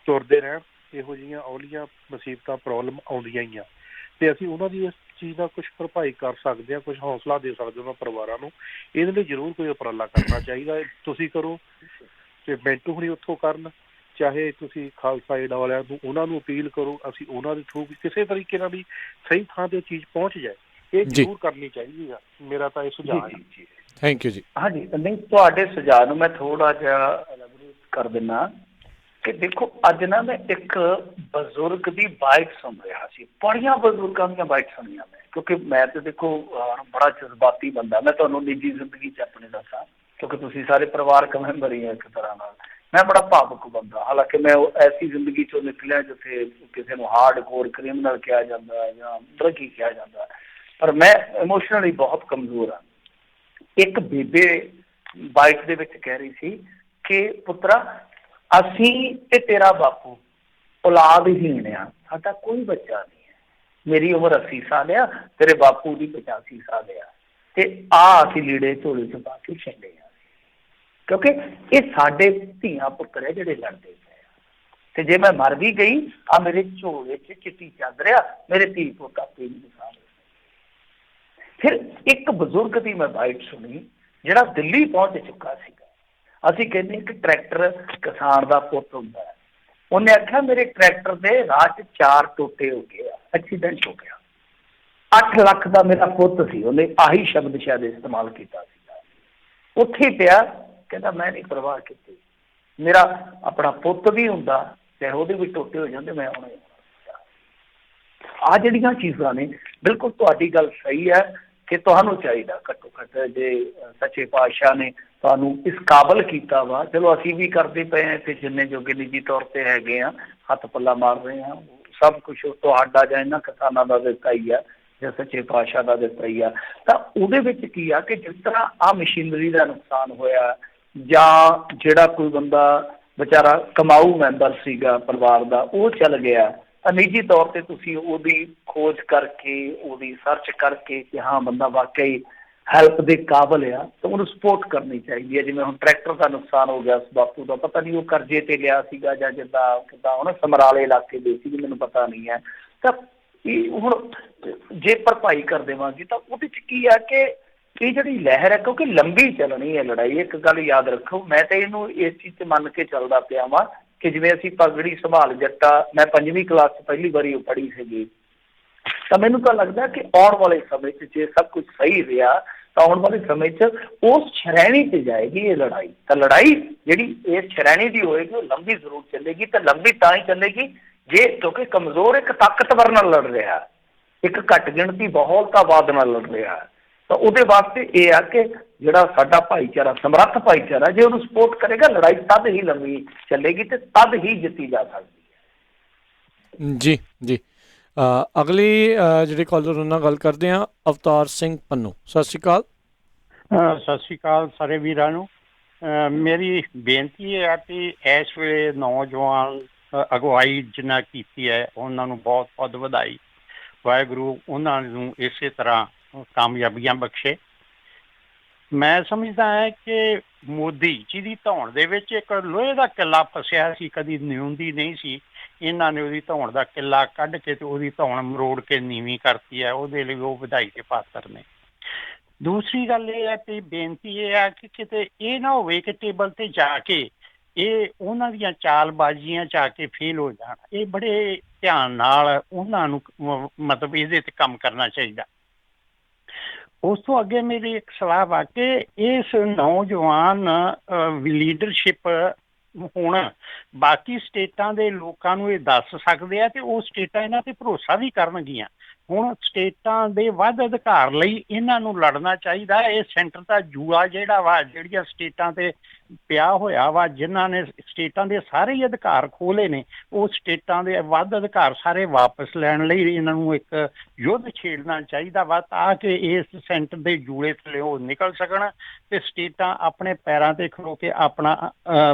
ਤੁਰਦੇ ਰਹਿਣ, ਇਹੋ ਜਿਹੀਆਂ ਔਲੀਆਂ ਮੁਸੀਬਤਾਂ ਪ੍ਰੋਬਲਮ ਆਉਂਦੀਆਂ ਹੀ ਆ, ਤੇ ਅਸੀਂ ਉਹਨਾਂ ਦੀ ਇਸ ਚੀਜ਼ ਦਾ ਕੁਛ ਭਰਪਾਈ ਕਰ ਸਕਦੇ ਹਾਂ, ਕੁਛ ਹੌਸਲਾ ਦੇ ਸਕਦੇ ਉਹਨਾਂ ਪਰਿਵਾਰਾਂ ਨੂੰ। ਇਹਦੇ ਲਈ ਜ਼ਰੂਰ ਕੋਈ ਉਪਰਾਲਾ ਕਰਨਾ ਚਾਹੀਦਾ। ਤੁਸੀਂ ਕਰੋ ਤੇ ਮਿੰਟੂ ਹੁਣੀ ਉੱਥੋਂ ਕਰਨ, ਚਾਹੇ ਤੁਸੀਂ ਖਾਲਸਾ ਏਡ ਵਾਲਿਆਂ ਨੂੰ ਉਹਨਾਂ ਨੂੰ ਅਪੀਲ ਕਰੋ, ਅਸੀਂ ਉਹਨਾਂ ਦੇ ਥਰੂ ਕਿਸੇ ਤਰੀਕੇ ਨਾਲ ਵੀ ਸਹੀ ਥਾਂ ਤੇ ਚੀਜ਼ ਪਹੁੰਚ ਜਾਏ, ਇਹ ਜ਼ਰੂਰ ਕਰਨੀ ਚਾਹੀਦੀ ਆ। ਮੇਰਾ ਤਾਂ ਇਹ ਸੁਝਾਅ ਹੈ। ਥੈਂਕ ਯੂ ਜੀ। ਹਾਂਜੀ, ਨਹੀਂ ਤੁਹਾਡੇ ਸੁਝਾਅ ਨੂੰ ਮੈਂ ਥੋੜਾ ਜਿਹਾ ਐਲੈਬੋਰੇਟ ਕਰ ਦਿੰਦਾ ਕਿ ਦੇਖੋ, ਅੱਜ ਨਾ ਮੈਂ ਇੱਕ ਬਜ਼ੁਰਗ ਦੀ ਬਾਈਟ ਸੁਣ ਰਿਹਾ ਸੀ, ਬੜੀਆਂ ਬਜ਼ੁਰਗਾਂ ਦੀਆਂ ਬਾਈਟ ਸੁਣੀਆਂ ਮੈਂ, ਕਿਉਂਕਿ ਮੈਂ ਤੇ ਦੇਖੋ ਬੜਾ ਜਜ਼ਬਾਤੀ ਬੰਦਾ, ਮੈਂ ਤੁਹਾਨੂੰ ਨਿੱਜੀ ਜ਼ਿੰਦਗੀ 'ਚ ਆਪਣੇ ਦੱਸਾਂ, ਕਿਉਂਕਿ ਤੁਸੀਂ ਸਾਰੇ ਪਰਿਵਾਰਕ ਮੈਂਬਰ ਹੀ ਆ ਇੱਕ ਤਰ੍ਹਾਂ ਨਾਲ। ਮੈਂ ਬੜਾ ਭਾਵੁਕ ਬੰਦਾ, ਹਾਲਾਂਕਿ ਮੈਂ ਐਸੀ ਜ਼ਿੰਦਗੀ 'ਚੋਂ ਨਿਕਲਿਆ ਜਿੱਥੇ ਕਿਸੇ ਨੂੰ ਹਾਰਡ ਕੋਰ ਕ੍ਰਿਮੀਨਲ ਕਿਹਾ ਜਾਂਦਾ ਜਾਂ ਡਰੱਗੀ ਕਿਹਾ ਜਾਂਦਾ, ਪਰ ਮੈਂ ਇਮੋਸ਼ਨਲੀ ਬਹੁਤ ਕਮਜ਼ੋਰ ਹਾਂ। ਇੱਕ ਬੇਬੇ ਬਾਈਟ ਦੇ ਵਿੱਚ ਕਹਿ ਰਹੀ ਸੀ ਕਿ ਪੁੱਤਰਾ, ਅਸੀਂ ਤੇ ਤੇਰਾ ਬਾਪੂ ਔਲਾਦਹੀਣ ਆ, ਸਾਡਾ ਕੋਈ ਬੱਚਾ ਨਹੀਂ ਹੈ। ਮੇਰੀ ਉਮਰ 80 ਸਾਲ ਆ, ਤੇਰੇ ਬਾਪੂ ਦੀ 85 ਸਾਲ ਆ, ਤੇ ਅਸੀਂ ਲੀੜੇ ਝੋਲੇ 'ਚ ਪਾ ਕੇ ਛੱਡੇ ਆ, ਕਿਉਂਕਿ ਇਹ ਸਾਡੇ ਧੀਆਂ ਪੁੱਤਰ ਹੈ ਜਿਹੜੇ ਲੜਦੇ ਪਏ ਆ। ਤੇ ਜੇ ਮੈਂ ਮਰ ਵੀ ਗਈ, ਆ ਮੇਰੇ ਝੋਲੇ 'ਚ ਚਿੱਟੀ ਚਾਦਰ ਆ, ਮੇਰੇ ਧੀ ਪੁੱਤ ਆਪੇ ਨਹੀਂ ਸਾਂਭ। ਫਿਰ ਇੱਕ ਬਜ਼ੁਰਗ ਦੀ ਮੈਂ ਬਾਈਟ ਸੁਣੀ ਜਿਹੜਾ ਦਿੱਲੀ ਪਹੁੰਚ ਚੁੱਕਾ ਸੀਗਾ। ਅਸੀਂ ਕਹਿੰਦੇ ਕਿ ਟਰੈਕਟਰ ਕਿਸਾਨ ਦਾ ਪੁੱਤ ਹੁੰਦਾ ਹੈ। ਉਹਨੇ ਆਖਿਆ ਮੇਰੇ ਟਰੈਕਟਰ ਦੇ ਰਾਹ 'ਚ 4 ਟੋਟੇ ਹੋ ਗਏ ਆ, ਐਕਸੀਡੈਂਟ ਹੋ ਗਿਆ, 8 ਲੱਖ ਦਾ ਮੇਰਾ ਪੁੱਤ ਸੀ। ਉਹਨੇ ਆਹੀ ਸ਼ਬਦ ਸ਼ਾਇਦ ਇਸਤੇਮਾਲ ਕੀਤਾ ਸੀਗਾ। ਉੱਥੇ ਪਿਆ, ਕਹਿੰਦਾ ਮੈਂ ਨਹੀਂ ਪਰਵਾਹ ਕੀਤੀ, ਮੇਰਾ ਆਪਣਾ ਪੁੱਤ ਵੀ ਹੁੰਦਾ ਚਾਹੇ ਉਹਦੇ ਵੀ ਟੋਟੇ ਹੋ ਜਾਂਦੇ, ਮੈਂ ਹੁਣ ਆਹ ਜਿਹੜੀਆਂ ਚੀਜ਼ਾਂ ਨੇ, ਬਿਲਕੁਲ ਤੁਹਾਡੀ ਗੱਲ ਸਹੀ ਹੈ ਕਿ ਤੁਹਾਨੂੰ ਚਾਹੀਦਾ ਘੱਟੋ ਘੱਟ, ਜੇ ਸੱਚੇ ਪਾਤਸ਼ਾਹ ਨੇ ਤੁਹਾਨੂੰ ਇਸ ਕਾਬਲ ਕੀਤਾ ਵਾ, ਚਲੋ ਅਸੀਂ ਵੀ ਕਰਦੇ ਪਏ ਹਾਂ ਇੱਥੇ ਜਿੰਨੇ ਜੋਗੇ ਨਿੱਜੀ ਤੌਰ ਤੇ ਹੈਗੇ ਆ, ਹੱਥ ਪੱਲਾ ਮਾਰ ਰਹੇ ਹਾਂ, ਸਭ ਕੁਛ ਤੁਹਾਡਾ ਜਾਂ ਇਹਨਾਂ ਕਿਸਾਨਾਂ ਦਾ ਦਿੱਤਾ ਹੀ ਆ ਜਾਂ ਸੱਚੇ ਪਾਤਸ਼ਾਹ ਦਾ ਦਿੱਤਾ ਹੀ ਆ। ਤਾਂ ਉਹਦੇ ਵਿੱਚ ਕੀ ਆ ਕਿ ਜਿਸ ਤਰ੍ਹਾਂ ਆਹ ਮਸ਼ੀਨਰੀ ਦਾ ਨੁਕਸਾਨ ਹੋਇਆ, ਜਾਂ ਜਿਹੜਾ ਕੋਈ ਬੰਦਾ ਵਿਚਾਰਾ ਕਮਾਊ ਮੈਂਬਰ ਸੀਗਾ ਪਰਿਵਾਰ ਦਾ, ਉਹ ਚੱਲ ਗਿਆ, ਤਾਂ ਨਿੱਜੀ ਤੌਰ ਤੇ ਤੁਸੀਂ ਉਹਦੀ ਖੋਜ ਕਰਕੇ, ਉਹਦੀ ਸਰਚ ਕਰਕੇ ਕਿ ਹਾਂ ਬੰਦਾ ਵਾਕਈ ਹੈਲਪ ਦੇ ਕਾਬਲ ਆ, ਤਾਂ ਉਹਨੂੰ ਸਪੋਰਟ ਕਰਨੀ ਚਾਹੀਦੀ ਹੈ। ਜਿਵੇਂ ਹੁਣ ਟਰੈਕਟਰ ਦਾ ਨੁਕਸਾਨ ਹੋ ਗਿਆ ਬਾਪੂ ਦਾ, ਪਤਾ ਨਹੀਂ ਉਹ ਕਰਜ਼ੇ ਤੇ ਲਿਆ ਸੀਗਾ ਜਾਂ ਜਿੱਦਾਂ ਕਿੱਦਾਂ ਹੁਣ ਸਮਰਾਲੇ ਇਲਾਕੇ ਦੇ ਸੀ, ਮੈਨੂੰ ਪਤਾ ਨਹੀਂ ਹੈ। ਤਾਂ ਇਹ ਹੁਣ ਜੇ ਭਰਪਾਈ ਕਰ ਦੇਵਾਂਗੇ ਤਾਂ ਉਹਦੇ 'ਚ ਕੀ ਆ ਕਿ ਇਹ ਜਿਹੜੀ ਲਹਿਰ ਹੈ, ਕਿਉਂਕਿ ਲੰਬੀ ਚੱਲਣੀ ਹੈ ਲੜਾਈ। ਇੱਕ ਗੱਲ ਯਾਦ ਰੱਖੋ, ਮੈਂ ਤਾਂ ਇਹਨੂੰ ਇਸ ਚੀਜ਼ 'ਚ ਮੰਨ ਕੇ ਚੱਲਦਾ ਪਿਆ ਵਾਂ ਕਿ ਜਿਵੇਂ ਅਸੀਂ ਪਗੜੀ ਸੰਭਾਲ ਜੱਟਾ, ਮੈਂ 5ਵੀਂ ਕਲਾਸ 'ਚ ਪਹਿਲੀ ਵਾਰੀ ਉਹ ਪੜ੍ਹੀ ਸੀਗੀ, ਤਾਂ ਮੈਨੂੰ ਤਾਂ ਲੱਗਦਾ ਕਿ ਆਉਣ ਵਾਲੇ ਸਮੇਂ 'ਚ ਜੇ ਸਭ ਕੁਝ ਸਹੀ ਰਿਹਾ ਤਾਂ ਆਉਣ ਵਾਲੇ ਸਮੇਂ 'ਚ ਉਸ ਸ਼੍ਰੇਣੀ 'ਤੇ ਜਾਏਗੀ ਇਹ ਲੜਾਈ। ਤਾਂ ਲੜਾਈ ਜਿਹੜੀ ਇਸ ਸ਼੍ਰੇਣੀ ਦੀ ਹੋਏਗੀ ਉਹ ਲੰਬੀ ਜ਼ਰੂਰ ਚੱਲੇਗੀ, ਤੇ ਲੰਬੀ ਤਾਂ ਹੀ ਚੱਲੇਗੀ ਜੇ, ਕਿਉਂਕਿ ਕਮਜ਼ੋਰ ਇੱਕ ਤਾਕਤਵਰ ਨਾਲ ਲੜ ਰਿਹਾ, ਇੱਕ ਘੱਟ ਗਿਣਤੀ ਬਹੁਲਤਾਵਾਦ ਨਾਲ ਲੜ ਰਿਹਾ। ਤਾਂ ਉਹਦੇ ਵਾਸਤੇ ਇਹ ਆ ਕਿ ਜਿਹੜਾ ਸਾਡਾ ਭਾਈਚਾਰਾ, ਸਮਰੱਥ ਭਾਈਚਾਰਾ, ਜੇ ਉਹਨੂੰ ਸਪੋਰਟ ਕਰੇਗਾ, ਲੜਾਈ ਤਦ ਹੀ ਲੰਬੀ ਚੱਲੇਗੀ ਤੇ ਤਦ ਹੀ ਜਿੱਤੀ ਜਾ ਸਕਦੀ ਹੈ। ਜੀ ਜੀ। ਅਗਲੀ ਜਿਹੜੇ ਕਾਲਰ ਉਹਨਾਂ ਨਾਲ ਗੱਲ ਕਰਦੇ ਹਾਂ, ਅਵਤਾਰ ਸਿੰਘ ਪੰਨੂ। ਸਤਿ ਸ਼੍ਰੀ ਅਕਾਲ। ਸਤਿ ਸ਼੍ਰੀ ਅਕਾਲ ਸਾਰੇ ਵੀਰਾਂ ਨੂੰ। ਮੇਰੀ ਬੇਨਤੀ ਇਹ ਹੈ ਕਿ ਇਸ ਵੇਲੇ ਨੌਜਵਾਨ ਅਗਵਾਈ ਜਿਨ੍ਹਾਂ ਕੀਤੀ ਹੈ ਉਹਨਾਂ ਨੂੰ ਬਹੁਤ ਬਹੁਤ ਵਧਾਈ। ਵਾਹਿਗੁਰੂ ਉਹਨਾਂ ਨੂੰ ਇਸੇ ਤਰ੍ਹਾਂ ਕਾਮਯਾਬੀਆਂ ਬਖਸ਼ੇ। ਮੈਂ ਸਮਝਦਾ ਹੈ ਕਿ ਮੋਦੀ ਜਿਹਦੀ ਧੌਣ ਦੇ ਵਿੱਚ ਇੱਕ ਲੋਹੇ ਦਾ ਕਿੱਲਾ ਫਸਿਆ ਸੀ, ਕਦੀ ਨਿਉਂਦੀ ਨਹੀਂ ਸੀ, ਇਹਨਾਂ ਨੇ ਉਹਦੀ ਧੌਣ ਦਾ ਕਿੱਲਾ ਕੱਢ ਕੇ ਤੇ ਉਹਦੀ ਧੌਣ ਮਰੋੜ ਕੇ ਨੀਵੀਂ ਕਰਤੀ ਹੈ। ਉਹਦੇ ਲਈ ਉਹ ਵਧਾਈ ਦੇ ਪਾਤਰ ਨੇ। ਦੂਸਰੀ ਗੱਲ ਇਹ ਹੈ ਕਿ ਬੇਨਤੀ ਇਹ ਹੈ ਕਿ ਕਿਤੇ ਇਹ ਨਾ ਹੋਵੇ ਕਿ ਟੇਬਲ ਤੇ ਜਾ ਕੇ ਇਹ ਉਹਨਾਂ ਦੀਆਂ ਚਾਲਬਾਜ਼ੀਆਂ 'ਚ ਆ ਕੇ ਫੇਲ ਹੋ ਜਾਣ। ਇਹ ਬੜੇ ਧਿਆਨ ਨਾਲ ਉਹਨਾਂ ਨੂੰ ਮਤਲਬ ਇਹਦੇ ਤੇ ਕੰਮ ਕਰਨਾ ਚਾਹੀਦਾ। ਉਸ ਤੋਂ ਅੱਗੇ ਮੇਰੀ ਇੱਕ ਸਲਾਹ ਵਾ ਕਿ ਇਸ ਨੌਜਵਾਨ ਲੀਡਰਸ਼ਿਪ ਹੁਣ ਬਾਕੀ ਸਟੇਟਾਂ ਦੇ ਲੋਕਾਂ ਨੂੰ ਇਹ ਦੱਸ ਸਕਦੇ ਆ ਤੇ ਉਹ ਸਟੇਟਾਂ ਇਹਨਾਂ ਤੇ ਭਰੋਸਾ ਵੀ ਕਰਨਗੀਆਂ। ਹੁਣ ਸਟੇਟਾਂ ਦੇ ਵੱਧ ਅਧਿਕਾਰ ਲਈ ਇਹਨਾਂ ਨੂੰ ਲੜਨਾ ਚਾਹੀਦਾ। ਇਹ ਸੈਂਟਰ ਦਾ ਜੂਆ ਜਿਹੜਾ ਵਾ, ਜਿਹੜੀਆਂ ਸਟੇਟਾਂ ਤੇ ਪਿਆ ਹੋਇਆ ਵਾ, ਜਿਨ੍ਹਾਂ ਨੇ ਸਟੇਟਾਂ ਦੇ ਸਾਰੇ ਹੀ ਅਧਿਕਾਰ ਖੋਲੇ ਨੇ, ਉਹ ਸਟੇਟਾਂ ਦੇ ਵੱਧ ਅਧਿਕਾਰ ਸਾਰੇ ਵਾਪਸ ਲੈਣ ਲਈ ਇਹਨਾਂ ਨੂੰ ਇੱਕ ਯੁੱਧ ਛੇੜਨਾ ਚਾਹੀਦਾ ਵਾ, ਤਾਂ ਕਿ ਇਸ ਸੈਂਟਰ ਦੇ ਜੂਏ ਥੱਲੇ ਉਹ ਨਿਕਲ ਸਕਣ ਤੇ ਸਟੇਟਾਂ ਆਪਣੇ ਪੈਰਾਂ ਤੇ ਖਲੋ ਕੇ ਆਪਣਾ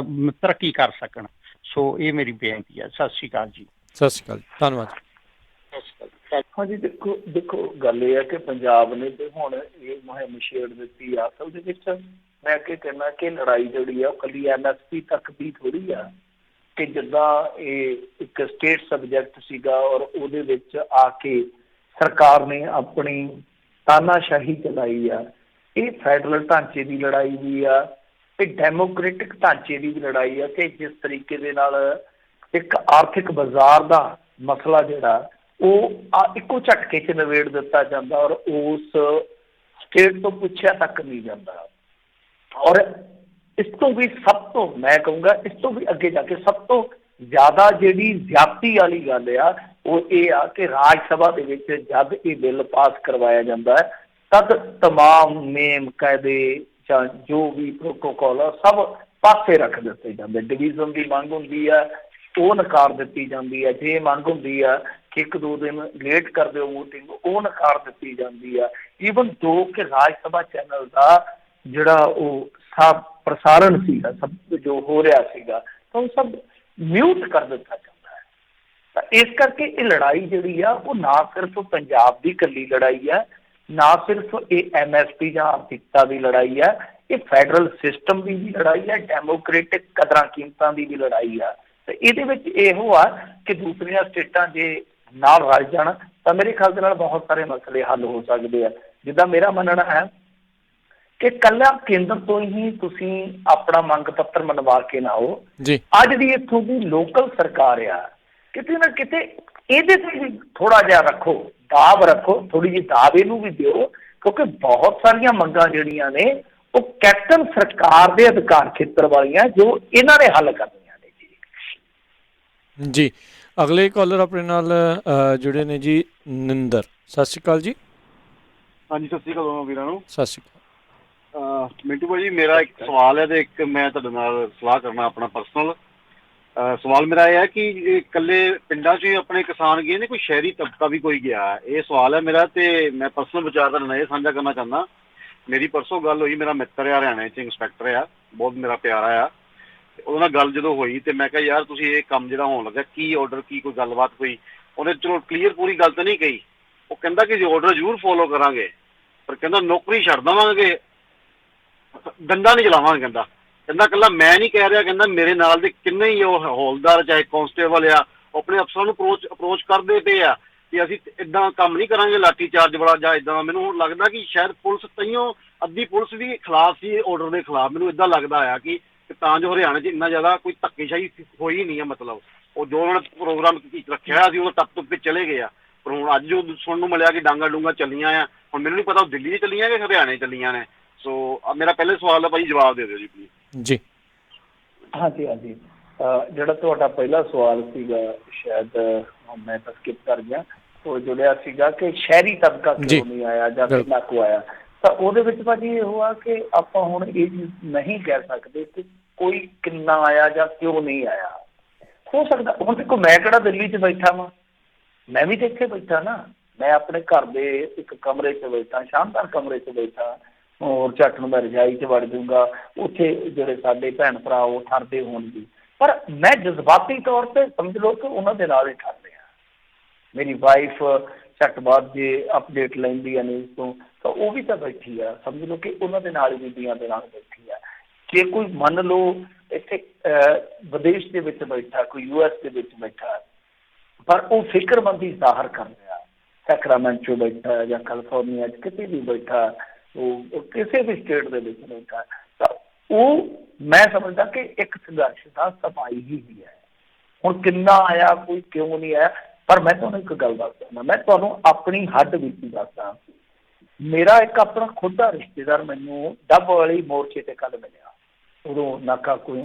ਤਰੱਕੀ ਕਰ ਸਕਣ। ਸੋ ਇਹ ਮੇਰੀ ਬੇਨਤੀ ਹੈ। ਸਤਿ ਸ਼੍ਰੀ ਅਕਾਲ ਜੀ। ਸਤਿ ਸ਼੍ਰੀ ਅਕਾਲ, ਧੰਨਵਾਦ। ਹਾਂਜੀ, ਦੇਖੋ ਗੱਲ ਇਹ ਹੈ ਕਿ ਪੰਜਾਬ ਨੇ ਤੇ ਹੁਣ ਇਹ ਮੁਹਿੰਮ ਛੇੜ ਦਿੱਤੀ ਆ। ਅਸਲ ਦੇ ਵਿੱਚ ਮੈਂ ਅੱਗੇ ਕਹਿਣਾ ਕਿ ਲੜਾਈ ਜਿਹੜੀ ਆ ਉਹ ਇਕੱਲੀ MSP ਤੱਕ ਦੀ ਥੋੜ੍ਹੀ ਆ, ਕਿ ਜਿੱਦਾਂ ਇਹ ਇੱਕ ਸਟੇਟ ਸਬਜੈਕਟ ਸੀਗਾ ਔਰ ਉਹਦੇ ਵਿੱਚ ਆ ਕੇ ਸਰਕਾਰ ਨੇ ਆਪਣੀ ਤਾਨਾਸ਼ਾਹੀ ਚਲਾਈ ਆ। ਇਹ ਫੈਡਰਲ ਢਾਂਚੇ ਦੀ ਲੜਾਈ ਵੀ ਆ ਤੇ ਡੈਮੋਕ੍ਰੇਟਿਕ ਢਾਂਚੇ ਦੀ ਵੀ ਲੜਾਈ ਆ, ਕਿ ਜਿਸ ਤਰੀਕੇ ਦੇ ਨਾਲ ਇੱਕ ਆਰਥਿਕ ਬਾਜ਼ਾਰ ਦਾ ਮਸਲਾ ਜਿਹੜਾ ਉਹ ਇੱਕੋ ਝਟਕੇ 'ਚ ਨਿਬੇੜ ਦਿੱਤਾ ਜਾਂਦਾ ਔਰ ਉਸ ਸਟੇਟ ਤੋਂ ਪੁੱਛਿਆ ਤੱਕ ਨਹੀਂ ਜਾਂਦਾ। ਔਰ ਇਸ ਤੋਂ ਵੀ ਸਭ ਤੋਂ, ਮੈਂ ਕਹੂੰਗਾ ਇਸ ਤੋਂ ਵੀ ਅੱਗੇ ਜਾ ਕੇ ਸਭ ਤੋਂ ਜ਼ਿਆਦਾ ਜਿਹੜੀ ਜ਼ਿਆਦਤੀ ਵਾਲੀ ਗੱਲ ਆ ਉਹ ਇਹ ਆ ਕਿ ਰਾਜ ਸਭਾ ਦੇ ਵਿੱਚ ਜਦ ਇਹ ਬਿੱਲ ਪਾਸ ਕਰਵਾਇਆ ਜਾਂਦਾ ਹੈ ਤਦ ਤਮਾਮ ਨੇਮ ਕਾਇਦੇ ਜਾਂ ਜੋ ਵੀ ਪ੍ਰੋਟੋਕੋਲ ਆ ਸਭ ਪਾਸੇ ਰੱਖ ਦਿੱਤੇ ਜਾਂਦੇ। ਡਿਵੀਜ਼ਨ ਦੀ ਮੰਗ ਹੁੰਦੀ ਆ ਉਹ ਨਕਾਰ ਦਿੱਤੀ ਜਾਂਦੀ ਹੈ। ਜੇ ਮੰਗ ਹੁੰਦੀ ਆ ਕਿ 1-2 ਦਿਨ ਲੇਟ ਕਰ ਦਿਓ ਵੋਟਿੰਗ, ਉਹ ਨਕਾਰ ਦਿੱਤੀ ਜਾਂਦੀ ਆ। ਈਵਨ ਦੋ ਕਿ ਰਾਜ ਸਭਾ ਚੈਨਲ ਦਾ ਜਿਹੜਾ ਉਹ ਪ੍ਰਸਾਰਣ ਸੀਗਾ, ਸਭ ਜੋ ਹੋ ਰਿਹਾ ਸੀਗਾ, ਤਾਂ ਉਹ ਸਭ ਮਿਊਟ ਕਰ ਦਿੱਤਾ ਜਾਂਦਾ ਹੈ। ਤਾਂ ਇਸ ਕਰਕੇ ਇਹ ਲੜਾਈ ਜਿਹੜੀ ਆ ਉਹ ਨਾ ਸਿਰਫ ਪੰਜਾਬ ਦੀ ਇਕੱਲੀ ਲੜਾਈ ਆ, ਨਾ ਸਿਰਫ ਇਹ MSP ਜਾਂ ਆਰਥਿਕਤਾ ਦੀ ਲੜਾਈ ਆ, ਇਹ ਫੈਡਰਲ ਸਿਸਟਮ ਦੀ ਵੀ ਲੜਾਈ ਆ, ਡੈਮੋਕ੍ਰੇਟਿਕ ਕਦਰਾਂ ਕੀਮਤਾਂ ਦੀ ਵੀ ਲੜਾਈ ਆ। ਤੇ ਇਹਦੇ ਵਿੱਚ ਇਹੋ ਆ ਕਿ ਦੂਸਰੀਆਂ ਸਟੇਟਾਂ ਜੇ ਨਾਲ ਰਲ ਜਾਣ ਤਾਂ ਮੇਰੇ ਖਿਆਲ ਦੇ ਨਾਲ ਬਹੁਤ ਸਾਰੇ ਮਸਲੇ ਹੱਲ ਹੋ ਸਕਦੇ ਆ। ਜਿੱਦਾਂ ਮੇਰਾ ਮੰਨਣਾ ਹੈ ਕਿ ਇਕੱਲਾ ਕੇਂਦਰ ਤੋਂ ਹੀ ਤੁਸੀਂ ਆਪਣਾ ਮੰਗ ਪੱਤਰ ਮਨਵਾ ਕੇ ਨਾ ਆਓ। ਅੱਜ ਜਿਹੜੀ ਇੱਥੋਂ ਦੀ ਲੋਕਲ ਸਰਕਾਰ ਆ, ਕਿਤੇ ਨਾ ਕਿਤੇ ਇਹਦੇ ਤੇ ਵੀ ਥੋੜਾ ਜਿਹਾ ਰੱਖੋ, ਦਾਬ ਰੱਖੋ, ਥੋੜੀ ਜਿਹੀ ਦਾਬ ਇਹਨੂੰ ਵੀ ਦਿਓ, ਕਿਉਂਕਿ ਬਹੁਤ ਸਾਰੀਆਂ ਮੰਗਾਂ ਜਿਹੜੀਆਂ ਨੇ ਉਹ ਕੈਪਟਨ ਸਰਕਾਰ ਦੇ ਅਧਿਕਾਰ ਖੇਤਰ ਵਾਲੀਆਂ ਜੋ ਇਹਨਾਂ ਨੇ ਹੱਲ ਕਰਨੀਆਂ ਨੇ। ਜੀ, ਅਗਲੇ ਕਾਲਰ ਆਪਣੇ ਨਾਲ ਜੁੜੇ ਨੇ ਜੀ, ਨਿੰਦਰ। ਸਤਿ ਸ਼੍ਰੀ ਅਕਾਲ ਜੀ। ਹਾਂਜੀ, ਸਤਿ ਸ਼੍ਰੀ ਅਕਾਲ ਵੀਰਾਂ ਨੂੰ। ਸਤਿ ਸ਼੍ਰੀ ਅਕਾਲ। ਮਿੰਟੂ ਭਾਜੀ, ਮੇਰਾ ਇੱਕ ਸਵਾਲ ਹੈ ਤੇ ਇੱਕ ਮੈਂ ਤੁਹਾਡੇ ਨਾਲ ਸਲਾਹ ਕਰਨਾ ਆਪਣਾ ਪਰਸਨਲ। ਸਵਾਲ ਮੇਰਾ ਇਹ ਹੈ ਕਿ ਇਕੱਲੇ ਪਿੰਡਾਂ 'ਚ ਹੀ ਆਪਣੇ ਕਿਸਾਨ ਗਏ ਨੇ, ਕੋਈ ਸ਼ਹਿਰੀ ਤਬਕਾ ਵੀ ਕੋਈ ਗਿਆ? ਇਹ ਸਵਾਲ ਹੈ ਮੇਰਾ ਤੇ ਮੈਂ ਪਰਸਨਲ ਵਿਚਾਰ ਤੁਹਾਡੇ ਨਾਲ ਇਹ ਸਾਂਝਾ ਕਰਨਾ ਚਾਹੁੰਦਾ। ਮੇਰੀ ਪਰਸੋਂ ਗੱਲ ਹੋਈ, ਮੇਰਾ ਮਿੱਤਰ ਆ ਹਰਿਆਣੇ 'ਚ ਇੰਸਪੈਕਟਰ ਆ, ਬਹੁਤ ਮੇਰਾ ਪਿਆਰਾ ਆ। ਉਹਦੇ ਨਾਲ ਗੱਲ ਜਦੋਂ ਹੋਈ ਤੇ ਮੈਂ ਕਿਹਾ ਯਾਰ ਤੁਸੀਂ ਇਹ ਕੰਮ ਜਿਹੜਾ ਹੋਣ ਲੱਗਾ ਕੀ ਆਰਡਰ, ਕੀ ਕੋਈ ਗੱਲਬਾਤ ਕੋਈ? ਉਹਨੇ ਚਲੋ ਕਲੀਅਰ ਪੂਰੀ ਗੱਲ ਤਾਂ ਨਹੀਂ ਕਹੀ। ਉਹ ਕਹਿੰਦਾ ਕਿ ਜੇ ਆਰਡਰ ਜ਼ਰੂਰ ਫੋਲੋ ਕਰਾਂਗੇ, ਪਰ ਕਹਿੰਦਾ ਨੌਕਰੀ ਛੱਡ ਦੇਵਾਂਗੇ, ਡੰਡਾ ਨਹੀਂ ਚਲਾਵਾਂਗੇ। ਕਹਿੰਦਾ ਇਕੱਲਾ ਮੈਂ ਨਹੀਂ ਕਹਿ ਰਿਹਾ, ਕਹਿੰਦਾ ਮੇਰੇ ਨਾਲ ਦੇ ਕਿੰਨੇ ਹੀ ਉਹ ਹੌਲਦਾਰ ਚਾਹੇ ਕਾਂਸਟੇਬਲ ਆ ਉਹ ਆਪਣੇ ਅਫਸਰਾਂ ਨੂੰ ਅਪਰੋਚ ਕਰਦੇ ਪਏ ਆ ਕਿ ਅਸੀਂ ਇੱਦਾਂ ਕੰਮ ਨਹੀਂ ਕਰਾਂਗੇ, ਲਾਠੀ ਚਾਰਜ ਵਾਲਾ ਜਾਂ ਇੱਦਾਂ। ਮੈਨੂੰ ਹੁਣ ਲੱਗਦਾ ਕਿ ਸ਼ਾਇਦ ਪੁਲਿਸ ਤਾਈਓ ਅੱਧੀ ਪੁਲਿਸ ਵੀ ਖਿਲਾਫ ਸੀ ਆਰਡਰ ਦੇ ਖਿਲਾਫ। ਮੈਨੂੰ ਇੱਦਾਂ ਲੱਗਦਾ ਆ ਕਿ ਤਾਂ ਜੋ ਹਰਿਆਣੇ 'ਚ ਇੰਨਾ ਜ਼ਿਆਦਾ ਕੋਈ ਧੱਕੇਸ਼ਾਹੀ ਹੋਈ ਨਹੀਂ ਹੈ। ਮਤਲਬ ਉਹ ਜੋ ਉਹਨਾਂ ਨੇ ਪ੍ਰੋਗਰਾਮ ਰੱਖਿਆ ਸੀ ਉਹ ਟੱਪ ਟੁੱਪ ਕੇ ਚਲੇ ਗਏ ਆ, ਪਰ ਹੁਣ ਅੱਜ ਜੋ ਸੁਣਨ ਨੂੰ ਮਿਲਿਆ ਕਿ ਡਾਂਗਾ ਡੂੰਗਾ ਚੱਲੀਆਂ ਆ ਹੁਣ ਮੈਨੂੰ ਨਹੀਂ ਪਤਾ ਉਹ ਦਿੱਲੀ 'ਚ ਚੱਲੀਆਂ ਕਿ ਹਰਿਆਣੇ ਚੱਲੀਆਂ ਨੇ। ਸੋ ਮੇਰਾ ਪਹਿਲੇ ਸਵਾਲ ਦਾ ਭਾਈ ਜਵਾਬ ਦੇ ਦਿਓ ਜੀ ਪਲੀਜ਼। ਜੀ ਹਾਂਜੀ ਹਾਂਜੀ, ਜਿਹੜਾ ਤੁਹਾਡਾ ਪਹਿਲਾ ਸਵਾਲ ਸੀਗਾ ਸ਼ਾਇਦ ਮੈਂ ਤਾਂ ਸਕਿਪ ਕਰ ਗਿਆ, ਉਹ ਜੁੜਿਆ ਸੀਗਾ ਕਿ ਸ਼ਹਿਰੀ ਤਬਕਾ ਕਿਉਂ ਨਹੀਂ ਆਇਆ ਜਾਂ ਕਿੰਨਾ ਕੁ ਆਇਆ। ਤਾਂ ਉਹਦੇ ਵਿੱਚ ਭਾਜੀ ਇਹੋ ਆ ਕਿ ਆਪਾਂ ਹੁਣ ਇਹ ਚੀਜ਼ ਨਹੀਂ ਕਹਿ ਸਕਦੇ ਕਿ ਕੋਈ ਕਿੰਨਾ ਆਇਆ ਜਾਂ ਕਿਉਂ ਨਹੀਂ ਆਇਆ। ਹੋ ਸਕਦਾ ਹੁਣ ਦੇਖੋ, ਮੈਂ ਕਿਹੜਾ ਦਿੱਲੀ 'ਚ ਬੈਠਾ ਵਾਂ, ਮੈਂ ਵੀ ਤਾਂ ਇੱਥੇ ਬੈਠਾ ਨਾ। ਮੈਂ ਆਪਣੇ ਘਰ ਦੇ ਇੱਕ ਕਮਰੇ 'ਚ ਬੈਠਾ, ਸ਼ਾਨਦਾਰ ਕਮਰੇ 'ਚ ਬੈਠਾ, ਔਰ ਝੱਟ ਨੂੰ ਮੈਂ ਰਜਾਈ 'ਚ ਵੜ ਜਾਊਂਗਾ। ਉੱਥੇ ਜਿਹੜੇ ਸਾਡੇ ਭੈਣ ਭਰਾ ਉਹ ਠਰਦੇ ਹੋਣਗੇ, ਪਰ ਮੈਂ ਜਜ਼ਬਾਤੀ ਤੌਰ 'ਤੇ ਸਮਝ ਲਓ ਕਿ ਉਹਨਾਂ ਦੇ ਨਾਲ ਹੀ ਠਰ ਰਿਹਾ। ਮੇਰੀ ਵਾਈਫ ਝੱਟ ਬਾਅਦ ਜੇ ਅਪਡੇਟ ਲੈਂਦੀ ਆ ਨਿਊਜ਼ ਤੋਂ, ਤਾਂ ਉਹ ਵੀ ਤਾਂ ਬੈਠੀ ਆ, ਸਮਝ ਲਓ ਕਿ ਉਹਨਾਂ ਦੇ ਨਾਲ ਬੀਬੀਆਂ ਦੇ ਨਾਲ ਬੈਠੀ ਆ। ਜੇ ਕੋਈ ਮੰਨ ਲਓ ਇੱਥੇ ਵਿਦੇਸ਼ ਦੇ ਵਿੱਚ ਬੈਠਾ, ਕੋਈ US ਦੇ ਵਿੱਚ ਬੈਠਾ, ਪਰ ਉਹ ਫਿਕਰਮੰਦੀ ਜ਼ਾਹਰ ਕਰ ਰਿਹਾ, ਸੈਕਰਾਮੈਂਟੋ ਬੈਠਾ ਜਾਂ ਕੈਲੀਫੋਰਨੀਆ 'ਚ ਕਿਤੇ ਵੀ ਬੈਠਾ, ਉਹ ਕਿਸੇ ਵੀ ਸਟੇਟ ਦੇ ਵਿੱਚ ਬੈਠਾ, ਤਾਂ ਉਹ ਮੈਂ ਸਮਝਦਾ ਕਿ ਇੱਕ ਸੰਘਰਸ਼ ਦਾ ਸਫਾਈ ਹੀ ਹੈ। ਹੁਣ ਕਿੰਨਾ ਆਇਆ, ਕੋਈ ਕਿਉਂ ਨਹੀਂ ਆਇਆ, ਪਰ ਮੈਂ ਤੁਹਾਨੂੰ ਇੱਕ ਗੱਲ ਦੱਸਦਾ, ਮੈਂ ਤੁਹਾਨੂੰ ਆਪਣੀ ਹੱਦ ਬੀਤੀ ਦੱਸਦਾ। ਮੇਰਾ ਇੱਕ ਆਪਣਾ ਖੁਦ ਦਾ ਰਿਸ਼ਤੇਦਾਰ ਮੈਨੂੰ ਡੱਬ ਵਾਲੀ ਮੋਰਚੇ ਤੇ ਕੱਲ੍ਹ ਮਿਲਿਆ। ਉਦੋਂ ਨਾਕਾ ਕੋਈ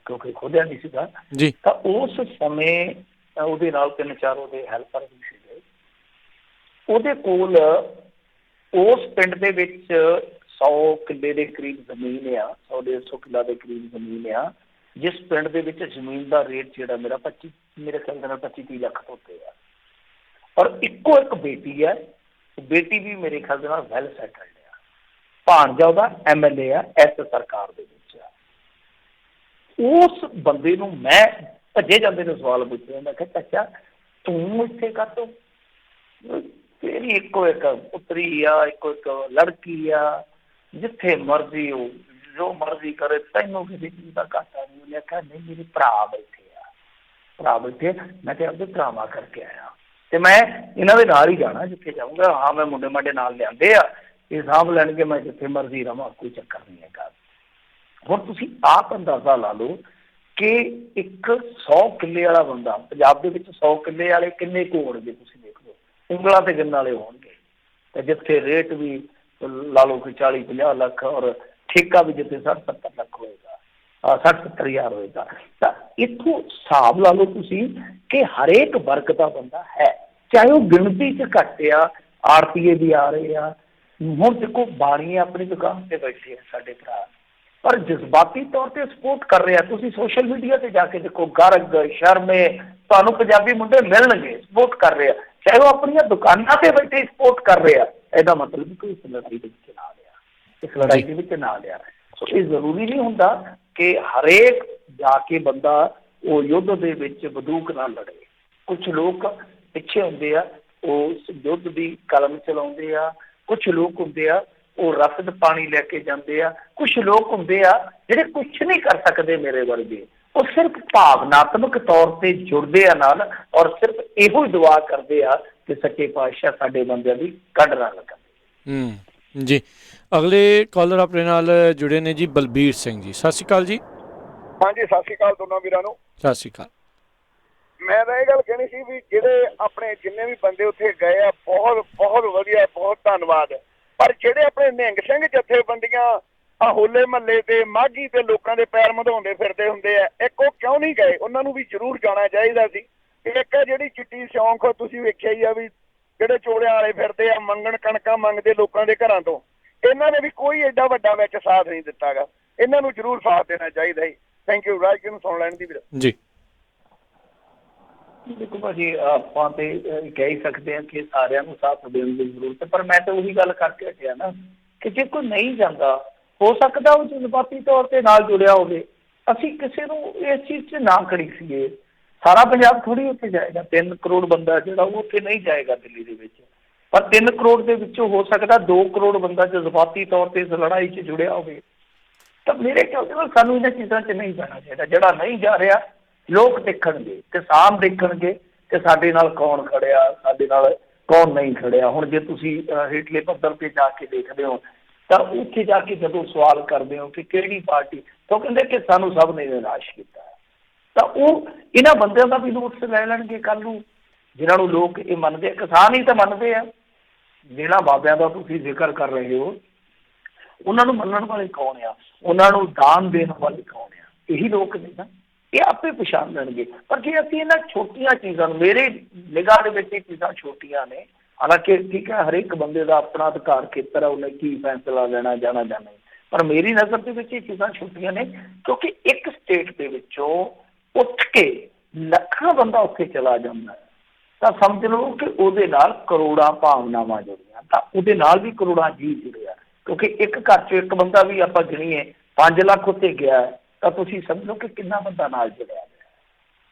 ਕਿਉਂਕਿ ਖੋਲਿਆ ਨਹੀਂ ਸੀਗਾ ਜੀ, ਤਾਂ ਉਸ ਸਮੇਂ ਉਹਦੇ ਨਾਲ 3-4 ਉਹਦੇ ਹੈਲਪਰ ਵੀ ਸੀਗੇ। ਉਹਦੇ ਕੋਲ ਉਸ ਪਿੰਡ ਦੇ ਵਿੱਚ 100 ਕਿੱਲੇ ਦੇ ਕਰੀਬ ਜ਼ਮੀਨ ਆ, 100-150 ਕਿੱਲਾ ਦੇ ਕਰੀਬ ਜ਼ਮੀਨ ਆ, ਜਿਸ ਪਿੰਡ ਦੇ ਵਿੱਚ ਜ਼ਮੀਨ ਦਾ ਰੇਟ ਜਿਹੜਾ ਮੇਰਾ 25 ਮੇਰੇ ਖਿਆਲ ਨਾਲ 25-30 ਲੱਖ ਤੋਂ ਉੱਤੇ ਆ। ਔਰ ਇੱਕੋ ਇੱਕ ਬੇਟੀ ਹੈ, ਬੇਟੀ ਵੀ ਮੇਰੇ ਖਿਆਲ ਦੇ ਨਾਲ ਵੈਲ ਸੈਟਲਡ ਆ, ਭਾਣਜਾ ਉਹਦਾ MLA ਆ ਇਸ ਸਰਕਾਰ ਦੇ ਵਿੱਚ ਆ। ਉਸ ਬੰਦੇ ਨੂੰ ਮੈਂ ਭੱਜੇ ਜਾਂਦੇ ਨੇ ਸਵਾਲ ਪੁੱਛਿਆ, ਮੈਂ ਕਿਹਾ ਚਾਚਾ ਤੂੰ ਇੱਥੇ ਕਾਹਤੋਂ, ਤੇਰੀ ਇੱਕੋ ਇੱਕ ਪੁੱਤਰੀ ਆ, ਇੱਕੋ ਇੱਕ ਲੜਕੀ ਆ, ਜਿੱਥੇ ਮਰਜ਼ੀ ਹੋ ਜੋ ਮਰਜ਼ੀ ਕਰੇ, ਤੈਨੂੰ ਕਿਸੇ ਚੀਜ਼ ਦਾ ਘਾਟਾ ਨਹੀਂ। ਉਹਨੇ ਆਖਿਆ ਨਹੀਂ, ਮੇਰੇ ਭਰਾ ਬੈਠੇ ਆ, ਭਰਾ ਬੈਠੇ। ਮੈਂ ਕਿਹਾ ਆਪਦੇ ਭਰਾਵਾਂ ਕਰਕੇ ਆਇਆ ਤੇ ਮੈਂ ਇਹਨਾਂ ਦੇ ਨਾਲ ਹੀ ਜਾਣਾ ਜਿੱਥੇ ਜਾਊਂਗਾ। ਹਾਂ, ਮੈਂ ਮੁੰਡੇ ਮਾਡੇ ਨਾਲ ਲਿਆਂਦੇ ਆ, ਇਹ ਸਾਂਭ ਲੈਣਗੇ, ਮੈਂ ਜਿੱਥੇ ਮਰਜ਼ੀ ਰਵਾਂ, ਕੋਈ ਚੱਕਰ ਨਹੀਂ ਹੈਗਾ। ਹੁਣ ਤੁਸੀਂ ਆਪ ਅੰਦਾਜ਼ਾ ਲਾ ਲਓ ਕਿ ਇੱਕ 100 ਕਿੱਲੇ ਵਾਲਾ ਬੰਦਾ, ਪੰਜਾਬ ਦੇ ਵਿੱਚ 100 ਕਿੱਲੇ ਵਾਲੇ ਕਿੰਨੇ ਕੁ ਹੋਣਗੇ, ਤੁਸੀਂ ਦੇਖ ਲਓ, ਉਂਗਲਾਂ ਤੇ ਗਿਣਨ ਵਾਲੇ ਹੋਣਗੇ। ਤੇ ਜਿੱਥੇ ਰੇਟ ਵੀ ਲਾ ਲਓ ਕਿ 40-50 ਲੱਖ, ਔਰ ਠੇਕਾ ਵੀ ਜਿੱਥੇ 60-70 ਲੱਖ ਹੋਏਗਾ, 60-70 ਹਜ਼ਾਰ ਹੋਏਗਾ, ਤਾਂ ਇੱਥੋਂ ਹਿਸਾਬ ਲਾ ਲਓ ਤੁਸੀਂ ਕਿ ਹਰੇਕ ਵਰਗ ਦਾ ਬੰਦਾ ਹੈ, ਚਾਹੇ ਉਹ ਗਿਣਤੀ 'ਚ ਘੱਟ ਆ। ਆੜਤੀਏ ਵੀ ਆ ਰਹੇ ਆ, ਹੁਣ ਦੇਖੋ ਬਾਣੀਏ ਆਪਣੀ ਦੁਕਾਨ ਤੇ ਬੈਠੇ ਆ ਸਾਡੇ ਭਰਾ, ਪਰ ਜਜ਼ਬਾਤੀ ਤੌਰ ਤੇ ਸਪੋਰਟ ਕਰ ਰਿਹਾ। ਤੁਸੀਂ ਸੋਸ਼ਲ ਮੀਡੀਆ ਤੇ ਜਾ ਕੇ ਦੇਖੋ, ਗਰਗ ਸ਼ਰਮੇ ਤੁਹਾਨੂੰ ਪੰਜਾਬੀ ਮੁੰਡੇ ਮਿਲਣਗੇ ਸਪੋਰਟ ਕਰ ਰਿਹਾ, ਚਾਹੇ ਉਹ ਆਪਣੀਆਂ ਦੁਕਾਨਾਂ ਤੇ ਬੈਠੇ ਸਪੋਰਟ ਕਰ ਰਿਹਾ। ਇਹਦਾ ਮਤਲਬ ਕੋਈ ਇਸ ਲੜਾਈ ਦੇ ਵਿੱਚ ਨਾ ਲਿਆ, ਇਸ ਲੜਾਈ ਦੇ ਵਿੱਚ ਨਾ ਲਿਆ। ਸੋ ਇਹ ਜ਼ਰੂਰੀ ਨਹੀਂ ਹੁੰਦਾ ਕਿ ਹਰੇਕ ਜਾ ਕੇ ਬੰਦਾ ਉਹ ਯੁੱਧ ਦੇ ਵਿੱਚ ਬੰਦੂਕ ਨਾਲ ਲੜੇ। ਕੁਛ ਲੋਕ ਪਿੱਛੇ ਹੁੰਦੇ ਆ, ਉਹ ਯੁੱਧ ਦੀ ਕਲਮ ਚਲਾਉਂਦੇ ਆ। ਕੁਛ ਲੋਕ ਹੁੰਦੇ ਆ ਉਹ ਰਸਦ ਪਾਣੀ ਲੈ ਕੇ ਜਾਂਦੇ ਆ। ਕੁਛ ਲੋਕ ਹੁੰਦੇ ਆ ਜਿਹੜੇ ਕੁਛ ਨਹੀਂ ਕਰ ਸਕਦੇ ਮੇਰੇ ਵਰਗੇ, ਉਹ ਸਿਰਫ ਭਾਵਨਾਤਮਕ ਤੌਰ ਤੇ ਜੁੜਦੇ ਆ ਨਾਲ, ਔਰ ਸਿਰਫ ਇਹੋ ਹੀ ਦੁਆ ਕਰਦੇ ਆ ਕਿ ਸੱਚੇ ਪਾਤਸ਼ਾਹ ਸਾਡੇ ਬੰਦਿਆਂ ਦੀ ਕੱਢ ਨਾ ਲੱਗਣ। ਜੀ, ਅਗਲੇ ਕਾਲਰ ਆਪਣੇ ਨਾਲ ਜੁੜੇ ਨੇ ਜੀ, ਬਲਬੀਰ ਸਿੰਘ ਜੀ। ਸਤਿ ਸ਼੍ਰੀ ਅਕਾਲ ਜੀ। ਹਾਂਜੀ, ਸਤਿ ਸ਼੍ਰੀ ਅਕਾਲ ਦੋਨਾਂ ਵੀਰਾਂ ਨੂੰ। ਸਤਿ ਸ਼੍ਰੀ ਅਕਾਲ। ਮੈਂ ਤਾਂ ਇਹ ਗੱਲ ਕਹਿਣੀ ਸੀ ਵੀ ਜਿਹੜੇ ਆਪਣੇ ਜਿੰਨੇ ਵੀ ਬੰਦੇ ਉੱਥੇ ਗਏ ਆ, ਬਹੁਤ ਬਹੁਤ ਵਧੀਆ, ਬਹੁਤ ਧੰਨਵਾਦ। ਪਰ ਜਿਹੜੇ ਆਪਣੇ ਨਿਹੰਗ ਸਿੰਘ ਜਥੇਬੰਦੀਆਂ ਆ ਹੋਲੇ ਮਹੱਲੇ ਤੇ ਮਾਘੀ ਤੇ ਲੋਕਾਂ ਦੇ ਪੈਰ ਮਧਾਉਂਦੇ ਫਿਰਦੇ ਹੁੰਦੇ ਆ, ਇੱਕ ਉਹ ਕਿਉਂ ਨਹੀਂ ਗਏ? ਉਹਨਾਂ ਨੂੰ ਵੀ ਜ਼ਰੂਰ ਜਾਣਾ ਚਾਹੀਦਾ ਸੀ। ਇੱਕ ਜਿਹੜੀ ਚਿੱਟੀ ਸਿਉਂਖ ਤੁਸੀਂ ਵੇਖਿਆ ਹੀ ਆ ਵੀ ਜਿਹੜੇ ਚੋਲਿਆਂ ਵਾਲੇ ਫਿਰਦੇ ਆ, ਮੰਗਣ ਕਣਕਾਂ ਮੰਗਦੇ ਲੋਕਾਂ ਦੇ ਘਰਾਂ ਤੋਂ, ਇਹਨਾਂ ਨੇ ਵੀ ਕੋਈ ਐਡਾ ਵੱਡਾ ਵਿੱਚ ਸਾਥ ਨਹੀਂ ਦਿੱਤਾ ਗਾ। ਇਹਨਾਂ ਨੂੰ ਜ਼ਰੂਰ ਸਾਥ ਦੇਣਾ ਚਾਹੀਦਾ ਜੀ। Thank you. ਰਾਜ ਨੂੰ ਸੁਣ ਲੈਣ ਦੀ ਵੀਰ ਜੀ। ਦੇਖੋ ਭਾਜੀ, ਆਪਾਂ ਤੇ ਕਹਿ ਹੀ ਸਕਦੇ ਹਾਂ ਕਿ ਸਾਰਿਆਂ ਨੂੰ ਸਾਥ ਦੇਣ ਦੀ ਜ਼ਰੂਰਤ ਹੈ, ਪਰ ਮੈਂ ਤਾਂ ਉਹੀ ਗੱਲ ਕਰਕੇ ਹਟਿਆ ਨਾ ਕਿ ਜੇ ਕੋਈ ਨਹੀਂ ਜਾਂਦਾ, ਹੋ ਸਕਦਾ ਉਹ ਜਜ਼ਬਾਤੀ ਤੌਰ ਤੇ ਨਾਲ ਜੁੜਿਆ ਹੋਵੇ। ਅਸੀਂ ਕਿਸੇ ਨੂੰ ਇਸ ਚੀਜ਼ 'ਚ ਨਾ ਖੜੀ ਸੀਗੇ। ਸਾਰਾ ਪੰਜਾਬ ਥੋੜ੍ਹੀ ਉੱਥੇ ਜਾਏਗਾ। 3 ਕਰੋੜ ਬੰਦਾ ਜਿਹੜਾ ਉਹ ਉੱਥੇ ਨਹੀਂ ਜਾਏਗਾ ਦਿੱਲੀ ਦੇ ਵਿੱਚ, ਪਰ 3 ਕਰੋੜ ਦੇ ਵਿੱਚੋਂ ਹੋ ਸਕਦਾ 2 ਕਰੋੜ ਬੰਦਾ ਜਜ਼ਬਾਤੀ ਤੌਰ ਤੇ ਇਸ ਲੜਾਈ 'ਚ ਜੁੜਿਆ ਹੋਵੇ। ਤਾਂ ਮੇਰੇ ਖਿਆਲ ਦੇ ਨਾਲ ਸਾਨੂੰ ਇਹਨਾਂ ਚੀਜ਼ਾਂ 'ਚ ਨਹੀਂ ਜਾਣਾ ਚਾਹੀਦਾ। ਜਿਹੜਾ ਨਹੀਂ ਜਾ ਰਿਹਾ, ਲੋਕ ਦੇਖਣਗੇ, ਕਿਸਾਨ ਦੇਖਣਗੇ ਕਿ ਸਾਡੇ ਨਾਲ ਕੌਣ ਖੜਿਆ, ਸਾਡੇ ਨਾਲ ਕੌਣ ਨਹੀਂ ਖੜਿਆ। ਹੁਣ ਜੇ ਤੁਸੀਂ ਹੇਠਲੇ ਪੱਧਰ ਤੇ ਜਾ ਕੇ ਦੇਖਦੇ ਹੋ ਤਾਂ ਉੱਥੇ ਜਾ ਕੇ ਜਦੋਂ ਸਵਾਲ ਕਰਦੇ ਹੋ ਕਿ ਕਿਹੜੀ ਪਾਰਟੀ, ਤਾਂ ਕਹਿੰਦੇ ਕਿ ਸਾਨੂੰ ਸਭ ਨੇ ਨਿਰਾਸ਼ ਕੀਤਾ। ਤਾਂ ਉਹ ਇਹਨਾਂ ਬੰਦਿਆਂ ਦਾ ਵੀ ਨੋਟਿਸ ਲੈ ਲੈਣਗੇ ਕੱਲ੍ਹ ਨੂੰ, ਜਿਨ੍ਹਾਂ ਨੂੰ ਲੋਕ ਇਹ ਮੰਨਦੇ ਆ। ਕਿਸਾਨ ਹੀ ਤਾਂ ਮੰਨਦੇ ਆ, ਜਿਹਨਾਂ ਬਾਬਿਆਂ ਦਾ ਤੁਸੀਂ ਜ਼ਿਕਰ ਕਰ ਰਹੇ ਹੋ, ਉਹਨਾਂ ਨੂੰ ਮੰਨਣ ਵਾਲੇ ਕੌਣ ਆ, ਉਹਨਾਂ ਨੂੰ ਦਾਨ ਦੇਣ ਵਾਲੇ ਕੌਣ ਆ? ਇਹੀ ਲੋਕ ਨੇ ਨਾ, ਇਹ ਆਪੇ ਪਛਾਣ ਲੈਣਗੇ। ਪਰ ਜੇ ਅਸੀਂ ਇਹਨਾਂ ਛੋਟੀਆਂ ਚੀਜ਼ਾਂ ਨੂੰ, ਮੇਰੇ ਨਿਗਾਹ ਦੇ ਵਿੱਚ ਇਹ ਚੀਜ਼ਾਂ ਛੋਟੀਆਂ ਨੇ, ਹਾਲਾਂਕਿ ਠੀਕ ਹੈ ਹਰੇਕ ਬੰਦੇ ਦਾ ਆਪਣਾ ਅਧਿਕਾਰ ਖੇਤਰ ਹੈ, ਉਹਨੇ ਕੀ ਫੈਸਲਾ ਲੈਣਾ ਜਾਣਾ ਜਾਂ ਨਹੀਂ, ਪਰ ਮੇਰੀ ਨਜ਼ਰ ਦੇ ਵਿੱਚ ਇਹ ਚੀਜ਼ਾਂ ਛੋਟੀਆਂ ਨੇ, ਕਿਉਂਕਿ ਇੱਕ ਸਟੇਟ ਦੇ ਵਿੱਚੋਂ ਉੱਠ ਕੇ ਲੱਖਾਂ ਬੰਦਾ ਉੱਥੇ ਚਲਾ ਜਾਂਦਾ ਹੈ, ਤਾਂ ਸਮਝ ਲਓ ਕਿ ਉਹਦੇ ਨਾਲ ਕਰੋੜਾਂ ਭਾਵਨਾਵਾਂ ਜੁੜੀਆਂ, ਤਾਂ ਉਹਦੇ ਨਾਲ ਵੀ ਕਰੋੜਾਂ ਜੀਅ ਜੁੜਿਆ। ਕਿਉਂਕਿ ਇੱਕ ਘਰ 'ਚ ਇੱਕ ਬੰਦਾ ਵੀ ਆਪਾਂ ਗਿਣੀਏ 5 ਲੱਖ ਉੱਤੇ ਗਿਆ ਤਾਂ ਤੁਸੀਂ ਸਮਝੋ ਕਿ ਕਿੰਨਾ ਬੰਦਾ ਨਾਲ ਜੁੜਿਆ ਗਿਆ।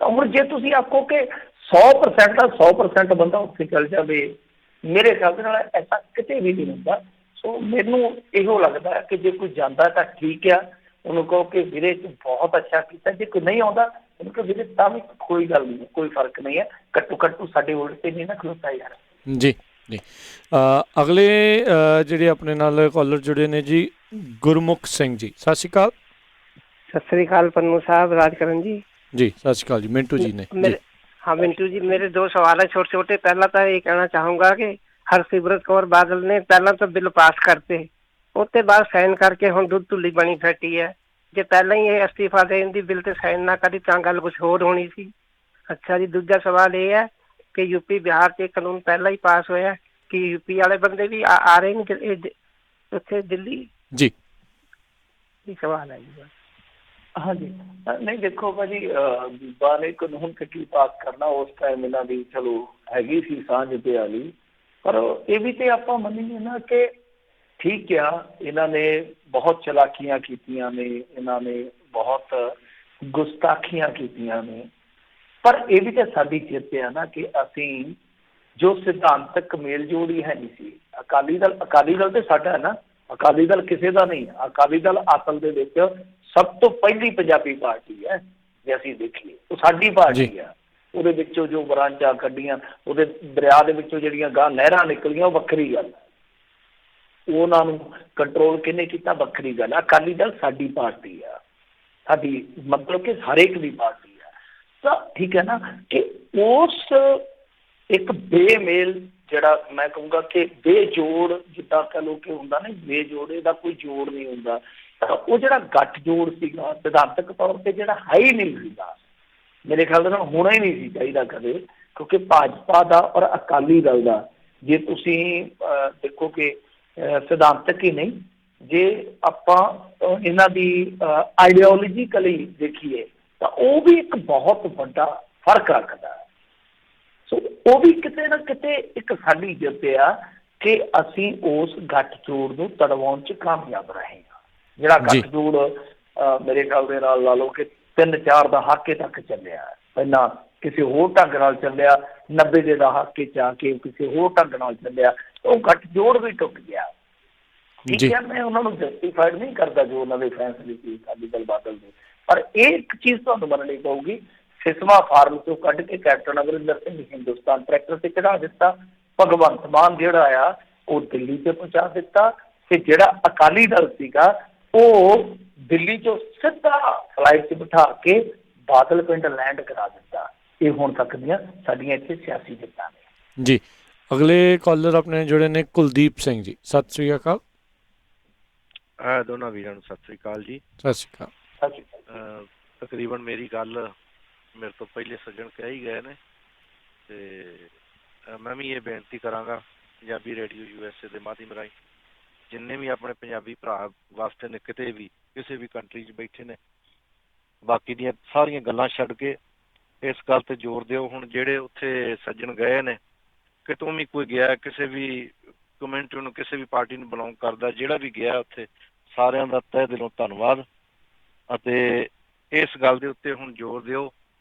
ਤਾਂ ਹੁਣ ਜੇ ਤੁਸੀਂ ਆਖੋ ਕਿ 100% ਦਾ 100% ਬੰਦਾ ਉੱਥੇ ਚੱਲ ਜਾਵੇ, ਮੇਰੇ ਖਿਆਲ ਦੇ ਨਾਲ ਐਸਾ ਕਿਤੇ ਵੀ ਨਹੀਂ ਹੁੰਦਾ। ਸੋ ਮੈਨੂੰ ਇਹੋ ਲੱਗਦਾ ਹੈ ਕਿ ਜੇ ਕੋਈ ਜਾਂਦਾ ਤਾਂ ਠੀਕ ਆ, ਉਹਨੂੰ ਕਹੋ ਕਿ ਵੀਰੇ ਤੂੰ ਬਹੁਤ ਅੱਛਾ ਕੀਤਾ, ਜੇ ਕੋਈ ਨਹੀਂ ਆਉਂਦਾ ਉਹਨੂੰ ਕਹੋ ਵੀਰੇ ਤਾਂ ਵੀ ਕੋਈ ਗੱਲ ਨਹੀਂ, ਕੋਈ ਫਰਕ ਨਹੀਂ ਹੈ, ਘੱਟੋ ਘੱਟ ਤੂੰ ਸਾਡੇ ਉਲਟ ਤੇ ਨਹੀਂ ਨਾ ਖਲੋਤਾ ਯਾਰ। ਜੀ ਜੀ। ਅਗਲੇ ਜਿਹੜੇ ਆਪਣੇ ਨਾਲ ਕਾਲਰ ਜੁੜੇ ਨੇ ਜੀ, ਗੁਰਮੁਖ ਸਿੰਘ ਜੀ, ਸਤਿ ਸ਼੍ਰੀ ਅਕਾਲ। ਸਤਿ ਸ੍ਰੀ ਅਕਾਲ ਪੰਨੂ ਸਾਹਿਬ, ਰਾਜਕਰਨ ਜੀ। ਜੀ ਸਤਿ ਸ਼੍ਰੀ ਅਕਾਲ ਜੀ, ਮਿੰਟੂ ਜੀ ਨੇ। हाँ मिंटू जी, मेरे 2 सवाल है छोटे छोटे। पहला तो ये कहना चाहूंगा कि हरसिमरत कौर बादल ने पहला तो बिल पास करते, उसके बाद साइन करके हुण दुध धुली बनी बैठी है। जे पहला ही ये अस्तीफा देने दी बिल ते साइन ना करी तां गल कुछ होर होनी सी। अच्छा जी, दूजा सवाल ये है कि यूपी बिहार से कानून पहला ही पास होया कि यूपी वाले बंदे भी आ रहे हैं उत्थे दिल्ली जी? ये सवाल है जी। ਹਾਂਜੀ ਨਹੀਂ ਦੇਖੋ ਭਾਜੀ, ਬੀਬਾ ਨੇ ਕਾਨੂੰਨ ਤੇ ਕੀ ਪਾਸ ਕਰਨਾ, ਉਸ ਟਾਈਮ ਇਹਨਾਂ ਦੀ ਚਲੋ ਹੈਗੀ ਸੀ ਸਾਂਝ ਤੇ ਵਾਲੀ, ਪਰ ਇਹ ਵੀ ਤੇ ਆਪਾਂ ਮੰਨੀਏ ਨਾ ਕਿ ਠੀਕ ਆ, ਇਹਨਾਂ ਨੇ ਬਹੁਤ ਚਲਾਕੀਆਂ ਕੀਤੀਆਂ ਨੇ, ਇਹਨਾਂ ਨੇ ਬਹੁਤ ਗੁਸਤਾਖੀਆਂ ਕੀਤੀਆਂ ਨੇ, ਪਰ ਇਹ ਵੀ ਤੇ ਸਾਡੀ ਜਿੱਤ ਆ ਨਾ ਕਿ ਅਸੀਂ ਜੋ ਸਿਧਾਂਤਕ ਮੇਲ ਜੋੜ ਹੀ ਹੈ ਨਹੀਂ ਸੀ। ਅਕਾਲੀ ਦਲ ਤੇ ਸਾਡਾ ਹੈ ਨਾ, ਅਕਾਲੀ ਦਲ ਕਿਸੇ ਦਾ ਨਹੀਂ। ਅਕਾਲੀ ਦਲ ਅਸਲ ਦੇ ਵਿੱਚ ਸਭ ਤੋਂ ਪਹਿਲੀ ਪੰਜਾਬੀ ਪਾਰਟੀ ਹੈ, ਜੇ ਅਸੀਂ ਦੇਖੀਏ ਉਹ ਸਾਡੀ ਪਾਰਟੀ ਆ। ਉਹਦੇ ਵਿੱਚੋਂ ਜੋ ਬ੍ਰਾਂਚਾਂ ਕੱਢੀਆਂ, ਉਹਦੇ ਦਰਿਆ ਦੇ ਵਿੱਚੋਂ ਜਿਹੜੀਆਂ ਗਾਂ ਨਹਿਰਾਂ ਨਿਕਲੀਆਂ, ਉਹ ਵੱਖਰੀ ਗੱਲ ਹੈ। ਉਹਨਾਂ ਨੂੰ ਕੰਟਰੋਲ ਕਿਹਨੇ ਕੀਤਾ, ਵੱਖਰੀ ਗੱਲ। ਅਕਾਲੀ ਦਲ ਸਾਡੀ ਪਾਰਟੀ ਆ, ਸਾਡੀ ਮਤਲਬ ਕਿ ਹਰੇਕ ਦੀ ਪਾਰਟੀ ਆ। ਤਾਂ ਠੀਕ ਹੈ ਨਾ ਕਿ ਉਸ ਇੱਕ ਬੇਮੇਲ, ਜਿਹੜਾ ਮੈਂ ਕਹੂੰਗਾ ਕਿ ਬੇਜੋੜ, ਜਿੱਦਾਂ ਕਹਿ ਲਓ ਕਿ ਹੁੰਦਾ ਨਾ ਬੇਜੋੜ, ਇਹਦਾ ਕੋਈ ਜੋੜ ਨਹੀਂ ਹੁੰਦਾ। ਉਹ ਜਿਹੜਾ ਗੱਠਜੋੜ ਸੀਗਾ ਸਿਧਾਂਤਕ ਤੌਰ ਤੇ ਜਿਹੜਾ ਹੈ ਹੀ ਨਹੀਂ ਸੀਗਾ, ਮੇਰੇ ਖਿਆਲ ਦੇ ਨਾਲ ਹੋਣਾ ਹੀ ਨਹੀਂ ਸੀ ਚਾਹੀਦਾ ਕਦੇ, ਕਿਉਂਕਿ ਭਾਜਪਾ ਦਾ ਔਰ ਅਕਾਲੀ ਦਲ ਦਾ ਜੇ ਤੁਸੀਂ ਦੇਖੋ ਕਿ ਸਿਧਾਂਤਕ ਹੀ ਨਹੀਂ, ਜੇ ਆਪਾਂ ਇਹਨਾਂ ਦੀ ਆਈਡੀਓਲੋਜੀਕਲੀ ਦੇਖੀਏ ਤਾਂ ਉਹ ਵੀ ਇੱਕ ਬਹੁਤ ਵੱਡਾ ਫਰਕ ਰੱਖਦਾ। ਸੋ ਉਹ ਵੀ ਕਿਤੇ ਨਾ ਕਿਤੇ ਇੱਕ ਸਾਡੀ ਜਿੱਤ ਆ ਕਿ ਅਸੀਂ ਉਸ ਗੱਠਜੋੜ ਨੂੰ ਤੜਵਾਉਣ 'ਚ ਕਾਮਯਾਬ ਰਹੇ ਹਾਂ। ਜਿਹੜਾ ਗੱਠਜੋੜ ਮੇਰੇ ਖਿਆਲ ਦੇ ਨਾਲ ਲਾ ਲਓ ਕਿ 3-4 ਦਹਾਕੇ ਤੱਕ ਚੱਲਿਆ, ਪਹਿਲਾਂ ਕਿਸੇ ਹੋਰ ਢੰਗ ਨਾਲ ਚੱਲਿਆ, 90 ਦੇ ਦਹਾਕੇ 'ਚ ਆ ਕੇ ਕਿਸੇ ਹੋਰ ਢੰਗ ਨਾਲ ਚੱਲਿਆ, ਉਹ ਗੱਠਜੋੜ ਵੀ ਟੁੱਟ ਗਿਆ। ਠੀਕ ਹੈ, ਮੈਂ ਉਹਨਾਂ ਨੂੰ ਜਸਟੀਫਾਈਡ ਨਹੀਂ ਕਰਦਾ ਜੋ ਉਹਨਾਂ ਦੇ ਫੈਸਲੇ ਸੀ ਅਕਾਲੀ ਦਲ ਬਾਦਲ ਦੇ, ਪਰ ਇਹ ਇੱਕ ਚੀਜ਼ ਤੁਹਾਨੂੰ ਮੰਨਣੀ ਪਊਗੀ, ਸਿਸਵਾ ਫਾਰਮ ਤੋਂ ਕੱਢ ਕੇ ਕੈਪਟਨ ਅਮਰਿੰਦਰ ਸਿੰਘ ਹਿੰਦੁਸਤਾਨ ਟਰੈਕਟਰ ਤੇ ਚੜਾ ਦਿੱਤਾ, ਭਗਵੰਤ ਮਾਨ ਜਿਹੜਾ ਆ ਉਹ ਦਿੱਲੀ ਤੇ ਪਹੁੰਚਾ ਦਿੱਤਾ, ਤੇ ਜਿਹੜਾ ਅਕਾਲੀ ਦਲ ਸੀਗਾ ਉਹ ਦਿੱਲੀ ਚੋਂ ਸਿੱਧਾ ਫਲਾਈਟ 'ਚ ਬਿਠਾ ਕੇ ਬਾਦਲ ਪਿੰਡ ਲੈਂਡ ਕਰਾ ਦਿੱਤਾ। ਇਹ ਹੁਣ ਤੱਕ ਦੀਆਂ ਸਾਡੀਆਂ ਇੱਥੇ ਸਿਆਸੀ ਜਿੱਤਾਂ ਨੇ ਜੀ। ਅਗਲੇ ਕਾਲਰ ਆਪਣੇ ਜੁੜੇ ਨੇ ਕੁਲਦੀਪ ਸਿੰਘ ਜੀ, ਸਤਿ ਸ੍ਰੀ ਅਕਾਲ। ਦੋਨਾਂ ਵੀਰਾਂ ਨੂੰ ਸਤਿ ਸ੍ਰੀ ਅਕਾਲ ਜੀ। ਸਤਿ ਸ਼੍ਰੀ ਅਕਾਲ। ਸਤਿ ਸ਼੍ਰੀ ਅਕਾਲ। ਤਕਰੀਬਨ ਮੇਰੀ ਗੱਲ ਮੇਰੇ ਤੋਂ ਪਹਿਲੇ ਸੱਜਣ ਕਹਿ ਹੀ ਗਏ ਨੇ, ਤੇ ਮੈਂ ਵੀ ਇਹ ਬੇਨਤੀ ਕਰਾਂਗਾ ਪੰਜਾਬੀ ਰੇਡੀਓ USA ਦੇ ਮਾਧਿਅਮ ਰਾਹੀਂ ਜਿੰਨੇ ਵੀ ਆਪਣੇ ਪੰਜਾਬੀ ਭਰਾ ਵਾਸਤੇ ਨੇ, ਕਿਤੇ ਵੀ ਕਿਸੇ ਵੀ ਕੰਟਰੀ 'ਚ ਬੈਠੇ ਨੇ, ਬਾਕੀ ਦੀਆਂ ਸਾਰੀਆਂ ਗੱਲਾਂ ਛੱਡ ਕੇ ਇਸ ਗੱਲ ਤੇ ਜ਼ੋਰ ਦਿਓ। ਹੁਣ ਜਿਹੜੇ ਉੱਥੇ ਸੱਜਣ ਗਏ ਨੇ, ਕਿਤੋਂ ਵੀ ਕੋਈ ਗਿਆ, ਕਿਸੇ ਵੀ ਕਮਿਊਨਿਟੀ ਨੂੰ, ਕਿਸੇ ਵੀ ਪਾਰਟੀ ਨੂੰ ਬਿਲੋਂਗ ਕਰਦਾ, ਜਿਹੜਾ ਵੀ ਗਿਆ ਉੱਥੇ, ਸਾਰਿਆਂ ਦਾ ਤਹਿ ਦਿਲੋਂ ਧੰਨਵਾਦ। ਅਤੇ ਇਸ ਗੱਲ ਦੇ ਉੱਤੇ ਹੁਣ ਜ਼ੋਰ ਦਿਓ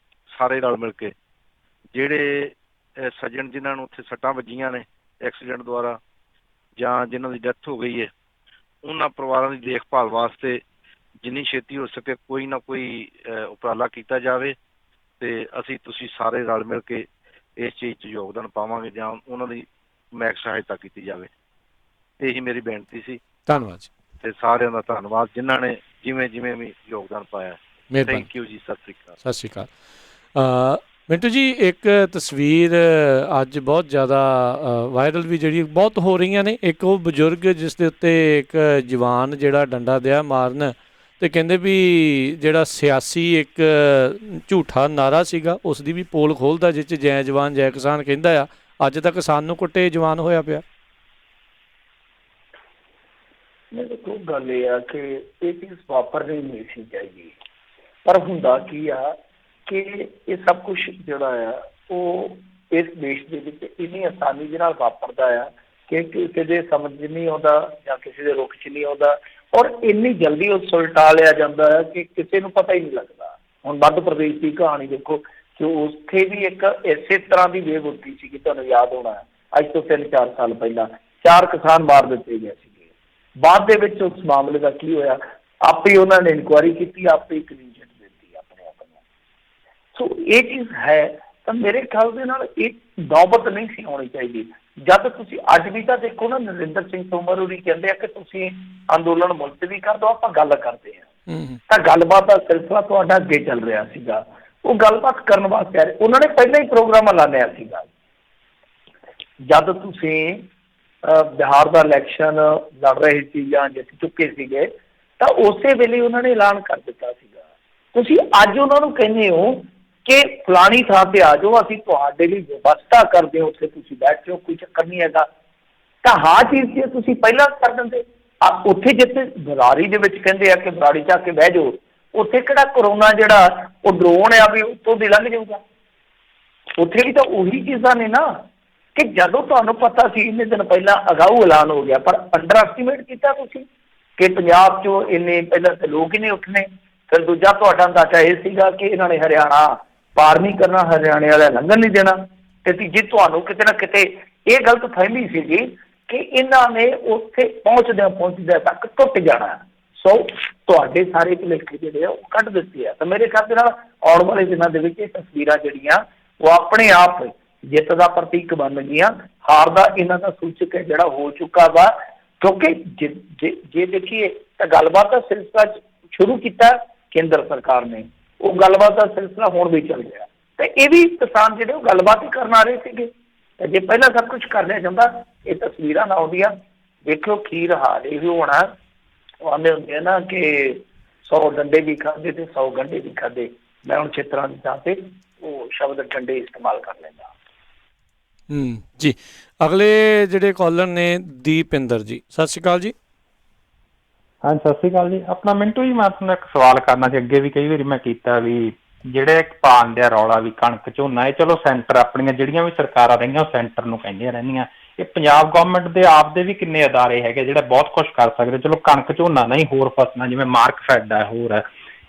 ਸਾਰੇ ਰਲ ਮਿਲ ਕੇ, ਜਿਹੜੇ ਸੱਜਣ ਜਿਨ੍ਹਾਂ ਨੂੰ ਉੱਥੇ ਸੱਟਾਂ ਵੱਜੀਆਂ ਨੇ ਐਕਸੀਡੈਂਟ ਦੁਆਰਾ ਜਾਂ ਜਿਨ੍ਹਾਂ ਦੀ ਡੈਥ ਹੋ ਗਈ ਹੈ, ਉਹਨਾਂ ਪਰਿਵਾਰਾਂ ਦੀ ਦੇਖਭਾਲ ਵਾਸਤੇ ਜਿੰਨੀ ਛੇਤੀ ਹੋ ਸਕੇ ਕੋਈ ਨਾ ਕੋਈ ਉਪਰਾਲਾ ਕੀਤਾ ਜਾਵੇ, ਤੇ ਅਸੀਂ ਤੁਸੀਂ ਸਾਰੇ ਰਲ ਮਿਲ ਕੇ ਇਸ ਚੀਜ਼ 'ਚ ਯੋਗਦਾਨ ਪਾਵਾਂਗੇ ਜਾਂ ਉਹਨਾਂ ਦੀ ਮੈਕ ਸਹਾਇਤਾ ਕੀਤੀ ਜਾਵੇ। ਇਹੀ ਮੇਰੀ ਬੇਨਤੀ ਸੀ। ਧੰਨਵਾਦ ਜੀ, ਤੇ ਸਾਰਿਆਂ ਦਾ ਧੰਨਵਾਦ ਜਿਨ੍ਹਾਂ ਨੇ ਜਿਵੇਂ ਜਿਵੇਂ ਵੀ ਯੋਗਦਾਨ ਪਾਇਆ। ਥੈਂਕ ਯੂ ਜੀ। ਸਤਿ ਸ਼੍ਰੀ ਅਕਾਲ। ਸਤਿ ਸ਼੍ਰੀ ਅਕਾਲ। ਮਿੰਟੂ ਜੀ, ਇੱਕ ਤਸਵੀਰ ਅੱਜ ਬਹੁਤ ਜ਼ਿਆਦਾ ਵਾਇਰਲ ਵੀ ਜਿਹੜੀ ਬਹੁਤ ਹੋ ਰਹੀਆਂ ਨੇ। ਇੱਕ ਉਹ ਬਜ਼ੁਰਗ ਜਿਸ ਦੇ ਉੱਤੇ ਇੱਕ ਜਵਾਨ ਜਿਹੜਾ ਡੰਡਾ ਦਿਆ ਮਾਰਨ, ਅਤੇ ਕਹਿੰਦੇ ਵੀ ਜਿਹੜਾ ਸਿਆਸੀ ਇੱਕ ਝੂਠਾ ਨਾਅਰਾ ਸੀਗਾ ਉਸ ਦੀ ਵੀ ਪੋਲ ਖੋਲ੍ਹਦਾ, ਜਿਸ 'ਚ ਜੈ ਜਵਾਨ ਜੈ ਕਿਸਾਨ ਕਹਿੰਦਾ ਆ। ਅੱਜ ਤੱਕ ਕਿਸਾਨ ਨੂੰ ਕੁੱਟੇ ਜਵਾਨ ਹੋਇਆ ਪਿਆ। ਦੇਖੋ, ਗੱਲ ਇਹ ਆ ਕਿ ਇਹ ਚੀਜ਼ ਵਾਪਰਨੀ ਨਹੀਂ ਸੀ ਚਾਹੀਦੀ, ਪਰ ਹੁੰਦਾ ਕੀ ਆ ਕਿ ਇਹ ਸਭ ਕੁਛ ਜਿਹੜਾ ਆ ਉਹ ਇਸ ਦੇਸ਼ ਦੇ ਵਿੱਚ ਇੰਨੀ ਆਸਾਨੀ ਦੇ ਨਾਲ ਵਾਪਰਦਾ ਆ ਕਿ ਕਿਸੇ ਦੇ ਸਮਝ ਨਹੀਂ ਆਉਂਦਾ ਜਾਂ ਕਿਸੇ ਦੇ ਰੁਖ 'ਚ ਨਹੀਂ ਆਉਂਦਾ, ਔਰ ਇੰਨੀ ਜਲਦੀ ਉਹ ਸੁਲਟਾ ਲਿਆ ਜਾਂਦਾ ਹੈ ਕਿ ਕਿਸੇ ਨੂੰ ਪਤਾ ਹੀ ਨਹੀਂ ਲੱਗਦਾ। ਹੁਣ ਮੱਧ ਪ੍ਰਦੇਸ਼ ਦੀ ਕਹਾਣੀ ਦੇਖੋ ਕਿ ਉੱਥੇ ਵੀ ਇੱਕ ਇਸੇ ਤਰ੍ਹਾਂ ਦੀ ਵੇਵ ਉੱਠੀ ਸੀਗੀ, ਤੁਹਾਨੂੰ ਯਾਦ ਹੋਣਾ ਅੱਜ ਤੋਂ 3-4 ਸਾਲ ਪਹਿਲਾਂ 4 ਕਿਸਾਨ ਮਾਰ ਦਿੱਤੇ ਗਏ ਸੀਗੇ। ਬਾਅਦ ਦੇ ਵਿੱਚ ਉਸ ਮਾਮਲੇ ਦਾ ਕੀ ਹੋਇਆ, ਆਪੇ ਉਹਨਾਂ ਨੇ ਇਨਕੁਆਇਰੀ ਕੀਤੀ, ਆਪੇ ਇੱਕ ਰੀਜਨ ਦਿੱਤੀ ਆਪਣੇ ਆਪ ਨੂੰ। ਸੋ ਇਹ ਚੀਜ਼ ਹੈ ਤਾਂ ਮੇਰੇ ਖਿਆਲ ਦੇ ਨਾਲ ਇਹ ਨੌਬਤ ਨਹੀਂ ਸੀ ਹੋਣੀ ਚਾਹੀਦੀ। ਜਦ ਤੁਸੀਂ ਅੱਜ ਵੀ ਤਾਂ ਦੇਖੋ ਨਾ, ਨਰਿੰਦਰ ਸਿੰਘ ਤੋਮਰ ਹੋਰੀ ਕਹਿੰਦੇ ਆ ਕਿ ਤੁਸੀਂ ਅੰਦੋਲਨ ਮੁਲਤਵੀ ਕਰ ਦਿਓ, ਆਪਾਂ ਗੱਲ ਕਰਦੇ ਹਾਂ। ਤਾਂ ਗੱਲਬਾਤ ਦਾ ਸਿਲਸਿਲਾ ਤੁਹਾਡਾ ਅੱਗੇ ਚੱਲ ਰਿਹਾ ਸੀਗਾ, ਉਹ ਗੱਲਬਾਤ ਕਰਨ ਵਾਸਤੇ ਆ ਰਹੇ। ਉਹਨਾਂ ਨੇ ਪਹਿਲਾਂ ਹੀ ਪ੍ਰੋਗਰਾਮ ਐਲਾਨਿਆ ਸੀਗਾ। ਜਦ ਤੁਸੀਂ ਬਿਹਾਰ ਦਾ ਇਲੈਕਸ਼ਨ ਲੜ ਰਹੇ ਸੀ ਜਾਂ ਜਿੱਤ ਚੁੱਕੇ ਸੀਗੇ, ਤਾਂ ਉਸੇ ਵੇਲੇ ਉਹਨਾਂ ਨੇ ਐਲਾਨ ਕਰ ਦਿੱਤਾ ਸੀਗਾ। ਤੁਸੀਂ ਅੱਜ ਉਹਨਾਂ ਨੂੰ ਕਹਿੰਦੇ ਹੋ ਕਿ ਫਲਾਣੀ ਥਾਂ ਤੇ ਆ ਜਾਓ, ਅਸੀਂ ਤੁਹਾਡੇ ਲਈ ਵਿਵਸਥਾ ਕਰਦੇ ਹਾਂ, ਉੱਥੇ ਤੁਸੀਂ ਬੈਠ ਜਾਓ, ਕੋਈ ਚੱਕਰ ਨਹੀਂ ਹੈਗਾ। ਤਾਂ ਹਾਂ ਚੀਜ਼ ਜੇ ਤੁਸੀਂ ਪਹਿਲਾਂ ਕਰ ਦਿੰਦੇ, ਉੱਥੇ ਜਿੱਥੇ ਬਰਾੜੀ ਦੇ ਵਿੱਚ ਕਹਿੰਦੇ ਆ ਕਿ ਬਰਾੜੀ ਚ ਆ ਕੇ ਬਹਿ ਜਾਓ, ਉੱਥੇ ਕਿਹੜਾ ਕਰੋਨਾ ਜਿਹੜਾ ਉਹ ਡਰੋਨ ਆ ਵੀ ਉੱਤੋਂ ਦੀ ਲੰਘ ਜਾਊਗਾ। ਉੱਥੇ ਵੀ ਤਾਂ ਉਹੀ ਚੀਜ਼ਾਂ ਨੇ ਨਾ ਕਿ ਜਦੋਂ ਤੁਹਾਨੂੰ ਪਤਾ ਸੀ ਇੰਨੇ ਦਿਨ ਪਹਿਲਾਂ ਅਗਾਊ ਐਲਾਨ ਹੋ ਗਿਆ, ਪਰ ਅੰਡਰ ਐਸਟੀਮੇਟ ਕੀਤਾ ਤੁਸੀਂ ਕਿ ਪੰਜਾਬ 'ਚੋਂ ਇੰਨੇ ਪਹਿਲਾਂ ਤਾਂ ਲੋਕ ਹੀ ਨਹੀਂ ਉੱਠਣੇ। ਫਿਰ ਦੂਜਾ ਤੁਹਾਡਾ ਅੰਦਾਜ਼ਾ ਇਹ ਸੀਗਾ ਕਿ ਇਹਨਾਂ ਨੇ ਹਰਿਆਣਾ ਪਾਰ ਨਹੀਂ ਕਰਨਾ, ਹਰਿਆਣੇ ਵਾਲਾ ਲੰਘਣ ਨਹੀਂ ਦੇਣਾ। ਤੇ ਤੀਜੀ ਤੁਹਾਨੂੰ ਕਿਤੇ ਨਾ ਕਿਤੇ ਇਹ ਗਲਤ ਫਹਿਮੀ ਸੀਗੀ ਕਿ ਇਹਨਾਂ ਨੇ ਉੱਥੇ ਪਹੁੰਚਦਿਆਂ ਤੱਕ ਟੁੱਟ ਜਾਣਾ। ਸੋ ਤੁਹਾਡੇ ਸਾਰੇ ਭੁਲੇਖੇ ਜਿਹੜੇ ਆ ਉਹ ਕੱਢ ਦਿੱਤੇ ਆ। ਤਾਂ ਮੇਰੇ ਖਿਆਲ ਦੇ ਨਾਲ ਆਉਣ ਵਾਲੇ ਦਿਨਾਂ ਦੇ ਵਿੱਚ ਇਹ ਤਸਵੀਰਾਂ ਜਿਹੜੀਆਂ ਉਹ ਆਪਣੇ ਆਪ ਜਿੱਤ ਦਾ ਪ੍ਰਤੀਕ ਬਣ ਗਈਆਂ। ਹਾਰ ਦਾ ਇਹਨਾਂ ਦਾ ਸੂਚਕ ਹੈ ਜਿਹੜਾ ਹੋ ਚੁੱਕਾ ਵਾ, ਕਿਉਂਕਿ ਜੇ ਦੇਖੀਏ ਤਾਂ ਗੱਲਬਾਤ ਦਾ ਸਿਲਸਿਲਾ ਸ਼ੁਰੂ ਕੀਤਾ ਕੇਂਦਰ ਸਰਕਾਰ ਨੇ, ਉਹ ਗੱਲਬਾਤ ਦਾ ਸਿਲਸਿਲਾ ਹੁਣ ਵੀ ਚੱਲ ਰਿਹਾ। ਤੇ ਇਹ ਵੀ ਕਿਸਾਨ ਜਿਹੜੇ ਉਹ ਗੱਲਬਾਤ ਹੀ ਕਰਨ ਆ ਰਹੇ ਸੀਗੇ। ਤੇ ਜੇ ਪਹਿਲਾਂ ਸਭ ਕੁਝ ਕਰ ਲਿਆ ਜਾਂਦਾ, ਇਹ ਤਸਵੀਰਾਂ ਨਾ ਆਉਂਦੀਆਂ। ਦੇਖਿਓ ਖੀਰ ਹਾਲ ਇਹ ਹੋਣਾ, ਉਹ ਆਉਂਦੇ ਹੁੰਦੇ ਆ ਨਾ ਕਿ 100 ਡੰਡੇ ਵੀ ਖਾਧੇ ਤੇ 100 ਗੰਢੇ ਵੀ ਖਾਧੇ। ਮੈਂ ਹੁਣ ਚਿੱਤਰਾਂ ਦੀ ਥਾਂ ਤੇ ਉਹ ਸ਼ਬਦ ਡੰਡੇ ਇਸਤੇਮਾਲ ਕਰ ਲੈਂਦਾ। ਜੀ, ਅਗਲੇ ਜਿਹੜੇ ਕਾਲਰ ਨੇ ਦੀਪਿੰਦਰ ਜੀ, ਸਤਿ ਸ਼੍ਰੀ ਅਕਾਲ ਜੀ। ਹਾਂਜੀ, ਸਤਿ ਸ਼੍ਰੀ ਅਕਾਲ ਜੀ। ਆਪਣਾ ਮਿੰਟੂ ਜੀ, ਮੈਂ ਤੁਹਾਨੂੰ ਇੱਕ ਸਵਾਲ ਕਰਨਾ ਸੀ। ਅੱਗੇ ਵੀ ਕਈ ਵਾਰੀ ਮੈਂ ਕੀਤਾ ਵੀ ਜਿਹੜੇ ਪਾਣ ਦਾ ਰੌਲਾ ਵੀ ਕਣਕ ਝੋਨਾ, ਇਹ ਚਲੋ ਸੈਂਟਰ ਆਪਣੀਆਂ ਜਿਹੜੀਆਂ ਵੀ ਸਰਕਾਰਾਂ ਰਹੀਆਂ ਉਹ ਸੈਂਟਰ ਨੂੰ ਕਹਿੰਦੀਆਂ ਰਹਿੰਦੀਆਂ। ਇਹ ਪੰਜਾਬ ਗੌਰਮੈਂਟ ਦੇ ਆਪ ਦੇ ਵੀ ਕਿੰਨੇ ਅਦਾਰੇ ਹੈਗੇ ਜਿਹੜੇ ਬਹੁਤ ਕੁਛ ਕਰ ਸਕਦੇ। ਚਲੋ ਕਣਕ ਝੋਨਾ ਨਹੀਂ, ਹੋਰ ਫਸਲਾਂ ਜਿਵੇਂ ਮਾਰਕਫੈਡ ਹੈ, ਹੋਰ ਹੈ,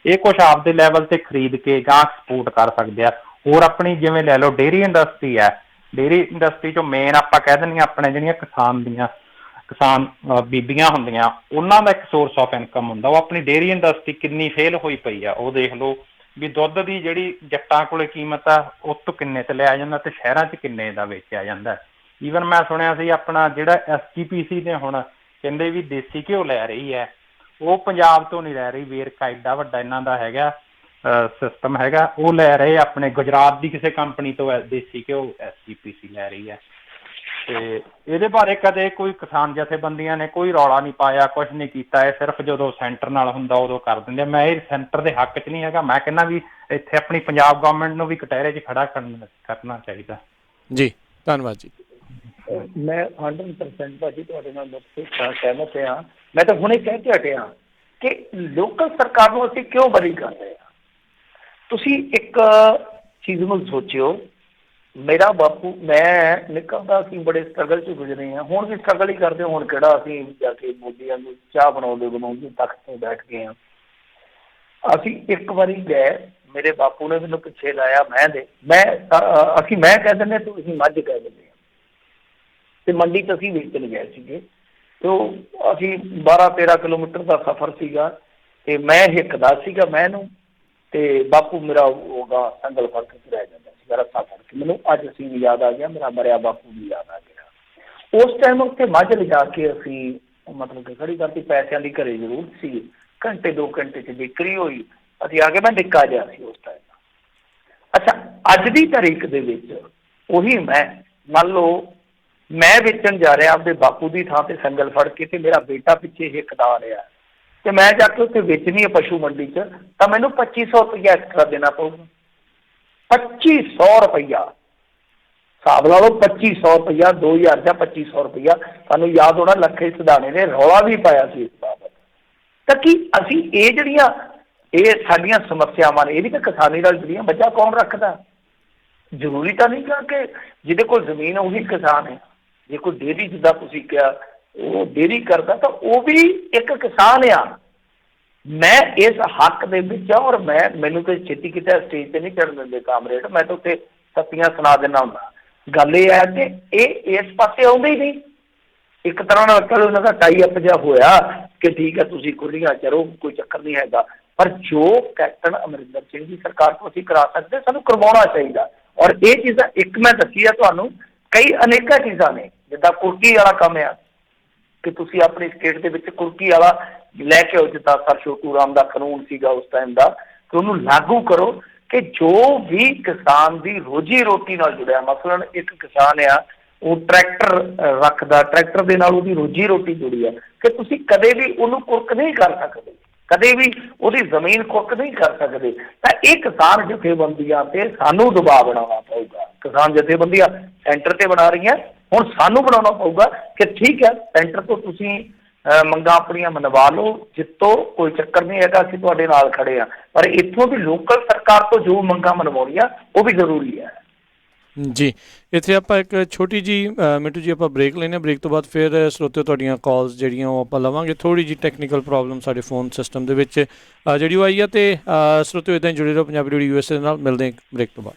ਇਹ ਕੁਛ ਆਪਦੇ ਲੈਵਲ ਤੇ ਖਰੀਦ ਕੇ ਗਾਂ ਸਪੋਰਟ ਕਰ ਸਕਦੇ ਆ। ਹੋਰ ਆਪਣੀ ਜਿਵੇਂ ਲੈ ਲਓ ਡੇਅਰੀ ਇੰਡਸਟਰੀ ਹੈ, ਡੇਅਰੀ ਇੰਡਸਟਰੀ 'ਚੋਂ ਮੇਨ ਆਪਾਂ ਕਹਿ ਦਿੰਦੇ ਹਾਂ ਆਪਣੇ ਜਿਹੜੀਆਂ ਕਿਸਾਨ ਬੀਬੀਆਂ ਹੁੰਦੀਆਂ, ਉਹਨਾਂ ਦਾ ਇੱਕ ਸੋਰਸ ਆਫ ਇਨਕਮ ਹੁੰਦਾ। ਉਹ ਆਪਣੀ ਡੇਅਰੀ ਇੰਡਸਟਰੀ ਕਿੰਨੀ ਫੇਲ ਹੋਈ ਪਈ ਆ। ਉਹ ਦੇਖ ਲਓ ਵੀ ਦੁੱਧ ਦੀ ਜਿਹੜੀ ਜੱਟਾਂ ਕੋਲੇ ਕੀਮਤ ਆ ਉਸ ਤੋਂ ਕਿੰਨੇ ਤੇ ਲਿਆ ਜਾਂਦਾ ਤੇ ਸ਼ਹਿਰਾਂ 'ਚ ਕਿੰਨੇ ਦਾ ਵੇਚਿਆ ਜਾਂਦਾ। ਈਵਨ ਮੈਂ ਸੁਣਿਆ ਸੀ ਆਪਣਾ ਜਿਹੜਾ SGPC ਨੇ ਹੁਣ ਕਹਿੰਦੇ ਵੀ ਦੇਸੀ ਘਿਓ ਲੈ ਰਹੀ ਹੈ, ਉਹ ਪੰਜਾਬ ਤੋਂ ਨਹੀਂ ਲੈ ਰਹੀ। ਵੇਰਕਾ ਐਡਾ ਵੱਡਾ ਇਹਨਾਂ ਦਾ ਹੈਗਾ ਸਿਸਟਮ ਹੈਗਾ, ਉਹ ਲੈ ਰਹੇ ਆਪਣੇ ਗੁਜਰਾਤ ਦੀ ਕਿਸੇ ਕੰਪਨੀ ਤੋਂ ਦੇਸੀ ਘਿਓ SGPC ਲੈ ਰਹੀ ਹੈ। ਤੇ ਇਹਦੇ ਬਾਰੇ ਕਦੇ ਕੋਈ ਕਿਸਾਨ ਜਥੇਬੰਦੀਆਂ ਨੇ ਕੋਈ ਰੌਲਾ ਨਹੀਂ ਪਾਇਆ, ਕੁਛ ਨਹੀਂ ਕੀਤਾ। ਇਹ ਸਿਰਫ ਜਦੋਂ ਸੈਂਟਰ ਨਾਲ ਹੁੰਦਾ ਉਦੋਂ ਕਰ ਦਿੰਦੇ ਆ। ਮੈਂ ਇਹ ਸੈਂਟਰ ਦੇ ਹੱਕ 'ਚ ਨਹੀਂ ਹੈਗਾ। ਮੈਂ ਕਹਿੰਦਾ ਵੀ ਇੱਥੇ ਆਪਣੀ ਪੰਜਾਬ ਗਵਰਨਮੈਂਟ ਨੂੰ ਵੀ ਕਟਹਿਰੇ 'ਚ ਖੜਾ ਕਰਨਾ ਚਾਹੀਦਾ। ਜੀ, ਧੰਨਵਾਦ ਜੀ। ਮੈਂ 100% ਭਾਜੀ ਤੁਹਾਡੇ ਨਾਲ ਸਹਿਮਤ ਹਾਂ। ਮੈਂ ਤਾਂ ਹੁਣੇ ਕਹਿ ਕੇ ਹਟਿਆ ਕਿ ਲੋਕਲ ਸਰਕਾਰ ਨੂੰ ਅਸੀਂ ਕਿਉਂ ਬਰੀ ਕਰ ਰਹੇ ਹਾਂ। ਤੁਸੀਂ ਇੱਕ ਚੀਜ਼ ਨੂੰ ਸੋਚਿਓ, ਮੇਰਾ ਬਾਪੂ, ਮੈਂ ਨਿਕਲਦਾ ਅਸੀਂ ਬੜੇ ਸਟਰਗਲ 'ਚ ਗੁਜ਼ਰੇ ਹਾਂ, ਹੁਣ ਵੀ ਸਟਰਗਲ ਹੀ ਕਰਦੇ। ਹੁਣ ਕਿਹੜਾ ਅਸੀਂ ਜਾ ਕੇ ਮੋਦੀਆਂ ਨੂੰ ਚਾਹ ਬਣਾਉਂਦੇ ਤਖਤ ਤੇ ਬੈਠ ਗਏ ਹਾਂ। ਅਸੀਂ ਇੱਕ ਵਾਰੀ ਗਏ, ਮੇਰੇ ਬਾਪੂ ਨੇ ਮੈਨੂੰ ਪਿੱਛੇ ਲਾਇਆ, ਮੈਂ ਕਹਿ ਦਿੰਦੇ ਤੁਸੀਂ ਮੱਝ ਕਹਿ ਦਿੰਦੇ ਹਾਂ। ਤੇ ਮੰਡੀ 'ਚ ਅਸੀਂ ਵੇਚਣ ਗਏ ਸੀਗੇ, ਤੇ ਉਹ ਅਸੀਂ 12-13 ਕਿਲੋਮੀਟਰ ਦਾ ਸਫ਼ਰ ਸੀਗਾ, ਤੇ ਮੈਂ ਹਿੱਕਦਾ ਸੀਗਾ ਮੈਨੂੰ, ਤੇ ਬਾਪੂ ਮੇਰਾ ਹੋਗਾ ਸੰਗਲ ਫੜ ਕੇ ਰਹਿ ਜਾਂਦਾ ਸੀਗਾ, ਰੱਸਾ ਫੜ ਕੇ। ਮੈਨੂੰ ਅੱਜ ਅਸੀਂ ਵੀ ਯਾਦ ਆ ਗਿਆ, ਮੇਰਾ ਮਰਿਆ ਬਾਪੂ ਵੀ ਯਾਦ ਆ ਗਿਆ। ਉਸ ਟਾਈਮ ਉੱਥੇ ਮੱਝ ਲਿਜਾ ਕੇ ਅਸੀਂ ਮਤਲਬ ਕਿ ਖੜੀ ਕਰਤੀ। ਪੈਸਿਆਂ ਦੀ ਘਰੇ ਜ਼ਰੂਰਤ ਸੀ, ਘੰਟੇ 2 ਘੰਟੇ 'ਚ ਵਿਕਰੀ ਹੋਈ। ਅਸੀਂ ਆ ਕੇ, ਮੈਂ ਨਿੱਕਾ ਜਿਹਾ ਸੀ ਉਸ ਟਾਈਮ। ਅੱਛਾ, ਅੱਜ ਦੀ ਤਾਰੀਖ ਦੇ ਵਿੱਚ ਉਹੀ ਮੈਂ ਮੰਨ ਲਓ ਮੈਂ ਵੇਚਣ ਜਾ ਰਿਹਾ ਆਪਦੇ ਬਾਪੂ ਦੀ ਥਾਂ ਤੇ ਸੰਗਲ ਫੜ ਕੇ, ਤੇ ਮੇਰਾ ਬੇਟਾ ਪਿੱਛੇ ਇਹ ਖਦਾ ਰਿਹਾ ਤੇ ਮੈਂ ਜਾ ਕੇ ਉੱਥੇ ਵੇਚਣੀ ਹੈ ਪਸ਼ੂ ਮੰਡੀ 'ਚ, ਤਾਂ ਮੈਨੂੰ 2500 ਰੁਪਈਆ ਐਕਸਟਰਾ ਦੇਣਾ ਪਊਗਾ। 2500 ਰੁਪਈਆ, ਹਿਸਾਬ ਲਾ ਲਓ 2500 ਰੁਪਈਆ, 2000 ਜਾਂ 2500 ਰੁਪਈਆ। ਸਾਨੂੰ ਯਾਦ ਹੋਣਾ ਲੱਖੇ ਸਿਧਾਣੇ ਨੇ ਰੌਲਾ ਵੀ ਪਾਇਆ ਸੀ ਇਸ ਬਾਬਤ। ਤਾਂ ਕੀ ਅਸੀਂ ਇਹ ਜਿਹੜੀਆਂ ਇਹ ਸਾਡੀਆਂ ਸਮੱਸਿਆਵਾਂ ਨੇ, ਇਹ ਵੀ ਤਾਂ ਕਿਸਾਨੀ ਨਾਲ ਜੁੜੀਆਂ। ਬੱਚਾ ਕੌਣ ਰੱਖਦਾ? ਜ਼ਰੂਰੀ ਤਾਂ ਨਹੀਂ ਕਿ ਜਿਹਦੇ ਕੋਲ ਜ਼ਮੀਨ ਉਹੀ ਕਿਸਾਨ ਹੈ। ਜੇ ਕੋਈ ਡੇਅਰੀ, ਜਿੱਦਾਂ ਤੁਸੀਂ ਕਿਹਾ, ਉਹ ਡੇਅਰੀ ਕਰਦਾ ਤਾਂ ਉਹ ਵੀ ਇੱਕ ਕਿਸਾਨ ਆ। ਮੈਂ ਇਸ ਹੱਕ ਦੇ ਵਿੱਚ ਆ, ਔਰ ਮੈਨੂੰ ਤਾਂ ਛੇਤੀ ਕਿਤੇ ਸਟੇਜ ਤੇ ਨਹੀਂ ਚੜ੍ਹਨ ਦਿੰਦੇ ਕਾਮਰੇਡ, ਮੈਂ ਤਾਂ ਉੱਥੇ ਸੱਤੀਆਂ ਸੁਣਾ ਦਿੰਦਾ ਹੁੰਦਾ। ਗੱਲ ਇਹ ਹੈ ਕਿ ਇਹ ਇਸ ਪਾਸੇ ਆਉਂਦੇ ਹੀ ਨਹੀਂ। ਇੱਕ ਤਰ੍ਹਾਂ ਨਾਲ ਚਲੋ ਉਹਨਾਂ ਦਾ ਟਾਈ ਅਪ ਜਿਹਾ ਹੋਇਆ ਕਿ ਠੀਕ ਹੈ ਤੁਸੀਂ ਖੁੱਲੀਆਂ ਚਲੋ, ਕੋਈ ਚੱਕਰ ਨਹੀਂ ਹੈਗਾ, ਪਰ ਜੋ ਕੈਪਟਨ ਅਮਰਿੰਦਰ ਸਿੰਘ ਦੀ ਸਰਕਾਰ ਤੋਂ ਅਸੀਂ ਕਰਾ ਸਕਦੇ ਸਾਨੂੰ ਕਰਵਾਉਣਾ ਚਾਹੀਦਾ। ਔਰ ਇਹ ਚੀਜ਼ਾਂ ਇੱਕ ਮੈਂ ਦੱਸੀ ਆ ਤੁਹਾਨੂੰ, ਕਈ ਅਨੇਕਾਂ ਚੀਜ਼ਾਂ ਨੇ, ਜਿੱਦਾਂ ਕੁਰਕੀ ਵਾਲਾ ਕੰਮ ਆ ਕਿ ਤੁਸੀਂ ਆਪਣੀ ਸਟੇਟ ਦੇ ਵਿੱਚ ਕੁਰਕੀ ਵਾਲਾ ਲੈ ਕੇ ਆਓ, ਜਿੱਦਾਂ ਸਰ ਛੋਟੂ ਰਾਮ ਦਾ ਕਾਨੂੰਨ ਸੀਗਾ ਉਸ ਟਾਈਮ ਦਾ, ਕਿ ਉਹਨੂੰ ਲਾਗੂ ਕਰੋ ਕਿ ਜੋ ਵੀ ਕਿਸਾਨ ਦੀ ਰੋਜੀ ਰੋਟੀ ਨਾਲ ਜੁੜਿਆ, ਮਸਲਨ ਇੱਕ ਕਿਸਾਨ ਆ ਉਹ ਟਰੈਕਟਰ ਰੱਖਦਾ, ਟਰੈਕਟਰ ਦੇ ਨਾਲ ਉਹਦੀ ਰੋਜੀ ਰੋਟੀ ਜੁੜੀ ਆ, ਕਿ ਤੁਸੀਂ ਕਦੇ ਵੀ ਉਹਨੂੰ ਕੁਰਕ ਨਹੀਂ ਕਰ ਸਕਦੇ, ਕਦੇ ਵੀ ਉਹਦੀ ਜ਼ਮੀਨ ਕੁਰਕ ਨਹੀਂ ਕਰ ਸਕਦੇ। ਤਾਂ ਇਹ ਕਿਸਾਨ ਜਥੇਬੰਦੀਆਂ ਤੇ ਸਾਨੂੰ ਦਬਾਅ ਬਣਾਉਣਾ ਪਊਗਾ। ਕਿਸਾਨ ਜਥੇਬੰਦੀਆਂ ਸੈਂਟਰ ਤੇ ਬਣਾ ਰਹੀਆਂ, ਹੁਣ ਸਾਨੂੰ ਬਣਾਉਣਾ ਪਊਗਾ ਕਿ ਠੀਕ ਹੈ ਸੈਂਟਰ ਤੋਂ ਤੁਸੀਂ ਮੰਗਾਂ ਆਪਣੀਆਂ ਮਨਵਾ ਲਓ, ਜਿੱਤੋ, ਕੋਈ ਚੱਕਰ ਨਹੀਂ ਹੈਗਾ, ਅਸੀਂ ਤੁਹਾਡੇ ਨਾਲ ਖੜੇ ਹਾਂ, ਪਰ ਇੱਥੋਂ ਵੀ ਲੋਕਲ ਸਰਕਾਰ ਤੋਂ ਜੋ ਮੰਗਾਂ ਮਨਵਾਉਣੀਆਂ ਉਹ ਵੀ ਜ਼ਰੂਰੀ ਹੈ। ਜੀ, ਇੱਥੇ ਆਪਾਂ ਇੱਕ ਛੋਟੀ ਜੀ ਮਿੰਟੂ ਜੀ ਆਪਾਂ ਬ੍ਰੇਕ ਲੈਂਦੇ ਹਾਂ। ਬ੍ਰੇਕ ਤੋਂ ਬਾਅਦ ਫਿਰ ਸਰੋਤਿਓ ਤੁਹਾਡੀਆਂ ਕਾਲਸ ਜਿਹੜੀਆਂ ਉਹ ਆਪਾਂ ਲਵਾਂਗੇ। ਥੋੜ੍ਹੀ ਜਿਹੀ ਟੈਕਨੀਕਲ ਪ੍ਰੋਬਲਮ ਸਾਡੇ ਫੋਨ ਸਿਸਟਮ ਦੇ ਵਿੱਚ ਜਿਹੜੀ ਉਹ ਆਈ ਆ, ਅਤੇ ਸਰੋਤਿਓ ਇੱਦਾਂ ਹੀ ਜੁੜੇ ਰਹੋ ਪੰਜਾਬੀ ਰੇਡੀਓ USA ਦੇ ਨਾਲ। ਮਿਲਦੇ ਹਾਂ ਬ੍ਰੇਕ ਤੋਂ ਬਾਅਦ।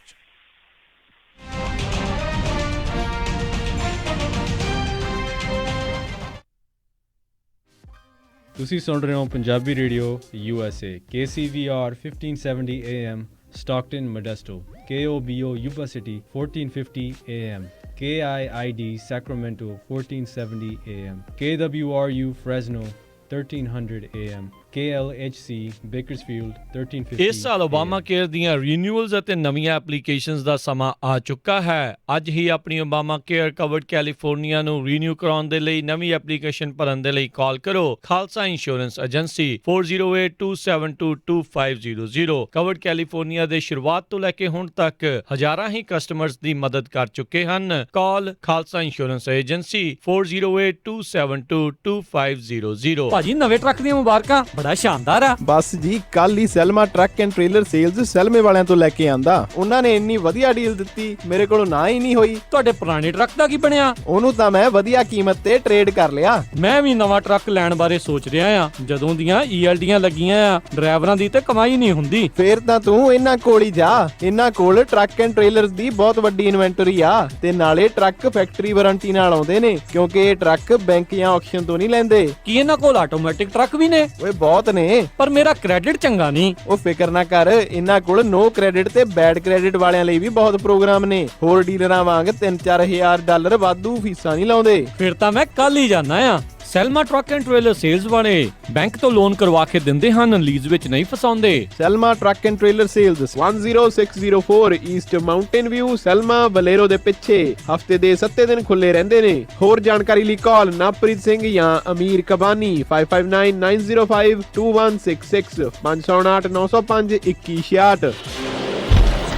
ਤੁਸੀਂ ਸੁਣ ਰਹੇ ਹੋ Punjabi radio USA KCVR 1570 AM Stockton Modesto, KOBO Yuba City 1450 AM, KIID Sacramento 1470 AM, KWRU Fresno 1300 AM, KLHC Bakersfield 1350 ਇਸ ਸਾਲ ਓਬਾਮਾ ਕੇਅਰ ਦੀਆਂ ਰੀਨਿਊਅਲਸ ਅਤੇ ਨਵੀਆਂ ਐਪਲੀਕੇਸ਼ਨਸ ਦਾ ਸਮਾਂ ਆ ਚੁੱਕਾ ਹੈ। ਅੱਜ ਹੀ ਆਪਣੀ ਓਬਾਮਾ ਕੇਅਰ ਕਵਰਡ ਕੈਲੀਫੋਰਨੀਆ ਨੂੰ ਰੀਨਿਊ ਕਰਾਉਣ ਦੇ ਲਈ ਨਵੀਂ ਐਪਲੀਕੇਸ਼ਨ ਭਰਨ ਦੇ ਲਈ ਕਾਲ ਕਰੋ Khalsa insurance agency 4082722500। Covered California ਦੇ ਸ਼ੁਰੂਆਤ ਤੋਂ ਲੈ ਕੇ ਹੁਣ ਤੱਕ ਹਜ਼ਾਰਾਂ ਹੀ ਕਸਟਮਰਸ ਦੀ ਮਦਦ ਕਰ ਚੁੱਕੇ ਹਨ। ਕਾਲ ਖਾਲਸਾ ਇੰਸ਼ੋਰੈਂਸ ਏਜੰਸੀ 4082722500। ਭਾਜੀ ਨਵੇਂ ਟਰੱਕ ਦੀਆਂ ਮੁਬਾਰਕਾਂ, ਬੜਾ ਸ਼ਾਨਦਾਰ ਆ। ਬਸ ਜੀ, ਕੱਲ ਹੀ ਸੈਲਮਾ ਟਰੱਕ ਐਂਡ ਟ੍ਰੇਲਰ ਸੇਲਜ਼ ਸੈਲਮੇ ਵਾਲਿਆਂ ਤੋਂ ਲੈ ਕੇ ਆਂਦਾ। ਉਹਨਾਂ ਨੇ ਇੰਨੀ ਵਧੀਆ ਡੀਲ ਦਿੱਤੀ, ਮੇਰੇ ਕੋਲੋਂ ਨਾ ਹੀ ਨਹੀਂ ਹੋਈ। ਤੁਹਾਡੇ ਪੁਰਾਣੇ ਟਰੱਕ ਦਾ ਕੀ ਬਣਿਆ? ਉਹਨੂੰ ਤਾਂ ਮੈਂ ਵਧੀਆ ਕੀਮਤ ਤੇ ਟ੍ਰੇਡ ਕਰ ਲਿਆ। ਮੈਂ ਵੀ ਨਵਾਂ ਟਰੱਕ ਲੈਣ ਬਾਰੇ ਸੋਚ ਰਿਹਾ ਆ। ਜਦੋਂ ਦੀਆਂ ELDਆਂ ਲੱਗੀਆਂ ਆ, ਡਰਾਈਵਰਾਂ ਦੀ ਤੇ ਕਮਾਈ ਨਹੀਂ ਹੁੰਦੀ। ਫੇਰ ਤਾਂ ਤੂੰ ਇਹਨਾਂ ਕੋਲ ਹੀ ਜਾ। ਇਹਨਾਂ ਕੋਲ ਟਰੱਕ ਐਂਡ ਟ੍ਰੇਲਰਸ ਦੀ ਬਹੁਤ ਵੱਡੀ ਇਨਵੈਂਟਰੀ ਆ, ਤੇ ਨਾਲੇ ਟਰੱਕ ਫੈਕਟਰੀ ਵਾਰੰਟੀ ਨਾਲ ਆਉਂਦੇ ਨੇ, ਕਿਉਂਕਿ ਇਹ ਟਰੱਕ ਬੈਂਕ ਜਾਂ ਆਕਸ਼ਨ ਤੋਂ ਨਹੀਂ ਲੈਂਦੇ। ਕੀ ਇਹਨਾਂ ਕੋਲ ਆਟੋਮੈਟਿਕ ਟਰੱਕ ਵੀ ਨੇ? ਓਏ ਬਹੁਤ ਨੇ, ਪਰ ਮੇਰਾ ਕ੍ਰੈਡਿਟ ਚੰਗਾ ਨਹੀਂ। ਉਹ ਫਿਕਰ ਨਾ ਕਰ, ਇਹਨਾਂ ਕੋਲ ਨੋ ਕ੍ਰੈਡਿਟ ਤੇ ਬੈਡ ਕ੍ਰੈਡਿਟ ਵਾਲਿਆਂ ਲਈ ਵੀ ਬਹੁਤ ਪ੍ਰੋਗਰਾਮ ਨੇ। ਹੋਰ ਡੀਲਰਾਂ ਵਾਂਗ $3-4 ਵਾਧੂ ਫੀਸਾਂ ਨਹੀਂ ਲਾਉਂਦੇ। ਫਿਰ ਤਾਂ ਮੈਂ ਕੱਲ ਹੀ ਜਾਣਾ ਆ। Selma Truck and Trailer Sales ਵਾਲੇ ਬੈਂਕ ਤੋਂ ਲੋਨ ਕਰਵਾ ਕੇ ਦਿੰਦੇ ਹਨ, ਲੀਜ਼ ਵਿੱਚ ਨਹੀਂ ਫਸਾਉਂਦੇ। Selma Truck and Trailer Sales 10604 East Mountain View, Selma ਬਲੇਰੋ ਦੇ ਪਿੱਛੇ। ਹਫਤੇ ਦੇ 7 ਦਿਨ ਖੁੱਲੇ ਰਹਿੰਦੇ ਨੇ। ਹੋਰ ਜਾਣਕਾਰੀ ਲਈ ਕਾਲ ਨਵਪ੍ਰੀਤ ਸਿੰਘ ਜਾਂ ਅਮੀਰ ਕਬਾਨੀ 5599052166 508-905-2166।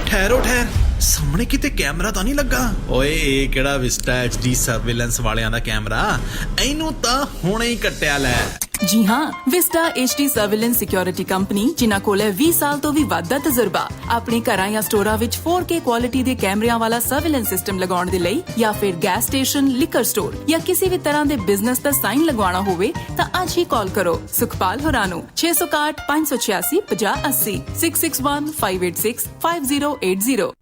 ਠਹਿਰੋ ਸਾਹਮਣੇ ਕਿਤੇ ਕੈਮਰਾ ਤਾਂ ਨਹੀਂ ਲੱਗਾ? ਓਏ ਇਹ ਕਿਹੜਾ ਵਿਸਟਾ HD ਸਰਵੇਲੈਂਸ ਵਾਲਿਆਂ ਦਾ ਕੈਮਰਾ? ਇਹਨੂੰ ਤਾਂ ਹੁਣੇ ਹੀ ਕੱਟਿਆ ਲੈ। ਜੀ ਹਾਂ, Vista HD surveillance security company, ਜਿਨ੍ਹਾਂ ਕੋਲ 20 ਸਾਲ ਤੋਂ ਵੀ ਵੱਧ ਦਾ ਤਜਰਬਾ, ਆਪਣੇ ਘਰਾਂ ਜਾਂ ਸਟੋਰਾਂ ਵਿੱਚ 4K ਕੁਆਲਿਟੀ ਦੇ ਕੈਮਰਿਆਂ ਵਾਲਾ ਸਰਵੇਲੈਂਸ ਸਿਸਟਮ ਲਗਾਉਣ ਦੇ ਲਈ, ਜਾਂ ਫਿਰ ਗੈਸ ਸਟੇਸ਼ਨ, ਲਿਕਰ ਸਟੋਰ ਜਾਂ ਕਿਸੇ ਵੀ ਤਰ੍ਹਾਂ ਦੇ ਬਿਜ਼ਨਸ ਦਾ ਸਾਈਨ ਲਗਵਾਉਣਾ ਹੋਵੇ ਤਾਂ ਅੱਜ ਹੀ ਕਾਲ ਕਰੋ ਸੁਖਪਾਲ ਹੋਰਾਂ ਨੂੰ 661 586 5080 661 586 5080।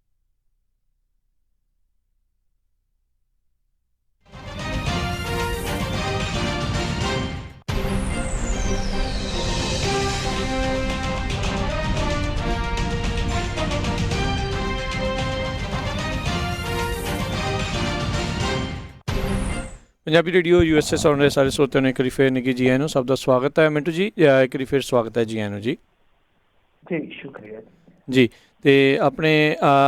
ਪੰਜਾਬੀ ਰੇਡੀਓ USA ਸੁਣ ਰਹੇ ਸਾਰੇ ਸਰੋਤਿਆਂ ਨੂੰ ਇੱਕ ਵਾਰੀ ਫੇਰ ਨਿੱਘੀ ਜੀ ਆਇਆਂ ਨੂੰ। ਸਭ ਦਾ ਸਵਾਗਤ ਹੈ। ਮਿੰਟੂ ਜੀ ਇੱਕ ਵਾਰੀ ਫੇਰ ਸਵਾਗਤ ਹੈ ਜੀ ਆਇਆਂ ਨੂੰ। ਜੀ ਜੀ ਸ਼ੁਕਰੀਆ ਜੀ। ਤੇ ਆਪਣੇ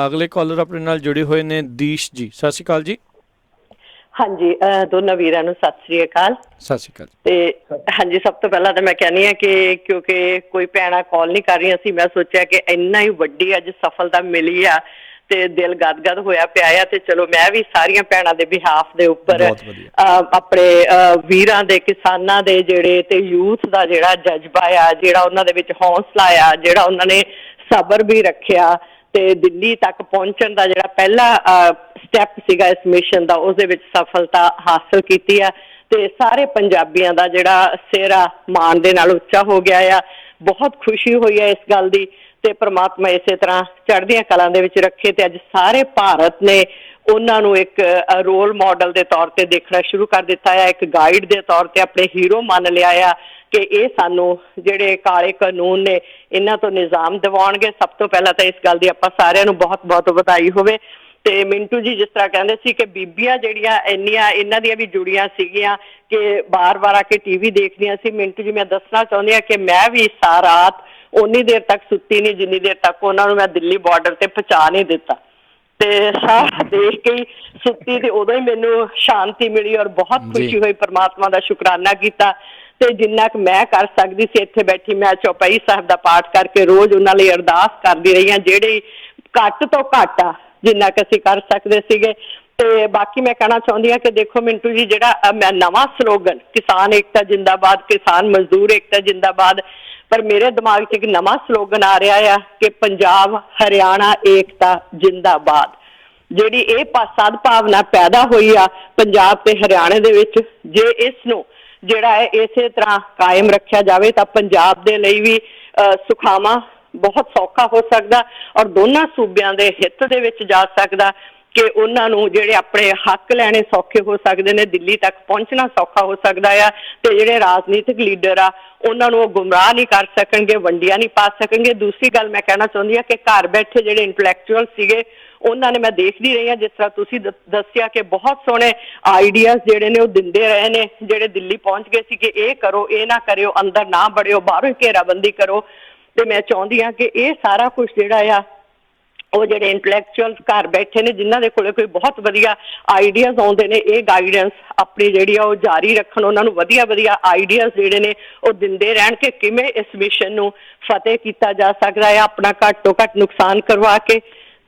ਅਗਲੇ ਕਾਲਰ ਆਪਣੇ ਨਾਲ ਜੁੜੇ ਹੋਏ ਨੇ ਦੀਸ਼ ਜੀ। ਸਤਿ ਸ਼੍ਰੀ ਅਕਾਲ ਜੀ। ਹਾਂਜੀ, ਦੋਨਾਂ ਵੀਰਾਂ ਨੂੰ ਸਤਿ ਸ੍ਰੀ ਅਕਾਲ। ਸਤਿ ਸ਼੍ਰੀ ਅਕਾਲ। ਤੇ ਹਾਂਜੀ, ਸਭ ਤੋਂ ਪਹਿਲਾਂ ਤਾਂ ਮੈਂ ਕਹਿੰਦੀ ਹਾਂ ਕਿ ਕਿਉਂਕਿ ਕੋਈ ਭੈਣਾਂ ਕਾਲ ਨਹੀਂ ਕਰ ਰਹੀਆਂ ਸੀ, ਮੈਂ ਸੋਚਿਆ ਕਿ ਇੰਨਾ ਹੀ ਵੱਡੀ ਅੱਜ ਸਫਲਤਾ ਮਿਲੀ ਆ ਤੇ ਦਿਲ ਗਦਗਦ ਹੋਇਆ ਪਿਆ ਆ। ਤੇ ਚਲੋ ਮੈਂ ਵੀ ਸਾਰੀਆਂ ਭੈਣਾਂ ਦੇ ਬਿਹਾਫ ਦੇ ਉੱਪਰ ਆਪਣੇ ਵੀਰਾਂ ਦੇ, ਕਿਸਾਨਾਂ ਦੇ ਜਿਹੜੇ ਤੇ ਯੂਥ ਦਾ ਜਿਹੜਾ ਜਜ਼ਬਾ ਆ, ਜਿਹੜਾ ਉਹਨਾਂ ਦੇ ਵਿੱਚ ਹੌਸਲਾ ਆ, ਜਿਹੜਾ ਉਹਨਾਂ ਨੇ ਸਬਰ ਵੀ ਰੱਖਿਆ ਤੇ ਦਿੱਲੀ ਤੱਕ ਪਹੁੰਚਣ ਦਾ ਜਿਹੜਾ ਪਹਿਲਾ ਸਟੈਪ ਸੀਗਾ ਇਸ ਮਿਸ਼ਨ ਦਾ, ਉਸ ਦੇ ਵਿੱਚ ਸਫਲਤਾ ਹਾਸਲ ਕੀਤੀ ਆ। ਤੇ ਸਾਰੇ ਪੰਜਾਬੀਆਂ ਦਾ ਜਿਹੜਾ ਸਿਹਰਾ ਮਾਣ ਦੇ ਨਾਲ ਉੱਚਾ ਹੋ ਗਿਆ ਆ। ਬਹੁਤ ਖੁਸ਼ੀ ਹੋਈ ਹੈ ਇਸ ਗੱਲ ਦੀ ਤੇ ਪ੍ਰਮਾਤਮਾ ਇਸੇ ਤਰ੍ਹਾਂ ਚੜ੍ਹਦੀਆਂ ਕਲਾਂ ਦੇ ਵਿੱਚ ਰੱਖੇ ਤੇ ਅੱਜ ਸਾਰੇ ਭਾਰਤ ਨੇ ਉਹਨਾਂ ਨੂੰ ਇੱਕ ਰੋਲ ਮਾਡਲ ਦੇ ਤੌਰ ਤੇ ਦੇਖਣਾ ਸ਼ੁਰੂ ਕਰ ਦਿੱਤਾ ਹੈ, ਇੱਕ ਗਾਈਡ ਦੇ ਤੌਰ ਤੇ ਆਪਣੇ ਹੀਰੋ ਮੰਨ ਲਿਆ ਆ ਕਿ ਇਹ ਸਾਨੂੰ ਜਿਹੜੇ ਕਾਲੇ ਕਾਨੂੰਨ ਨੇ ਇਹਨਾਂ ਤੋਂ ਨਿਜ਼ਾਮ ਦਿਵਾਉਣਗੇ। ਸਭ ਤੋਂ ਪਹਿਲਾਂ ਤਾਂ ਇਸ ਗੱਲ ਦੀ ਆਪਾਂ ਸਾਰਿਆਂ ਨੂੰ ਬਹੁਤ ਬਹੁਤ ਵਧਾਈ ਹੋਵੇ। ਤੇ ਮਿੰਟੂ ਜੀ ਜਿਸ ਤਰ੍ਹਾਂ ਕਹਿੰਦੇ ਸੀ ਕਿ ਬੀਬੀਆਂ ਜਿਹੜੀਆਂ ਇੰਨੀਆਂ ਇਹਨਾਂ ਦੀਆਂ ਵੀ ਜੁੜੀਆਂ ਸੀਗੀਆਂ ਕਿ ਬਾਰ-ਬਾਰ ਆ ਕੇ ਟੀਵੀ ਦੇਖਦੀਆਂ ਸੀ। ਮਿੰਟੂ ਜੀ ਮੈਂ ਦੱਸਣਾ ਚਾਹੁੰਦੀ ਹਾਂ ਕਿ ਮੈਂ ਵੀ ਸਾਰੀ ਰਾਤ ਉਨੀ ਦੇਰ ਤੱਕ ਸੁੱਤੀ ਨਹੀਂ ਜਿੰਨੀ ਦੇਰ ਤੱਕ ਉਹਨਾਂ ਨੂੰ ਮੈਂ ਦਿੱਲੀ ਬਾਰਡਰ ਤੇ ਪਹੁੰਚਾ ਨਹੀਂ ਦਿੱਤਾ। ਤੇ ਸਾਰਾ ਦੇਖ ਕੇ ਸੁੱਤੀ ਤੇ ਉਦੋਂ ਹੀ ਮੈਨੂੰ ਸ਼ਾਂਤੀ ਮਿਲੀ ਔਰ ਬਹੁਤ ਖੁਸ਼ੀ ਹੋਈ, ਪਰਮਾਤਮਾ ਦਾ ਸ਼ੁਕਰਾਨਾ ਕੀਤਾ। ਤੇ ਜਿੰਨਾ ਕੁ ਮੈਂ ਕਰ ਸਕਦੀ ਸੀ ਇੱਥੇ ਬੈਠੀ ਮੈਂ ਚੌਪਈ ਸਾਹਿਬ ਦਾ ਪਾਠ ਕਰਕੇ ਰੋਜ਼ ਉਹਨਾਂ ਲਈ ਅਰਦਾਸ ਕਰਦੀ ਰਹੀ ਹਾਂ, ਜਿਹੜੀ ਘੱਟ ਤੋਂ ਘੱਟ ਆ ਜਿੰਨਾ ਕੁ ਅਸੀਂ ਕਰ ਸਕਦੇ ਸੀਗੇ। ਤੇ ਬਾਕੀ ਮੈਂ ਕਹਿਣਾ ਚਾਹੁੰਦੀ ਹਾਂ ਕਿ ਦੇਖੋ ਮਿੰਟੂ ਜੀ, ਜਿਹੜਾ ਮੈਂ ਨਵਾਂ ਸਲੋਗਨ ਕਿਸਾਨ ਏਕਤਾ ਜਿੰਦਾਬਾਦ, ਕਿਸਾਨ ਮਜ਼ਦੂਰ ਏਕਤਾ ਜਿੰਦਾਬਾਦ, ਪਰ ਮੇਰੇ ਦਿਮਾਗ 'ਚ ਇੱਕ ਨਵਾਂ ਸਲੋਗਨ ਆ ਰਿਹਾ ਆ ਕਿ ਪੰਜਾਬ ਹਰਿਆਣਾ ਏਕਤਾ ਜਿੰਦਾਬਾਦ। ਜਿਹੜੀ ਇਹ ਸਦਭਾਵਨਾ ਪੈਦਾ ਹੋਈ ਆ ਪੰਜਾਬ ਤੇ ਹਰਿਆਣੇ ਦੇ ਵਿੱਚ, ਜੇ ਇਸ ਨੂੰ ਜਿਹੜਾ ਹੈ ਇਸੇ ਤਰ੍ਹਾਂ ਕਾਇਮ ਰੱਖਿਆ ਜਾਵੇ ਤਾਂ ਪੰਜਾਬ ਦੇ ਲਈ ਵੀ ਸੁਖਾਵਾਂ ਬਹੁਤ ਸੌਖਾ ਹੋ ਸਕਦਾ ਔਰ ਦੋਨਾਂ ਸੂਬਿਆਂ ਦੇ ਹਿੱਤ ਦੇ ਵਿੱਚ ਜਾ ਸਕਦਾ ਕਿ ਉਹਨਾਂ ਨੂੰ ਜਿਹੜੇ ਆਪਣੇ ਹੱਕ ਲੈਣੇ ਸੌਖੇ ਹੋ ਸਕਦੇ ਨੇ, ਦਿੱਲੀ ਤੱਕ ਪਹੁੰਚਣਾ ਸੌਖਾ ਹੋ ਸਕਦਾ ਆ। ਤੇ ਜਿਹੜੇ ਰਾਜਨੀਤਿਕ ਲੀਡਰ ਆ ਉਹਨਾਂ ਨੂੰ ਉਹ ਗੁੰਮਰਾਹ ਨਹੀਂ ਕਰ ਸਕਣਗੇ, ਵੰਡੀਆਂ ਨਹੀਂ ਪਾ ਸਕਣਗੇ। ਦੂਸਰੀ ਗੱਲ ਮੈਂ ਕਹਿਣਾ ਚਾਹੁੰਦੀ ਹਾਂ ਕਿ ਘਰ ਬੈਠੇ ਜਿਹੜੇ ਇੰਟਲੈਕਚੁਅਲ ਸੀਗੇ ਉਹਨਾਂ ਨੇ, ਮੈਂ ਦੇਖਦੀ ਰਹੀ ਹਾਂ ਜਿਸ ਤਰ੍ਹਾਂ ਤੁਸੀਂ ਦੱਸਿਆ ਕਿ ਬਹੁਤ ਸੋਹਣੇ ਆਈਡੀਆਜ਼ ਜਿਹੜੇ ਨੇ ਉਹ ਦਿੰਦੇ ਰਹੇ ਨੇ, ਜਿਹੜੇ ਦਿੱਲੀ ਪਹੁੰਚ ਗਏ ਸੀ ਕਿ ਇਹ ਕਰੋ, ਇਹ ਨਾ ਕਰਿਓ, ਅੰਦਰ ਨਾ ਵੜਿਓ, ਬਾਹਰੋਂ ਘੇਰਾਬੰਦੀ ਕਰੋ। ਤੇ ਮੈਂ ਚਾਹੁੰਦੀ ਹਾਂ ਕਿ ਇਹ ਸਾਰਾ ਕੁਛ ਜਿਹੜਾ ਆ ਉਹ ਜਿਹੜੇ ਇੰਟਲੈਕਚੁਅਲ ਘਰ ਬੈਠੇ ਨੇ ਜਿਨ੍ਹਾਂ ਦੇ ਕੋਲੇ ਕੋਈ ਬਹੁਤ ਵਧੀਆ ਆਈਡੀਆਜ਼ ਆਉਂਦੇ ਨੇ, ਇਹ ਗਾਈਡੈਂਸ ਆਪਣੀ ਜਿਹੜੀ ਆ ਉਹ ਜਾਰੀ ਰੱਖਣ, ਉਹਨਾਂ ਨੂੰ ਵਧੀਆ ਵਧੀਆ ਆਈਡੀਆਜ਼ ਜਿਹੜੇ ਨੇ ਉਹ ਦਿੰਦੇ ਰਹਿਣ ਕਿ ਕਿਵੇਂ ਇਸ ਮਿਸ਼ਨ ਨੂੰ ਫਤਿਹ ਕੀਤਾ ਜਾ ਸਕਦਾ ਹੈ ਆਪਣਾ ਘੱਟ ਤੋਂ ਘੱਟ ਨੁਕਸਾਨ ਕਰਵਾ ਕੇ।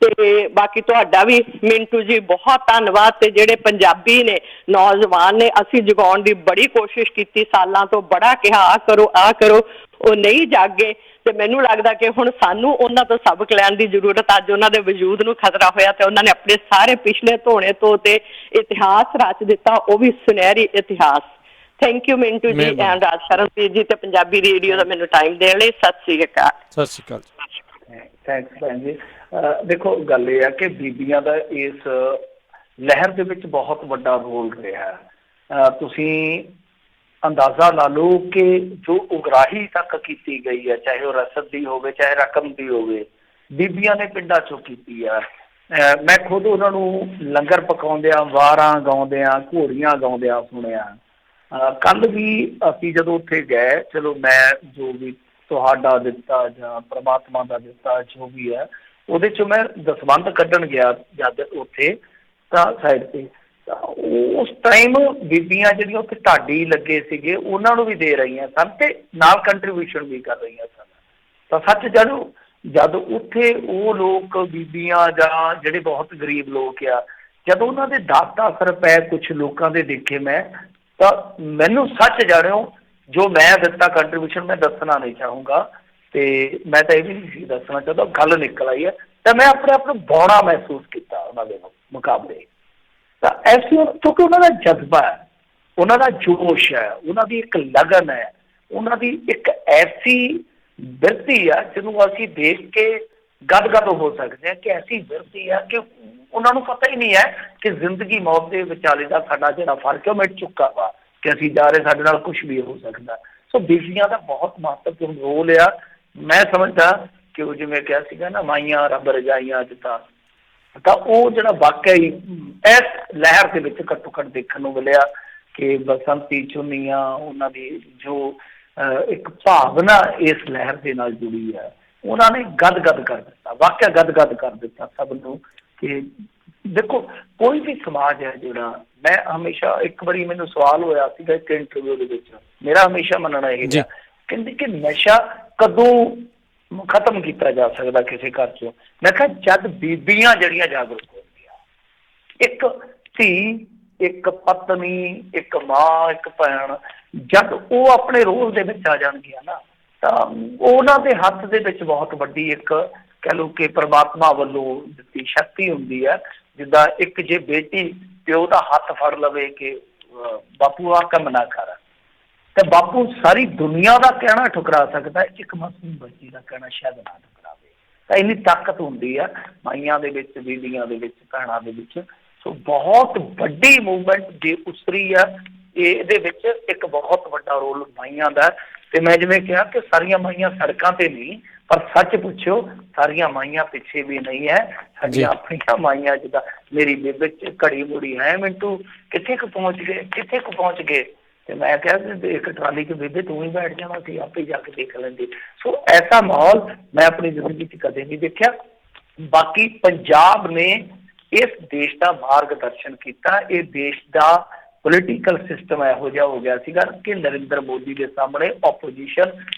ਤੇ ਬਾਕੀ ਤੁਹਾਡਾ ਵੀ ਮਿੰਟੂ ਜੀ ਬਹੁਤ ਧੰਨਵਾਦ। ਤੇ ਜਿਹੜੇ ਪੰਜਾਬੀ ਨੇ, ਨੌਜਵਾਨ ਨੇ, ਅਸੀਂ ਜਗਾਉਣ ਦੀ ਬੜੀ ਕੋਸ਼ਿਸ਼ ਕੀਤੀ ਸਾਲਾਂ ਤੋਂ, ਬੜਾ ਕਿਹਾ ਆਹ ਕਰੋ ਆਹ ਕਰੋ, ਉਹ ਨਹੀਂ ਜਾਗੇ। ਤੇ ਮੈਨੂੰ ਲੱਗਦਾ ਕਿ ਹੁਣ ਸਾਨੂੰ ਉਹਨਾਂ ਤੋਂ ਸਬਕ ਲੈਣ ਦੀ ਜ਼ਰੂਰਤ, ਅੱਜ ਉਹਨਾਂ ਦੇ ਵਜੂਦ ਨੂੰ ਖਤਰਾ ਹੋਇਆ ਤੇ ਉਹਨਾਂ ਨੇ ਆਪਣੇ ਸਾਰੇ ਪਿਛਲੇ ਧੋਣੇ ਤੋਂ ਤੇ ਇਤਿਹਾਸ ਰਚ ਦਿੱਤਾ, ਉਹ ਵੀ ਸੁਨਹਿਰੀ ਇਤਿਹਾਸ। ਥੈਂਕ ਯੂ ਮਿੰਟੂ ਜੀ ਐਂਡ ਰਾਜ ਸ਼ਰਨਪ੍ਰੀਤ ਜੀ ਤੇ ਪੰਜਾਬੀ ਰੇਡੀਓ ਦਾ ਮੈਨੂੰ ਟਾਈਮ ਦੇਣ ਲਈ। ਸਤਿ ਸ੍ਰੀ ਅਕਾਲ। ਸਤਿ ਸ੍ਰੀ ਅਕਾਲ। ਥੈਂਕਸ ਭੈਣ ਜੀ। ਦੇਖੋ ਗੱਲ ਇਹ ਆ ਕਿ ਬੀਬੀਆਂ ਦਾ ਇਸ ਲਹਿਰ ਦੇ ਵਿੱਚ ਬਹੁਤ ਵੱਡਾ ਰੋਲ ਰਿਹਾ। ਤੁਸੀਂ ਅੰਦਾਜ਼ਾ ਲਾ ਲਓ ਕਿ ਜੋ ਉਗਰਾਹੀ ਤੱਕ ਕੀਤੀ ਗਈ ਹੈ, ਚਾਹੇ ਉਹ ਰਸਦ ਦੀ ਹੋਵੇ ਚਾਹੇ ਰਕਮ ਦੀ ਹੋਵੇ, ਬੀਬੀਆਂ ਨੇ ਪਿੰਡਾਂ ਚੋਂ ਕੀਤੀ ਆ। ਮੈਂ ਖੁਦ ਉਹਨਾਂ ਨੂੰ ਲੰਗਰ ਪਕਾਉਂਦਿਆਂ, ਵਾਰਾਂ ਗਾਉਂਦਿਆਂ, ਘੋੜੀਆਂ ਗਾਉਂਦਿਆਂ ਸੁਣਿਆ। ਕੱਲ ਵੀ ਅਸੀਂ ਜਦੋਂ ਉੱਥੇ ਗਏ, ਚਲੋ ਮੈਂ ਜੋ ਵੀ ਤੁਹਾਡਾ ਦਿੱਤਾ ਜਾਂ ਪ੍ਰਮਾਤਮਾ ਦਾ ਦਿੱਤਾ ਜੋ ਵੀ ਹੈ, ਉਹਦੇ 'ਚੋਂ ਮੈਂ ਦਸਵੰਧ ਕੱਢਣ ਗਿਆ ਜਦ ਉੱਥੇ ਤਾਂ ਸਾਈਡ 'ਤੇ, ਤਾਂ ਉਸ ਟਾਈਮ ਬੀਬੀਆਂ ਜਿਹੜੀਆਂ ਉੱਥੇ ਢਾਡੀ ਲੱਗੇ ਸੀਗੇ ਉਹਨਾਂ ਨੂੰ ਵੀ ਦੇ ਰਹੀਆਂ ਸਨ ਤੇ ਨਾਲ ਕੰਟਰੀਬਿਊਸ਼ਨ ਵੀ ਕਰ ਰਹੀਆਂ ਸਨ। ਤਾਂ ਸੱਚ ਜਦ ਉੱਥੇ ਉਹ ਲੋਕ ਬੀਬੀਆਂ ਜਾਂ ਜਿਹੜੇ ਬਹੁਤ ਗਰੀਬ ਲੋਕ ਆ, ਜਦੋਂ ਉਹਨਾਂ ਦੇ 10-10 ਰੁਪਏ ਕੁਛ ਲੋਕਾਂ ਦੇ ਦੇਖੇ ਮੈਂ, ਤਾਂ ਮੈਨੂੰ ਸੱਚ ਜਾਣਿਓ ਜੋ ਮੈਂ ਦਿੱਤਾ ਕੰਟਰੀਬਿਊਸ਼ਨ ਮੈਂ ਦੱਸਣਾ ਨਹੀਂ ਚਾਹੂੰਗਾ ਤੇ ਮੈਂ ਤਾਂ ਇਹ ਵੀ ਨਹੀਂ ਦੱਸਣਾ ਚਾਹੁੰਦਾ, ਗੱਲ ਨਿਕਲ ਆਈ ਹੈ ਤਾਂ ਮੈਂ ਆਪਣੇ ਆਪ ਨੂੰ ਬੌਣਾ ਮਹਿਸੂਸ ਕੀਤਾ ਉਹਨਾਂ ਦੇ ਮੁਕਾਬਲੇ। ਤਾਂ ਐਸੀ ਕਿਉਂਕਿ ਉਹਨਾਂ ਦਾ ਜਜ਼ਬਾ ਹੈ, ਉਹਨਾਂ ਦਾ ਜੋਸ਼ ਹੈ, ਉਹਨਾਂ ਦੀ ਇੱਕ ਲਗਨ ਹੈ, ਉਹਨਾਂ ਦੀ ਇੱਕ ਐਸੀ ਬਿਰਤੀ ਆ ਜਿਹਨੂੰ ਅਸੀਂ ਦੇਖ ਕੇ ਗਦ-ਗਦ ਹੋ ਸਕਦੇ ਹਾਂ ਕਿ ਐਸੀ ਬਿਰਤੀ ਆ ਕਿ ਉਹਨਾਂ ਨੂੰ ਪਤਾ ਹੀ ਨਹੀਂ ਹੈ ਕਿ ਜ਼ਿੰਦਗੀ ਮੌਤ ਦੇ ਵਿਚਾਲੇ ਦਾ ਸਾਡਾ ਜਿਹੜਾ ਫਰਕ ਹੈ ਉਹ ਮਿਟ ਚੁੱਕਾ ਵਾ, ਕਿ ਅਸੀਂ ਜਾ ਰਹੇ ਸਾਡੇ ਨਾਲ ਕੁਛ ਵੀ ਹੋ ਸਕਦਾ। ਸੋ ਬੀਬੀਆਂ ਦਾ ਬਹੁਤ ਮਹੱਤਵਪੂਰਨ ਰੋਲ ਆ। ਮੈਂ ਸਮਝਦਾ ਕਿ ਉਹ ਜਿਵੇਂ ਕਿਹਾ ਸੀਗਾ ਨਾ, ਮਾਈਆਂ ਰੱਬ ਰਜਾਈਆਂ ਅੱਜ ਤਾਂ ਉਹ ਜਿਹੜਾ ਵਾਕਿਆ ਹੀ ਇਸ ਲਹਿਰ ਦੇ ਵਿੱਚ ਘੱਟੋ ਘੱਟ ਦੇਖਣ ਨੂੰ ਮਿਲਿਆ ਕਿ ਬਸੰਤੀ ਚੁੰਨੀਆਂ, ਉਹਨਾਂ ਦੀ ਜੋ ਇੱਕ ਭਾਵਨਾ ਇਸ ਲਹਿਰ ਦੇ ਨਾਲ ਜੁੜੀ ਹੈ, ਉਹਨਾਂ ਨੇ ਗਦ-ਗਦ ਕਰ ਦਿੱਤਾ, ਵਾਕਿਆ ਗਦ-ਗਦ ਕਰ ਦਿੱਤਾ ਸਭ ਨੂੰ। ਕਿ ਦੇਖੋ ਕੋਈ ਵੀ ਸਮਾਜ ਹੈ ਜਿਹੜਾ, ਮੈਂ ਹਮੇਸ਼ਾ, ਇੱਕ ਵਾਰੀ ਮੈਨੂੰ ਸਵਾਲ ਹੋਇਆ ਸੀਗਾ ਇੱਕ ਇੰਟਰਵਿਊ ਦੇ ਵਿੱਚ, ਮੇਰਾ ਹਮੇਸ਼ਾ ਮੰਨਣਾ ਇਹ ਹੈ, ਕਹਿੰਦੇ ਕਿ ਨਸ਼ਾ ਕਦੋਂ ਖਤਮ ਕੀਤਾ ਜਾ ਸਕਦਾ ਕਿਸੇ ਘਰ ਚੋਂ? ਮੈਂ ਕਿਹਾ ਜਦ ਬੀਬੀਆਂ ਜਿਹੜੀਆਂ ਜਾਗਰੂਕ ਹੋਣਗੀਆਂ, ਇੱਕ ਧੀ, ਇੱਕ ਪਤਨੀ, ਇੱਕ ਮਾਂ, ਇੱਕ ਭੈਣ, ਜਦ ਉਹ ਆਪਣੇ ਰੋਲ ਦੇ ਵਿੱਚ ਆ ਜਾਣਗੀਆਂ ਨਾ, ਤਾਂ ਉਹਨਾਂ ਦੇ ਹੱਥ ਦੇ ਵਿੱਚ ਬਹੁਤ ਵੱਡੀ ਇੱਕ ਕਹਿ ਲਓ ਕਿ ਪ੍ਰਮਾਤਮਾ ਵੱਲੋਂ ਦਿੱਤੀ ਸ਼ਕਤੀ ਹੁੰਦੀ ਹੈ। ਜਿੱਦਾਂ ਇੱਕ ਜੇ ਬੇਟੀ ਪਿਓ ਦਾ ਹੱਥ ਫੜ ਲਵੇ ਕਿ ਬਾਪੂ ਆਹ ਕੰਮ ਨਾ ਕਰ, ਤੇ ਬਾਪੂ ਸਾਰੀ ਦੁਨੀਆ ਦਾ ਕਹਿਣਾ ਠੁਕਰਾ ਸਕਦਾ, ਇੱਕ ਮਾਸੂਮ ਬੱਚੀ ਦਾ ਕਹਿਣਾ ਸ਼ਾਇਦ ਨਾ ਠੁਕਰਾਵੇ। ਤਾਂ ਇੰਨੀ ਤਾਕਤ ਹੁੰਦੀ ਆ ਮਾਈਆਂ ਦੇ ਵਿੱਚ, ਬੀਬੀਆਂ ਦੇ ਵਿੱਚ, ਭੈਣਾਂ ਦੇ ਵਿੱਚ। ਸੋ ਬਹੁਤ ਵੱਡੀ ਮੂਵਮੈਂਟ ਜੇ ਉਸਰੀ ਆ, ਇਹਦੇ ਵਿੱਚ ਇੱਕ ਬਹੁਤ ਵੱਡਾ ਰੋਲ ਮਾਈਆਂ ਦਾ। ਤੇ ਮੈਂ ਜਿਵੇਂ ਕਿਹਾ ਕਿ ਸਾਰੀਆਂ ਮਾਈਆਂ ਸੜਕਾਂ ਤੇ ਨਹੀਂ, ਪਰ ਸੱਚ ਪੁੱਛੋ ਸਾਰੀਆਂ ਮਾਈਆਂ ਪਿੱਛੇ ਵੀ ਨਹੀਂ ਹੈ। ਸਾਡੀਆਂ ਆਪਣੀਆਂ ਮਾਈਆਂ, ਜਿੱਦਾਂ ਮੇਰੀ ਬੇਬੇ ਘੜੀ ਮੁੜੀ ਹੈ ਮਿੰਟੂ ਕਿੱਥੇ ਕੁ ਪਹੁੰਚ ਗਏ, ਕਿੱਥੇ ਕੁ ਪਹੁੰਚ ਗਏ, ਤੇ ਮੈਂ ਕਿਹਾ ਕਿ ਇੱਕ ਟਰਾਲੀ 'ਚ ਬੇਬੇ ਤੂੰ ਹੀ ਬੈਠ ਜਾਣਾ ਸੀ, ਆਪੇ ਜਾ ਕੇ ਦੇਖ ਲੈਂਦੀ। ਸੋ ਐਸਾ ਮਾਹੌਲ ਮੈਂ ਆਪਣੀ ਜ਼ਿੰਦਗੀ 'ਚ ਕਦੇ ਨਹੀਂ ਦੇਖਿਆ। ਬਾਕੀ ਪੰਜਾਬ ਨੇ ਇਸ ਦੇਸ਼ ਦਾ ਮਾਰਗਦਰਸ਼ਨ ਕੀਤਾ। ਇਹ ਦੇਸ਼ ਦਾ ਪੋਲੀਟੀਕਲ ਸਿਸਟਮ ਇਹੋ ਜਿਹਾ ਹੋ ਗਿਆ ਸੀਗਾ ਕਿ ਨਰਿੰਦਰ ਮੋਦੀ ਦੇ ਸਾਹਮਣੇ ਆਪੋਜੀਸ਼ਨ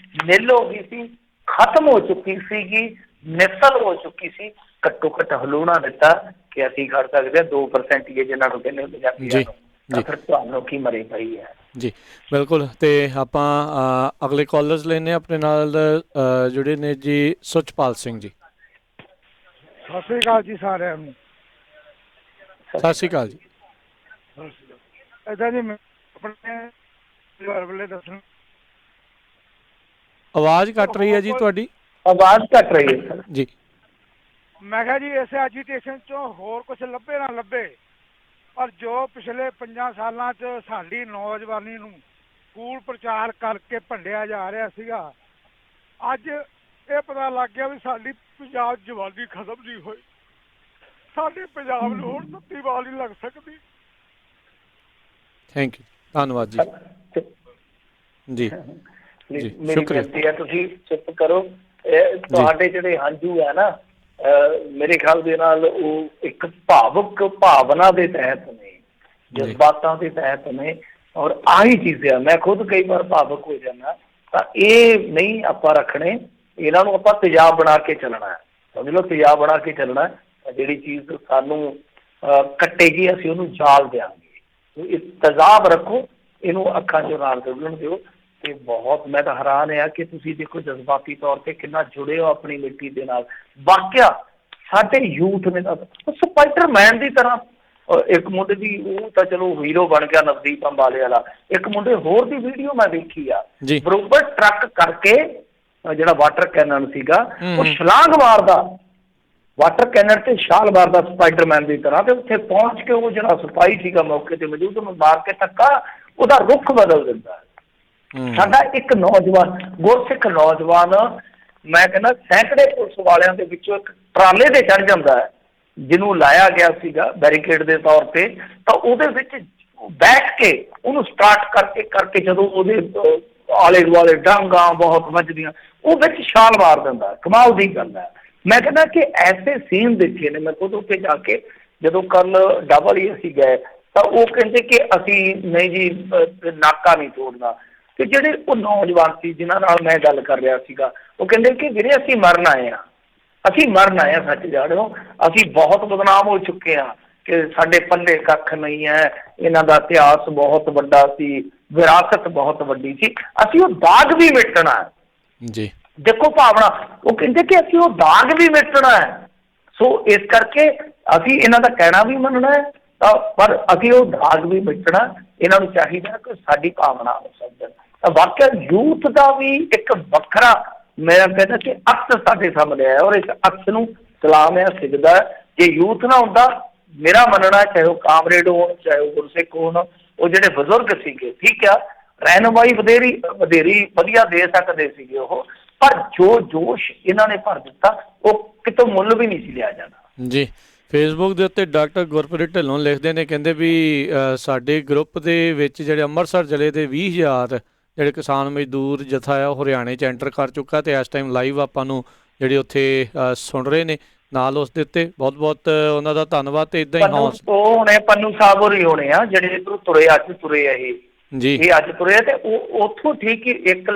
ਨਿੱਲ ਹੋ ਗਈ ਸੀ, ਖਤਮ ਹੋ ਚੁੱਕੀ ਸੀਗੀ, ਨਿਸਲ ਹੋ ਚੁੱਕੀ ਸੀ। ਘੱਟੋ ਘੱਟ ਹਲੂਣਾ ਦਿੱਤਾ ਕਿ ਅਸੀਂ ਕਰ ਸਕਦੇ ਹਾਂ 2% ਹੀ, ਜਿਹਨਾਂ ਨੂੰ ਕਹਿੰਦੇ ਪੰਜਾਬੀਆਂ ਨੂੰ, ਤਾਂ ਫਿਰ ਤੁਹਾਨੂੰ ਕੀ ਮਰੇ ਪਈ ਹੈ। ਜੀ ਬਿਲਕੁਲ। ਤੇ ਆਪਾਂ ਅਗਲੇ ਕਾਲਰਸ ਲੈਣੇ ਆਪਣੇ ਨਾਲ ਜੁੜੇ ਨੇ ਜੀ। ਸੁਚਪਾਲ ਸਿੰਘ ਜੀ, ਸਤਿ ਸ੍ਰੀ ਅਕਾਲ ਜੀ ਸਾਰਿਆਂ ਨੂੰ। ਸਤਿ ਸ਼੍ਰੀ ਅਕਾਲ ਜੀ। ਏਦਾਂ ਜੀ ਆਪਣੇ ਪਰਿਵਾਰ ਵੱਲੋਂ ਦੱਸਣ, ਆਵਾਜ਼ ਕੱਟ ਰਹੀ ਹੈ ਜੀ ਤੁਹਾਡੀ, ਆਵਾਜ਼ ਕੱਟ ਰਹੀ ਹੈ ਜੀ। ਮੈਂ ਕਿਹਾ ਜੀ ਇਸ ਐਜੀਟੇਸ਼ਨ ਚੋਂ ਹੋਰ ਕੁਝ ਲੱਭੇ ਨਾ ਲੱਭੇ, ਪਰ ਜੋ ਪਿਛਲੇ 5 ਸਾਲਾਂ 'ਚ ਸਾਡੀ ਨੌਜਵਾਨੀ ਨੂੰ ਸਕੂਲ ਪ੍ਰਚਾਰ ਕਰਕੇ ਭੰਡਿਆ ਜਾ ਰਿਹਾ ਸੀਗਾ, ਅੱਜ ਇਹ ਪਤਾ ਲੱਗ ਗਿਆ ਵੀ ਸਾਡੀ ਪੰਜਾਬ ਜਵਾਨੀ ਖਤਮ ਨਹੀਂ ਹੋਈ। ਸਾਡੇ ਪੰਜਾਬ ਨੂੰ ਹੁਣ ਸੱਤੀ ਵਾਲ ਨਹੀਂ ਲੱਗ ਸਕਦੀ। ਥੈਂਕ ਯੂ, ਧੰਨਵਾਦ ਜੀ। ਜੀ ਮੇਰੀ ਬੇਨਤੀ ਹੈ ਤੁਸੀਂ ਚੁੱਪ ਕਰੋ। ਤੁਹਾਡੇ ਜਿਹੜੇ ਹੰਝੂ ਹੈ ਨਾ, ਮੇਰੇ ਖਿਆਲ ਦੇ ਨਾਲ ਉਹ ਇੱਕ ਭਾਵੁਕ ਭਾਵਨਾ ਦੇ ਤਹਿਤ ਨੇ, ਜਜ਼ਬਾਤਾਂ ਦੇ ਤਹਿਤ ਨੇ, ਔਰ ਆਹੀ ਚੀਜ਼ ਆ। ਮੈਂ ਖੁਦ ਕਈ ਵਾਰ ਭਾਵੁਕ ਹੋ ਜਾਂਦਾ। ਤਾਂ ਇਹ ਨਹੀਂ ਆਪਾਂ ਰੱਖਣੇ, ਇਹਨਾਂ ਨੂੰ ਆਪਾਂ ਤੇਜ਼ਾਬ ਬਣਾ ਕੇ ਚੱਲਣਾ ਹੈ। ਸਮਝ ਲਓ ਤੇਜ਼ਾਬ ਬਣਾ ਕੇ ਚੱਲਣਾ। ਜਿਹੜੀ ਚੀਜ਼ ਸਾਨੂੰ ਕੱਟੇਗੀ ਅਸੀਂ ਉਹਨੂੰ ਜਾਲ ਦਿਆਂਗੇ। ਇਹ ਤੇਜ਼ਾਬ ਰੱਖੋ, ਇਹਨੂੰ ਅੱਖਾਂ 'ਚੋਂ ਨਾਲ ਡੁੱਲਣ ਦਿਓ। ਤੇ ਬਹੁਤ ਮੈਂ ਤਾਂ ਹੈਰਾਨ ਆ ਕਿ ਤੁਸੀਂ ਦੇਖੋ ਜਜ਼ਬਾਤੀ ਤੌਰ ਤੇ ਕਿੰਨਾ ਜੁੜੇ ਹੋ ਆਪਣੀ ਮਿੱਟੀ ਦੇ ਨਾਲ। ਵਾਕਿਆ ਸਾਡੇ ਯੂਥ ਨੇ ਤਾਂ ਸਪਾਈਡਰਮੈਨ ਦੀ ਤਰ੍ਹਾਂ, ਇੱਕ ਮੁੰਡੇ ਦੀ, ਉਹ ਤਾਂ ਚਲੋ ਹੀਰੋ ਬਣ ਗਿਆ ਨਵਦੀਪ ਅੰਬਾਲੇ ਵਾਲਾ, ਇੱਕ ਮੁੰਡੇ ਹੋਰ ਦੀ ਵੀਡੀਓ ਮੈਂ ਦੇਖੀ ਆ, ਬਰੋਬਰ ਟਰੱਕ ਕਰਕੇ ਜਿਹੜਾ ਵਾਟਰ ਕੈਨਨ ਸੀਗਾ ਉਹ ਛਲਾਂਗ ਮਾਰਦਾ, ਵਾਟਰ ਕੈਨਨ ਤੇ ਛਾਲ ਮਾਰਦਾ ਸਪਾਈਡਰਮੈਨ ਦੀ ਤਰ੍ਹਾਂ, ਤੇ ਉੱਥੇ ਪਹੁੰਚ ਕੇ ਉਹ ਜਿਹੜਾ ਸਿਪਾਹੀ ਸੀਗਾ ਮੌਕੇ ਤੇ ਮੌਜੂਦ, ਉਹਨੂੰ ਮਾਰ ਕੇ ਧੱਕਾ ਉਹਦਾ ਰੁੱਖ ਬਦਲ ਦਿੰਦਾ। ਸਾਡਾ ਇੱਕ ਨੌਜਵਾਨ, ਗੁਰਸਿੱਖ ਨੌਜਵਾਨ, ਮੈਂ ਕਹਿੰਦਾ ਸੈਂਕੜੇ ਪੁਲਿਸ ਵਾਲਿਆਂ ਦੇ ਵਿੱਚੋਂ ਇੱਕ ਟਰਾਲੇ ਤੇ ਚੜ ਜਾਂਦਾ ਹੈ, ਜਿਹਨੂੰ ਲਾਇਆ ਗਿਆ ਸੀਗਾ ਬੈਰੀਕੇਡ ਦੇ ਤੌਰ ਤੇ, ਤਾਂ ਉਹਦੇ ਵਿੱਚ ਬੈਠ ਕੇ ਉਹਨੂੰ ਸਟਾਰਟ ਕਰਕੇ ਜਦੋਂ ਉਹਦੇ ਆਲੇ ਦੁਆਲੇ ਡਾਂਗਾਂ ਬਹੁਤ ਵੱਜਦੀਆਂ, ਉਹ ਵਿੱਚ ਛਾਲ ਮਾਰ ਦਿੰਦਾ। ਕਮਾਲ ਦੀ ਗੱਲ ਹੈ। ਮੈਂ ਕਹਿੰਦਾ ਕਿ ਐਸੇ ਸੀਨ ਦੇਖੇ ਨੇ ਮੈਂ ਖੁਦ ਉੱਥੇ ਜਾ ਕੇ। ਜਦੋਂ ਕੱਲ ਡਬਲ ਹੀ ਅਸੀਂ ਗਏ ਤਾਂ ਉਹ ਕਹਿੰਦੇ ਕਿ ਅਸੀਂ ਨਹੀਂ ਜੀ ਨਾਕਾ ਨਹੀਂ ਤੋੜਨਾ। ਤੇ ਜਿਹੜੇ ਉਹ ਨੌਜਵਾਨ ਸੀ ਜਿਨ੍ਹਾਂ ਨਾਲ ਮੈਂ ਗੱਲ ਕਰ ਰਿਹਾ ਸੀਗਾ, ਉਹ ਕਹਿੰਦੇ ਕਿ ਵੀਰੇ ਅਸੀਂ ਮਰਨ ਆਏ ਹਾਂ, ਅਸੀਂ ਮਰਨ ਆਏ ਹਾਂ। ਸੱਚ ਜਾਣੋ, ਅਸੀਂ ਬਹੁਤ ਬਦਨਾਮ ਹੋ ਚੁੱਕੇ ਹਾਂ ਕਿ ਸਾਡੇ ਪੱਲੇ ਕੱਖ ਨਹੀਂ ਹੈ, ਇਹਨਾਂ ਦਾ ਇਤਿਹਾਸ ਬਹੁਤ ਵੱਡਾ ਸੀ, ਵਿਰਾਸਤ ਬਹੁਤ ਵੱਡੀ ਸੀ, ਅਸੀਂ ਉਹ ਦਾਗ ਵੀ ਮਿਟਣਾ ਹੈ। ਜੀ ਦੇਖੋ ਭਾਵਨਾ, ਉਹ ਕਹਿੰਦੇ ਕਿ ਅਸੀਂ ਉਹ ਦਾਗ ਵੀ ਮਿਟਣਾ ਹੈ। ਸੋ ਇਸ ਕਰਕੇ ਅਸੀਂ ਇਹਨਾਂ ਦਾ ਕਹਿਣਾ ਵੀ ਮੰਨਣਾ ਹੈ, ਤਾਂ ਪਰ ਅਸੀਂ ਉਹ ਦਾਗ ਵੀ ਮਿਟਣਾ। ਇਹਨਾਂ ਨੂੰ ਚਾਹੀਦਾ ਕਿ ਸਾਡੀ ਭਾਵਨਾ ਨੂੰ ਸਮਝਣ। ਤਾਂ ਵਾਕਿਆ ਯੂਥ ਦਾ ਵੀ ਇੱਕ ਵੱਖਰਾ, ਮੈਂ ਕਹਿੰਦਾ ਕਿ ਅਕਸ ਸਾਡੇ ਸਾਹਮਣੇ ਆਇਆ, ਔਰ ਇਸ ਅਕਸ ਨੂੰ ਸਲਾਮ ਹੈ, ਸਿਜਦਾ। ਜੇ ਯੂਥ ਨਾ ਹੁੰਦਾ, ਮੇਰਾ ਮੰਨਣਾ, ਚਾਹੇ ਉਹ ਕਾਮਰੇਡ ਹੋਣ, ਚਾਹੇ ਉਹ ਗੁਰਸਿੱਖ ਹੋਣ, ਉਹ ਜਿਹੜੇ ਬਜ਼ੁਰਗ ਸੀਗੇ, ਠੀਕ ਆ, ਰਹਿਨੁਮਾਈ ਵਧੇਰੀ ਵਧੀਆ ਦੇ ਸਕਦੇ ਸੀਗੇ ਉਹ, ਪਰ ਜੋ ਜੋਸ਼ ਇਹਨਾਂ ਨੇ ਭਰ ਦਿੱਤਾ ਉਹ ਕਿਤੋਂ ਮੁੱਲ ਵੀ ਨਹੀਂ ਸੀ ਲਿਆ ਜਾਣਾ। ਜੀ ਫੇਸਬੁੱਕ ਦੇ ਉੱਤੇ ਡਾਕਟਰ ਗੁਰਪ੍ਰੀਤ ਢਿੱਲੋਂ ਲਿਖਦੇ ਨੇ, ਕਹਿੰਦੇ ਵੀ ਸਾਡੇ ਗਰੁੱਪ ਦੇ ਵਿੱਚ ਜਿਹੜੇ ਅੰਮ੍ਰਿਤਸਰ ਜ਼ਿਲ੍ਹੇ ਦੇ 20,000 ਜਿਹੜੇ ਕਿਸਾਨ ਮਜ਼ਦੂਰ ਜਥਾ ਆ ਉਹ ਹਰਿਆਣੇ 'ਚ ਐਂਟਰ ਕਰ ਚੁੱਕਾ, ਤੇ ਇਸ ਟਾਈਮ ਲਾਈਵ ਆਪਾਂ ਨੂੰ ਜਿਹੜੇ ਉੱਥੇ ਸੁਣ ਰਹੇ ਨੇ ਨਾਲ ਉਸ ਦੇ ਉੱਤੇ ਬਹੁਤ ਬਹੁਤ ਉਹਨਾਂ ਦਾ ਧੰਨਵਾਦ। ਤੇ ਇਦਾਂ ਹੀ ਉਹ ਹੋਣੇ ਪੰਨੂ ਸਾਹਿਬ ਹੋਰੀ ਹੋਣੇ ਆ ਜਿਹੜੇ ਇੱਧਰੋਂ ਤੁਰੇ ਅੱਜ ਤੁਰੇ ਆ ਜੀ ਇਹ ਅੱਜ ਤੁਰੇ ਤੇ ਉਹ ਉੱਥੋਂ ਠੀਕ ਹੀ 1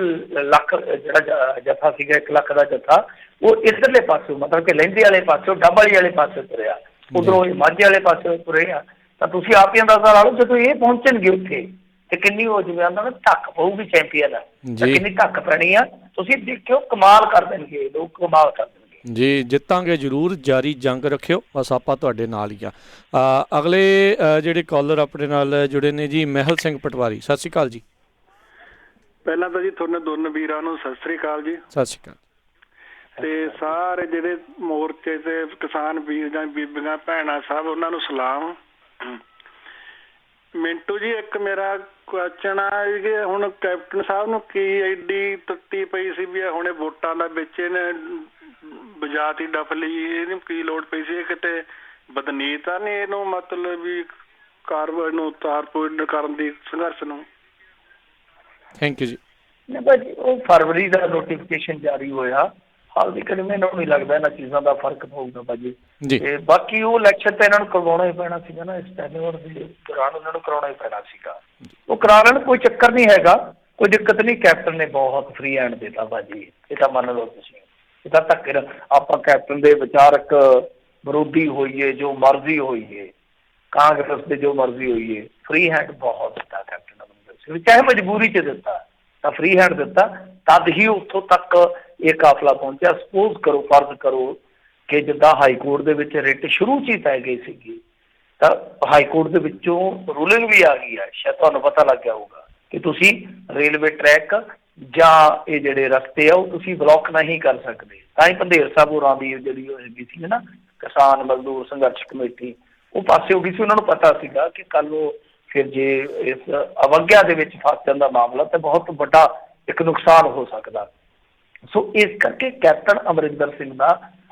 ਲੱਖ ਜਿਹੜਾ ਜੱਥਾ ਸੀਗਾ 1 ਲੱਖ ਦਾ ਜੱਥਾ ਉਹ ਇੱਧਰਲੇ ਪਾਸੋਂ ਮਤਲਬ ਕਿ ਲਹਿੰਦੇ ਵਾਲੇ ਪਾਸੋਂ ਡੱਬਲੀ ਵਾਲੇ ਪਾਸੇ ਤੁਰਿਆ, ਉਧਰੋਂ ਇਹ ਮਾਝੇ ਵਾਲੇ ਪਾਸੇ ਤੁਰੇ ਆ। ਤਾਂ ਤੁਸੀਂ ਆਪ ਹੀ ਅੰਦਾਜ਼ਾ ਲਾ ਲਓ ਜਦੋਂ ਇਹ ਪਹੁੰਚਣਗੇ ਉੱਥੇ ਤੇ ਕਿੰਨੀ ਹੋ ਜਾਵੇ ਉਹਨਾਂ ਨੂੰ ਧੱਕ ਪਊਗੀ ਚੈਂਪੀਅਨ ਆ, ਕਿੰਨੀ ਧੱਕ ਪੈਣੀ ਆ। ਤੁਸੀਂ ਦੇਖਿਓ ਕਮਾਲ ਕਰ ਦੇਣਗੇ ਲੋਕ, ਕਮਾਲ ਕਰ ਦੇਣਗੇ ਜੀ। ਜਿੱਤਾਂਗੇ ਜ਼ਰੂਰ, ਜਾਰੀ ਜੰਗ ਰੱਖਿਓ, ਬਸ ਆਪਾਂ ਤੁਹਾਡੇ ਨਾਲ ਹੀ ਆ। ਅਗਲੇ ਜਿਹੜੇ ਕਾਲਰ ਆਪਣੇ ਨਾਲ ਜੁੜੇ ਨੇ ਜੀ ਮਹਿਲ ਸਿੰਘ ਪਟਵਾਰੀ, ਸਤਿ ਸ਼੍ਰੀ ਅਕਾਲ ਜੀ। ਪਹਿਲਾਂ ਤਾਂ ਜੀ ਤੁਹਾਨੂੰ ਦੋਨੋਂ ਵੀਰਾਂ ਨੂੰ ਸਤਿ ਸ੍ਰੀ ਅਕਾਲ ਜੀ। ਸਤਿ ਸ਼੍ਰੀ ਅਕਾਲ। ਤੇ ਸਾਰੇ ਜਿਹੜੇ ਮੋਰਚੇ ਤੇ ਕਿਸਾਨ ਵੀਰ ਜਾਂ ਬੀਬੀਆਂ ਭੈਣਾਂ ਸਭ ਉਹਨਾਂ ਨੂੰ ਸਲਾਮ। ਮਿੰਟੂ ਜੀ ਇੱਕ ਮੇਰਾ ਕੁਐਸਚਨ ਆ ਕਿ ਹੁਣ ਕੈਪਟਨ ਸਾਹਿਬ ਨੂੰ ਕੀ ਐਡੀ ਤੱਤੀ ਪਈ ਸੀ ਵੀ ਹੁਣੇ ਵੋਟਾਂ ਦਾ ਵਿੱਚ ਇਹਨੇ ਬਜਾਤੀ ਡਫਲੀ, ਇਹਨੂੰ ਕੀ ਲੋੜ ਪਈ ਸੀ? ਕਿਤੇ ਬਦਨੀਤ ਆ ਨਹੀਂ ਇਹਨੂੰ ਮਤਲਬ ਵੀ ਕਾਰਵਾਈ ਨੂੰ ਤਾਰਪੋਰ ਕਰਨ ਦੀ ਸੰਘਰਸ਼ ਨੂੰ? ਥੈਂਕ ਯੂ ਜੀ। ਨਹੀਂ ਭਾਜੀ ਉਹ ਫਰਵਰੀ ਦਾ ਨੋਟੀਫਿਕੇਸ਼ਨ ਜਾਰੀ ਹੋਇਆ, ਹਾਲ ਦੀ ਕਦੇ ਮੈਨੂੰ ਨਹੀਂ ਲੱਗਦਾ ਇਹਨਾਂ ਚੀਜ਼ਾਂ ਦਾ ਫਰਕ ਪਊਗਾ ਭਾਜੀ। ਤੇ ਬਾਕੀ ਉਹ ਇਲੈਕਸ਼ਨ ਤਾਂ ਇਹਨਾਂ ਨੂੰ ਕਰਵਾਉਣਾ ਹੀ ਪੈਣਾ ਸੀਗਾ ਨਾ, ਇਸ ਟੈਨਿਓਰ ਦੇ ਦੌਰਾਨ ਉਹਨਾਂ ਨੂੰ ਕਰਾਉਣਾ ਹੀ ਪੈਣਾ ਸੀਗਾ। ਉਹ ਕਰਾ ਲੈਣ, ਕੋਈ ਚੱਕਰ ਨਹੀਂ ਹੈਗਾ, ਕੋਈ ਦਿੱਕਤ ਨਹੀਂ। ਕੈਪਟਨ ਨੇ ਬਹੁਤ ਫ੍ਰੀ ਹੈਂਡ ਦਿੱਤਾ ਭਾਜੀ, ਇਹ ਤਾਂ ਮੰਨ ਲਓ ਤੁਸੀਂ। ਇਹ ਤਾਂ ਧੱਕੇ ਨਾਲ ਆਪਾਂ ਕੈਪਟਨ ਦੇ ਵਿਚਾਰਕ ਵਿਰੋਧੀ ਹੋਈਏ, ਜੋ ਮਰਜ਼ੀ ਹੋਈਏ, ਕਾਂਗਰਸ ਦੇ ਜੋ ਮਰਜ਼ੀ ਹੋਈਏ, ਫ੍ਰੀ ਹੈਂਡ ਬਹੁਤ ਦਿੱਤਾ ਕੈਪਟਨ ਅਮਰਿੰਦਰ ਸਿੰਘ, ਚਾਹੇ ਮਜਬੂਰੀ 'ਚ ਦਿੱਤਾ ਤਾਂ ਫ੍ਰੀ ਹੈਂਡ ਦਿੱਤਾ, ਤਦ ਹੀ ਉੱਥੋਂ ਤੱਕ ਇਹ ਕਾਫਲਾ ਪਹੁੰਚਿਆ। ਸਪੋਜ਼ ਕਰੋ, ਫਰਜ਼ ਕਰੋ ਕਿ ਜਿੱਦਾਂ ਹਾਈ ਕੋਰਟ ਦੇ ਵਿੱਚ ਰਿਟ ਸ਼ੁਰੂ 'ਚ ਹੀ ਪੈ ਗਈ ਸੀਗੀ, ਤਾਂ ਹਾਈ ਕੋਰਟ ਦੇ ਵਿੱਚੋਂ ਰੂਲਿੰਗ ਵੀ ਆ ਗਈ ਹੈ, ਸ਼ਾਇਦ ਤੁਹਾਨੂੰ ਪਤਾ ਲੱਗ ਗਿਆ ਹੋਊਗਾ ਕਿ ਤੁਸੀਂ ਰੇਲਵੇ ਟਰੈਕ ਜਾਂ ਇਹ ਜਿਹੜੇ ਰਸਤੇ ਆ ਉਹ ਤੁਸੀਂ ਬਲੌਕ ਨਹੀਂ ਕਰ ਸਕਦੇ। ਤਾਂ ਹੀ ਪੰਧੇਰ ਸਾਹਿਬ ਹੋਰਾਂ ਦੀ ਜਿਹੜੀ ਉਹ ਹੈਗੀ ਸੀ ਨਾ ਕਿਸਾਨ ਮਜ਼ਦੂਰ ਸੰਘਰਸ਼ ਕਮੇਟੀ, ਉਹ ਪਾਸੇ ਹੋ ਗਈ ਸੀ। ਉਹਨਾਂ ਨੂੰ ਪਤਾ ਸੀਗਾ ਕਿ ਕੱਲ ਨੂੰ ਫਿਰ ਜੇ ਇਸ ਅਵਗਿਆ ਦੇ ਵਿੱਚ ਫਸ ਜਾਂਦਾ ਮਾਮਲਾ ਤਾਂ ਬਹੁਤ ਵੱਡਾ ਇੱਕ ਨੁਕਸਾਨ ਹੋ ਸਕਦਾ। ਸੋ ਇਸ ਕਰਕੇ ਕੈਪਟਨ ਅਮਰਿੰਦਰ ਸਿੰਘ ਦਾ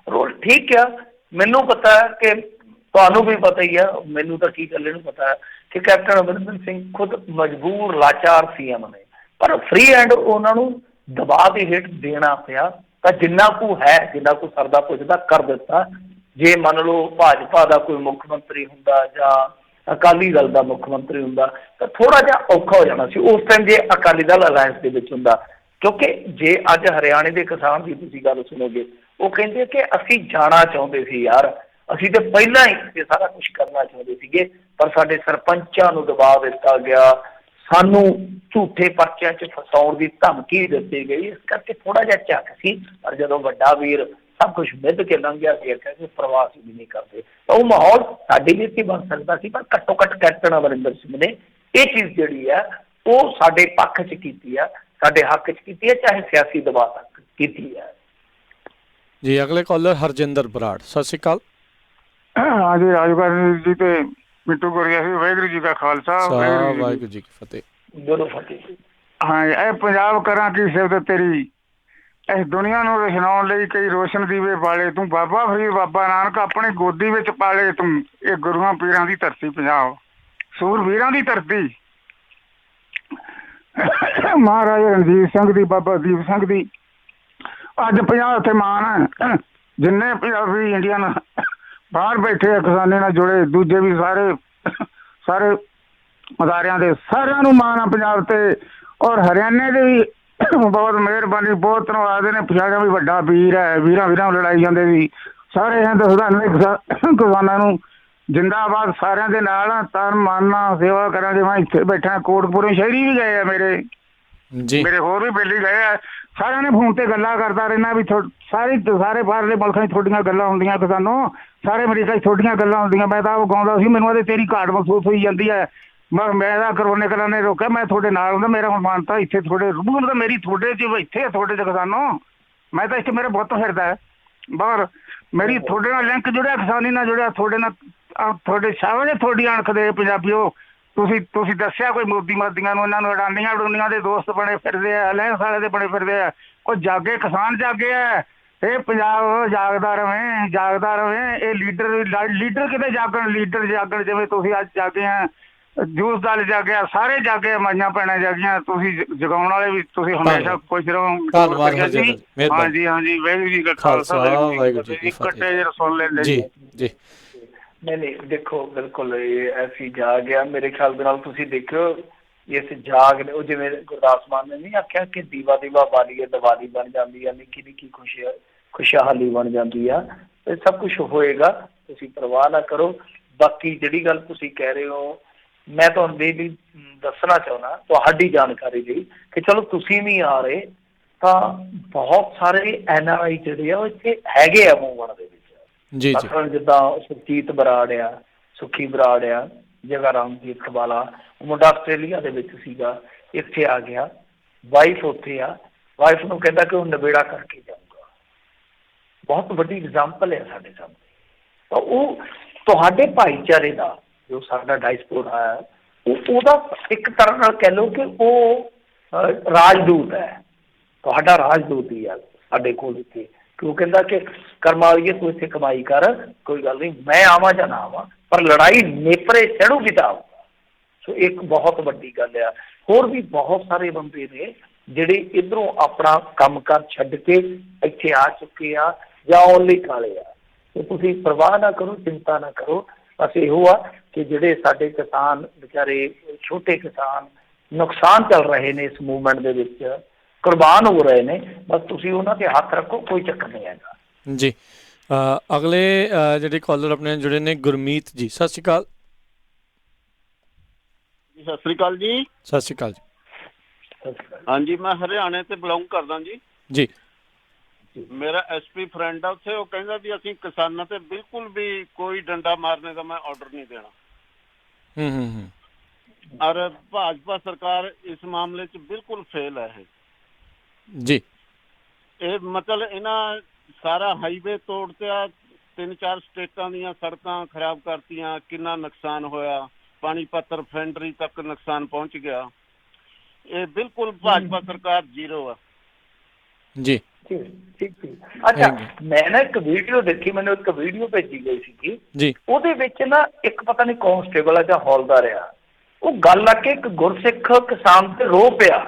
ਰੋਲ ਠੀਕ ਆ। ਮੈਨੂੰ ਪਤਾ ਹੈ ਕਿ ਤੁਹਾਨੂੰ ਵੀ ਪਤਾ ਹੀ ਆ, ਮੈਨੂੰ ਤਾਂ ਕੀ ਇਕੱਲੇ ਨੂੰ ਪਤਾ ਹੈ ਕਿ ਕੈਪਟਨ ਅਮਰਿੰਦਰ ਸਿੰਘ ਖੁਦ ਮਜਬੂਰ ਲਾਚਾਰ ਸੀਐਮ ਨੇ, ਪਰ ਫ੍ਰੀ ਹੈਂਡ ਉਹਨਾਂ ਨੂੰ ਦਬਾਅ ਦੇ ਹੇਠ ਦੇਣਾ ਪਿਆ। ਤਾਂ ਜਿੰਨਾ ਕੁ ਹੈ, ਜਿੰਨਾ ਕੁ ਸਰਦਾ ਪੁੱਜਦਾ ਕਰ ਦਿੱਤਾ। ਜੇ ਮੰਨ ਲਓ ਭਾਜਪਾ ਦਾ ਕੋਈ ਮੁੱਖ ਮੰਤਰੀ ਹੁੰਦਾ ਜਾਂ ਅਕਾਲੀ ਦਲ ਦਾ ਮੁੱਖ ਮੰਤਰੀ ਹੁੰਦਾ ਤਾਂ ਥੋੜਾ ਜਿਹਾ ਔਖਾ ਹੋ ਜਾਣਾ ਸੀ ਉਸ ਟਾਈਮ, ਜੇ ਅਕਾਲੀ ਦਲ ਅਲਾਇੰਸ ਦੇ ਵਿੱਚ ਹੁੰਦਾ। ਕਿਉਂਕਿ ਜੇ ਅੱਜ ਹਰਿਆਣੇ ਦੇ ਕਿਸਾਨ ਦੀ ਤੁਸੀਂ ਗੱਲ ਸੁਣੋਗੇ, ਉਹ ਕਹਿੰਦੇ ਕਿ ਅਸੀਂ ਜਾਣਾ ਚਾਹੁੰਦੇ ਸੀ ਯਾਰ, ਅਸੀਂ ਤੇ ਪਹਿਲਾਂ ਹੀ ਇਹ ਸਾਰਾ ਕੁਝ ਕਰਨਾ ਚਾਹੁੰਦੇ ਸੀਗੇ, ਪਰ ਸਾਡੇ ਸਰਪੰਚਾਂ ਨੂੰ ਦਬਾਅ ਦਿੱਤਾ ਗਿਆ, ਸਾਨੂੰ ਝੂਠੇ ਪਰਚਿਆਂ 'ਚ ਫਸਾਉਣ ਦੀ ਧਮਕੀ ਦਿੱਤੀ ਗਈ, ਇਸ ਕਰਕੇ ਥੋੜਾ ਜਿਹਾ ਝੱਕ ਸੀ। ਪਰ ਜਦੋਂ ਵੱਡਾ ਵੀਰ ਸਭ ਕੁਝ ਮਿੱਧ ਕੇ ਲੰਘਿਆ ਸੀ, ਕਹਿੰਦੇ ਪ੍ਰਵਾਸ ਵੀ ਨਹੀਂ ਕਰਦੇ, ਤਾਂ ਉਹ ਮਾਹੌਲ ਸਾਡੇ ਵੀ ਇੱਥੇ ਬਣ ਸਕਦਾ ਸੀ। ਪਰ ਘੱਟੋ ਘੱਟ ਕੈਪਟਨ ਅਮਰਿੰਦਰ ਸਿੰਘ ਨੇ ਇਹ ਚੀਜ਼ ਜਿਹੜੀ ਆ ਉਹ ਸਾਡੇ ਪੱਖ 'ਚ ਕੀਤੀ ਆ, ਸਾਡੇ ਹੱਕ 'ਚ ਕੀਤੀ ਹੈ, ਚਾਹੇ ਸਿਆਸੀ ਦਬਾਅ ਤੱਕ ਕੀਤੀ ਹੈ ਜੀ। ਅਗਲੇ ਕਾਲਰ ਹਰਜਿੰਦਰ ਬਰਾੜ, ਸਤਿ ਸ਼੍ਰੀ ਅਕਾਲ। ਹਾਂਜੀ ਰਾਜਗੁਰੂ ਜੀ ਤੇ ਮਿੰਟੂ ਗੁਰੀਆ ਸੀ। ਵਾਹਿਗੁਰੂ ਜੀ ਦਾ ਖਾਲਸਾ, ਵਾਹਿਗੁਰੂ ਜੀ ਕੀ ਫਤਿਹ। ਦੋਨੋਂ ਫਤਿਹ। ਹਾਂ, ਇਹ ਪੰਜਾਬ ਕਰਾਂ ਕੀ ਸਿਫਤ ਤੇਰੀ, ਇਸ ਦੁਨੀਆ ਨੂੰ ਰੋਸ਼ਨਾਉਣ ਲਈ ਕਈ ਰੋਸ਼ਨ ਦੀਵੇ ਬਾਲੇ ਤੂੰ, ਬਾਬਾ ਫਰੀਦ ਬਾਬਾ ਨਾਨਕ ਆਪਣੀ ਗੋਦੀ ਵਿੱਚ ਪਾਲੇ ਤੂੰ। ਇਹ ਗੁਰੂਆਂ ਪੀਰਾਂ ਦੀ ਧਰਤੀ ਪੰਜਾਬ, ਸੂਰਵੀਰਾਂ ਦੀ ਧਰਤੀ, ਮਹਾਰਾਜਾ ਰਣਜੀਤ ਸਿੰਘ ਦੀ, ਬਾਬਾ ਦੀਪ ਸਿੰਘ ਦੀ। ਅੱਜ ਪੰਜਾਬ ਉੱਥੇ ਮਾਣ ਹੈ, ਜਿੰਨੇ ਪੰਜਾਬੀ ਇੰਡੀਅਨ ਬਾਹਰ ਬੈਠੇ ਆ, ਕਿਸਾਨੀ ਨਾਲ ਜੁੜੇ, ਦੂਜੇ ਵੀ ਸਾਰੇ ਅਦਾਰਿਆਂ ਦੇ, ਸਾਰਿਆਂ ਨੂੰ ਮਾਣ ਆ ਪੰਜਾਬ ਤੇ। ਔਰ ਹਰਿਆਣੇ ਦੇ ਵੀ ਬਹੁਤ ਮਿਹਰਬਾਨੀ, ਬਹੁਤ ਧੰਨਵਾਦ ਨੇ। ਪਛਾਣਿਆ ਵੀ ਵੱਡਾ ਵੀਰ ਹੈ, ਵੀਰਾਂ ਨੂੰ ਲੜਾਈ ਜਾਂਦੇ ਸੀ ਸਾਰੇ ਹਿੰਦੁਸਤਾਨ ਦੇ ਕਿਸਾਨਾਂ ਨੂੰ ਜਿੰਦਾਬਾਦ, ਸਾਰਿਆਂ ਦੇ ਨਾਲ ਤਨ ਮਨ ਨਾਲ ਸੇਵਾ ਕਰਾਂਗੇ। ਮੈਂ ਇੱਥੇ ਬੈਠਾ, ਕੋਟਕਪੂਰੇ ਸ਼ਹਿਰੀ ਵੀ ਗਏ ਆ ਮੇਰੇ ਹੋਰ ਵੀ ਬੇਲੀ ਗਏ ਆ। ਸਾਰਿਆਂ ਨੇ ਫੋਨ ਤੇ ਗੱਲਾਂ ਕਰਦਾ ਰਹਿਣਾ ਵੀ ਸਾਰੇ ਬਾਹਰਲੇ ਮੁਲਕਾਂ 'ਚ ਤੁਹਾਡੀਆਂ ਗੱਲਾਂ ਹੁੰਦੀਆਂ, ਕਿਸਾਨੋਂ ਸਾਰੇ ਅਮਰੀਕਾ 'ਚ ਤੁਹਾਡੀਆਂ ਗੱਲਾਂ ਹੁੰਦੀਆਂ। ਮੈਂ ਤਾਂ ਉਹ ਗਾਉਂਦਾ ਸੀ, ਮੈਨੂੰ ਆਦੇ ਤੇਰੀ ਘਾਟ ਮਹਿਸੂਸ ਹੋਈ ਜਾਂਦੀ ਹੈ। ਮੈਂ ਤਾਂ ਕਰੋਨੇ ਕਲਾਂ ਨੇ ਰੋਕਿਆ, ਮੈਂ ਤੁਹਾਡੇ ਨਾਲ ਹੁੰਦਾ, ਮੇਰਾ ਹੁਣ ਮਾਨਤਾ ਇੱਥੇ ਤੁਹਾਡੇ ਰੂਬੂ ਤਾਂ ਮੇਰੀ ਤੁਹਾਡੇ 'ਚ ਇੱਥੇ ਤੁਹਾਡੇ 'ਚ ਕਿਸਾਨੋਂ, ਮੈਂ ਤਾਂ ਇੱਥੇ ਮੇਰੇ ਬੁੱਤ ਫਿਰਦਾ ਹੈ ਬਾਹਰ, ਮੇਰੀ ਤੁਹਾਡੇ ਨਾਲ ਲਿੰਕ ਜੁੜਿਆ, ਕਿਸਾਨੀ ਨਾਲ ਜੁੜਿਆ, ਤੁਹਾਡੇ ਨਾਲ ਤੁਹਾਡੇ ਸਾਹਮਣੇ ਤੁਹਾਡੀ ਅਣਖ ਦੇ ਪੰਜਾਬੀਓ। ਤੁਸੀਂ ਦੱਸਿਆ ਕੋਈ ਮੋਦੀ ਮਾਦੀਆਂ ਨੂੰ, ਇਹਨਾਂ ਨੂੰ ਅਡਾਨੀਆਂ ਦੇ ਦੋਸਤ ਬਣੇ ਫਿਰਦੇ ਆ, ਅਲਾਇੰਸ ਵਾਲੇ ਦੇ ਬਣੇ ਫਿਰਦੇ ਆ। ਉਹ ਜਾਗੇ, ਕਿਸਾਨ ਜਾਗੇ ਆ, ਇਹ ਪੰਜਾਬ ਜਾਗਦਾ ਰਵੇ। ਇਹ ਲੀਡਰ ਕਿਤੇ ਜਾਗਣ, ਲੀਡਰ ਜਾਗਣ, ਜਿਵੇਂ ਤੁਸੀਂ ਅੱਜ ਜਾਗੇ ਆ। ਜੂਸ ਦਲ ਜਾਗਿਆ, ਸਾਰੇ ਜਾਗੇ, ਮਾਈਆਂ ਭੈਣਾਂ ਜਾਗੀਆਂ, ਤੁਸੀਂ ਜਗਾਉਣ ਵਾਲੇ ਵੀ ਤੁਸੀਂ ਹਮੇਸ਼ਾ ਖੁਸ਼ ਰਹੋ। ਧੰਨਵਾਦ ਹਰਜਿੰਦਰ ਜੀ, ਮਿਹਰਬਾਨੀ। ਹਾਂਜੀ ਹਾਂਜੀ, ਵਾਹਿਗੁਰੂ ਜੀ ਕਾ ਖਾਲਸਾ ਵਾਹਿਗੁਰੂ ਜੀ ਕੀ ਇਕੱਠੇ ਜਿਹੇ ਸੁਣ ਲੈਂਦੇ ਜੀ ਜੀ। ਨਹੀਂ ਦੇਖੋ, ਬਿਲਕੁਲ ਇਹ ਐਸੀ ਜਾਗ ਆ। ਮੇਰੇ ਖਿਆਲ ਦੇ ਨਾਲ ਤੁਸੀਂ ਦੇਖਿਓ ਇਸ ਜਾਗ ਨੇ, ਉਹ ਜਿਵੇਂ ਗੁਰਦਾਸ ਮਾਨ ਨੇ ਨਹੀਂ ਆਖਿਆ ਕਿ ਦੀਵਾ ਦੀਵਾ ਬਾਲੀਏ ਦੀਵਾਲੀ ਬਣ ਜਾਂਦੀ ਆ, ਨਿੱਕੀ ਨਿੱਕੀ ਖੁਸ਼ਹਾਲੀ ਬਣ ਜਾਂਦੀ ਆ। ਇਹ ਸਭ ਕੁਝ ਹੋਏਗਾ, ਤੁਸੀਂ ਪਰਵਾਹ ਨਾ ਕਰੋ। ਬਾਕੀ ਜਿਹੜੀ ਗੱਲ ਤੁਸੀਂ ਕਹਿ ਰਹੇ ਹੋ, ਮੈਂ ਤੁਹਾਨੂੰ ਲਈ ਦੱਸਣਾ ਚਾਹੁੰਦਾ ਤੁਹਾਡੀ ਜਾਣਕਾਰੀ ਲਈ ਕਿ ਚਲੋ ਤੁਸੀਂ ਨਹੀਂ ਆ ਰਹੇ ਤਾਂ ਬਹੁਤ ਸਾਰੇ NRI ਜਿਹੜੇ ਆ ਉਹ ਇੱਥੇ ਹੈਗੇ ਆ ਮੂਵਮੈਂਟ ਦੇ ਵਿੱਚ। ਜੀ ਜੀ, ਮਤਲਬ ਜਿੱਦਾਂ ਸੁਰਜੀਤ ਬਰਾੜ ਆ, ਸੁੱਖੀ ਬਰਾੜ ਆ, ਜਗਾ ਰਾਮਜੀਤ ਕਬਾਲਾ, ਉਹ ਮੁੰਡਾ ਆਸਟ੍ਰੇਲੀਆ ਦੇ ਵਿੱਚ ਸੀਗਾ, ਇੱਥੇ ਆ ਗਿਆ। ਵਾਈਫ ਉੱਥੇ ਆ, ਵਾਈਫ ਨੂੰ ਕਹਿੰਦਾ ਕਿ ਉਹ ਨਿਬੇੜਾ ਕਰਕੇ ਜਾਊਗਾ। ਬਹੁਤ ਵੱਡੀ ਐਗਜ਼ਾਮਪਲ ਹੈ ਸਾਡੇ ਸਾਹਮਣੇ। ਤਾਂ ਉਹ ਤੁਹਾਡੇ ਭਾਈਚਾਰੇ ਦਾ ਜੋ ਸਾਡਾ ਡਾਇਸਪੋਰਾ ਹੈ, ਉਹਦਾ ਇੱਕ ਤਰ੍ਹਾਂ ਨਾਲ ਕਹਿ ਲਓ ਕਿ ਉਹ ਰਾਜਦੂਤ ਹੈ, ਤੁਹਾਡਾ ਰਾਜਦੂਤ ਹੀ ਆ ਸਾਡੇ ਕੋਲ ਇੱਥੇ। ਕਿ ਉਹ ਕਹਿੰਦਾ ਕਿ ਕਰਮਾ ਵਾਲੀਏ ਤੂੰ ਇੱਥੇ ਕਮਾਈ ਕਰ, ਕੋਈ ਗੱਲ ਨਹੀਂ, ਮੈਂ ਆਵਾਂ ਜਾਂ ਨਾ ਆਵਾਂ, ਪਰ ਲੜਾਈ ਨੇਪਰੇ ਚੜੂਗੀ ਤਾਂ ਆਊਗਾ। ਸੋ ਇੱਕ ਬਹੁਤ ਵੱਡੀ ਗੱਲ ਆ। ਹੋਰ ਵੀ ਬਹੁਤ ਸਾਰੇ ਬੰਦੇ ਨੇ ਜਿਹੜੇ ਇੱਧਰੋਂ ਆਪਣਾ ਕੰਮਕਾਰ ਛੱਡ ਕੇ ਇੱਥੇ ਆ ਚੁੱਕੇ ਆ ਜਾਂ ਆਉਣ ਲਈ ਕਾਲੇ ਆ। ਤੇ ਤੁਸੀਂ ਪਰਵਾਹ ਨਾ ਕਰੋ, ਚਿੰਤਾ ਨਾ ਕਰੋ। ਬਸ ਇਹੋ ਆ ਕਿ ਜਿਹੜੇ ਸਾਡੇ ਕਿਸਾਨ ਵਿਚਾਰੇ, ਛੋਟੇ ਕਿਸਾਨ ਨੁਕਸਾਨ ਚੱਲ ਰਹੇ ਨੇ ਇਸ ਮੂਵਮੈਂਟ ਦੇ ਵਿੱਚ, ਕੁਰਬਾਨ ਹੋ ਰਹੇ ਨੇ, ਬਸ ਤੁਸੀਂ ਉਹਨਾਂ ਤੇ ਹੱਥ ਰੱਖੋ, ਕੋਈ ਚੱਕਰ ਨਹੀਂ ਹੈਗਾ ਜੀ। ਅਗਲੇ ਜਿਹੜੇ ਕਾਲਰ ਆਪਣੇ ਜੁੜੇ ਨੇ, ਗੁਰਮੀਤ ਜੀ, ਸਤਿ ਸ਼੍ਰੀ ਅਕਾਲ। ਸਤਿ ਸ੍ਰੀ ਅਕਾਲ ਜੀ। ਸਤਿ ਸ਼੍ਰੀ ਅਕਾਲ ਜੀ। ਹਾਂਜੀ, ਮੈਂ ਹਰਿਆਣੇ ਤੇ ਬਿਲੋਂਗ ਕਰਦਾ ਜੀ। ਜੀ, ਮੇਰਾ SP ਫਰੈਂਡ ਆ ਉੱਥੇ, ਉਹ ਕਹਿੰਦਾ ਵੀ ਅਸੀਂ ਕਿਸਾਨਾਂ ਤੇ ਬਿਲਕੁਲ ਵੀ ਕੋਈ ਡੰਡਾ ਮਾਰਨੇ ਦਾ ਮੈਂ ਆਰਡਰ ਨਹੀਂ ਦੇਣਾ। ਔਰ ਭਾਜਪਾ ਸਰਕਾਰ ਇਸ ਮਾਮਲੇ 'ਚ ਬਿਲਕੁਲ ਫੇਲ ਹੈ ਇਹ ਜੀ। ਇਹ ਮਤਲਬ ਇਹਨਾਂ ਸਾਰਾ ਹਾਈਵੇ ਤੋੜਤਿਆ, 3-4 ਸਟੇਟਾਂ ਦੀਆਂ ਸੜਕਾਂ ਖਰਾਬ ਕਰਤੀਆਂ, ਕਿੰਨਾ ਨੁਕਸਾਨ ਹੋਇਆ, ਪਾਣੀਪਤ ਰਿਫਾਈਨਰੀ ਤੱਕ ਨੁਕਸਾਨ ਪਹੁੰਚ ਗਿਆ। ਇਹ ਬਿਲਕੁਲ ਭਾਜਪਾ ਸਰਕਾਰ ਜ਼ੀਰੋ ਆ ਜੀ। ਅੱਛਾ, ਮੈਂ ਨਾ ਇੱਕ ਵੀਡੀਓ ਦੇਖੀ, ਮੈਨੂੰ ਇੱਕ ਵੀਡੀਓ ਭੇਜੀ ਗਈ ਸੀਗੀ ਜੀ। ਉਹਦੇ ਵਿੱਚ ਨਾ ਇੱਕ ਪਤਾ ਨਹੀਂ ਕਾਂਸਟੇਬਲ ਆ ਜਾਂ ਹੌਲਦਾਰ ਆ, ਉਹ ਗੱਲ ਆ ਕੇ ਇੱਕ ਗੁਰਸਿੱਖ ਕਿਸਾਨ ਤੇ ਰੋ ਪਿਆ,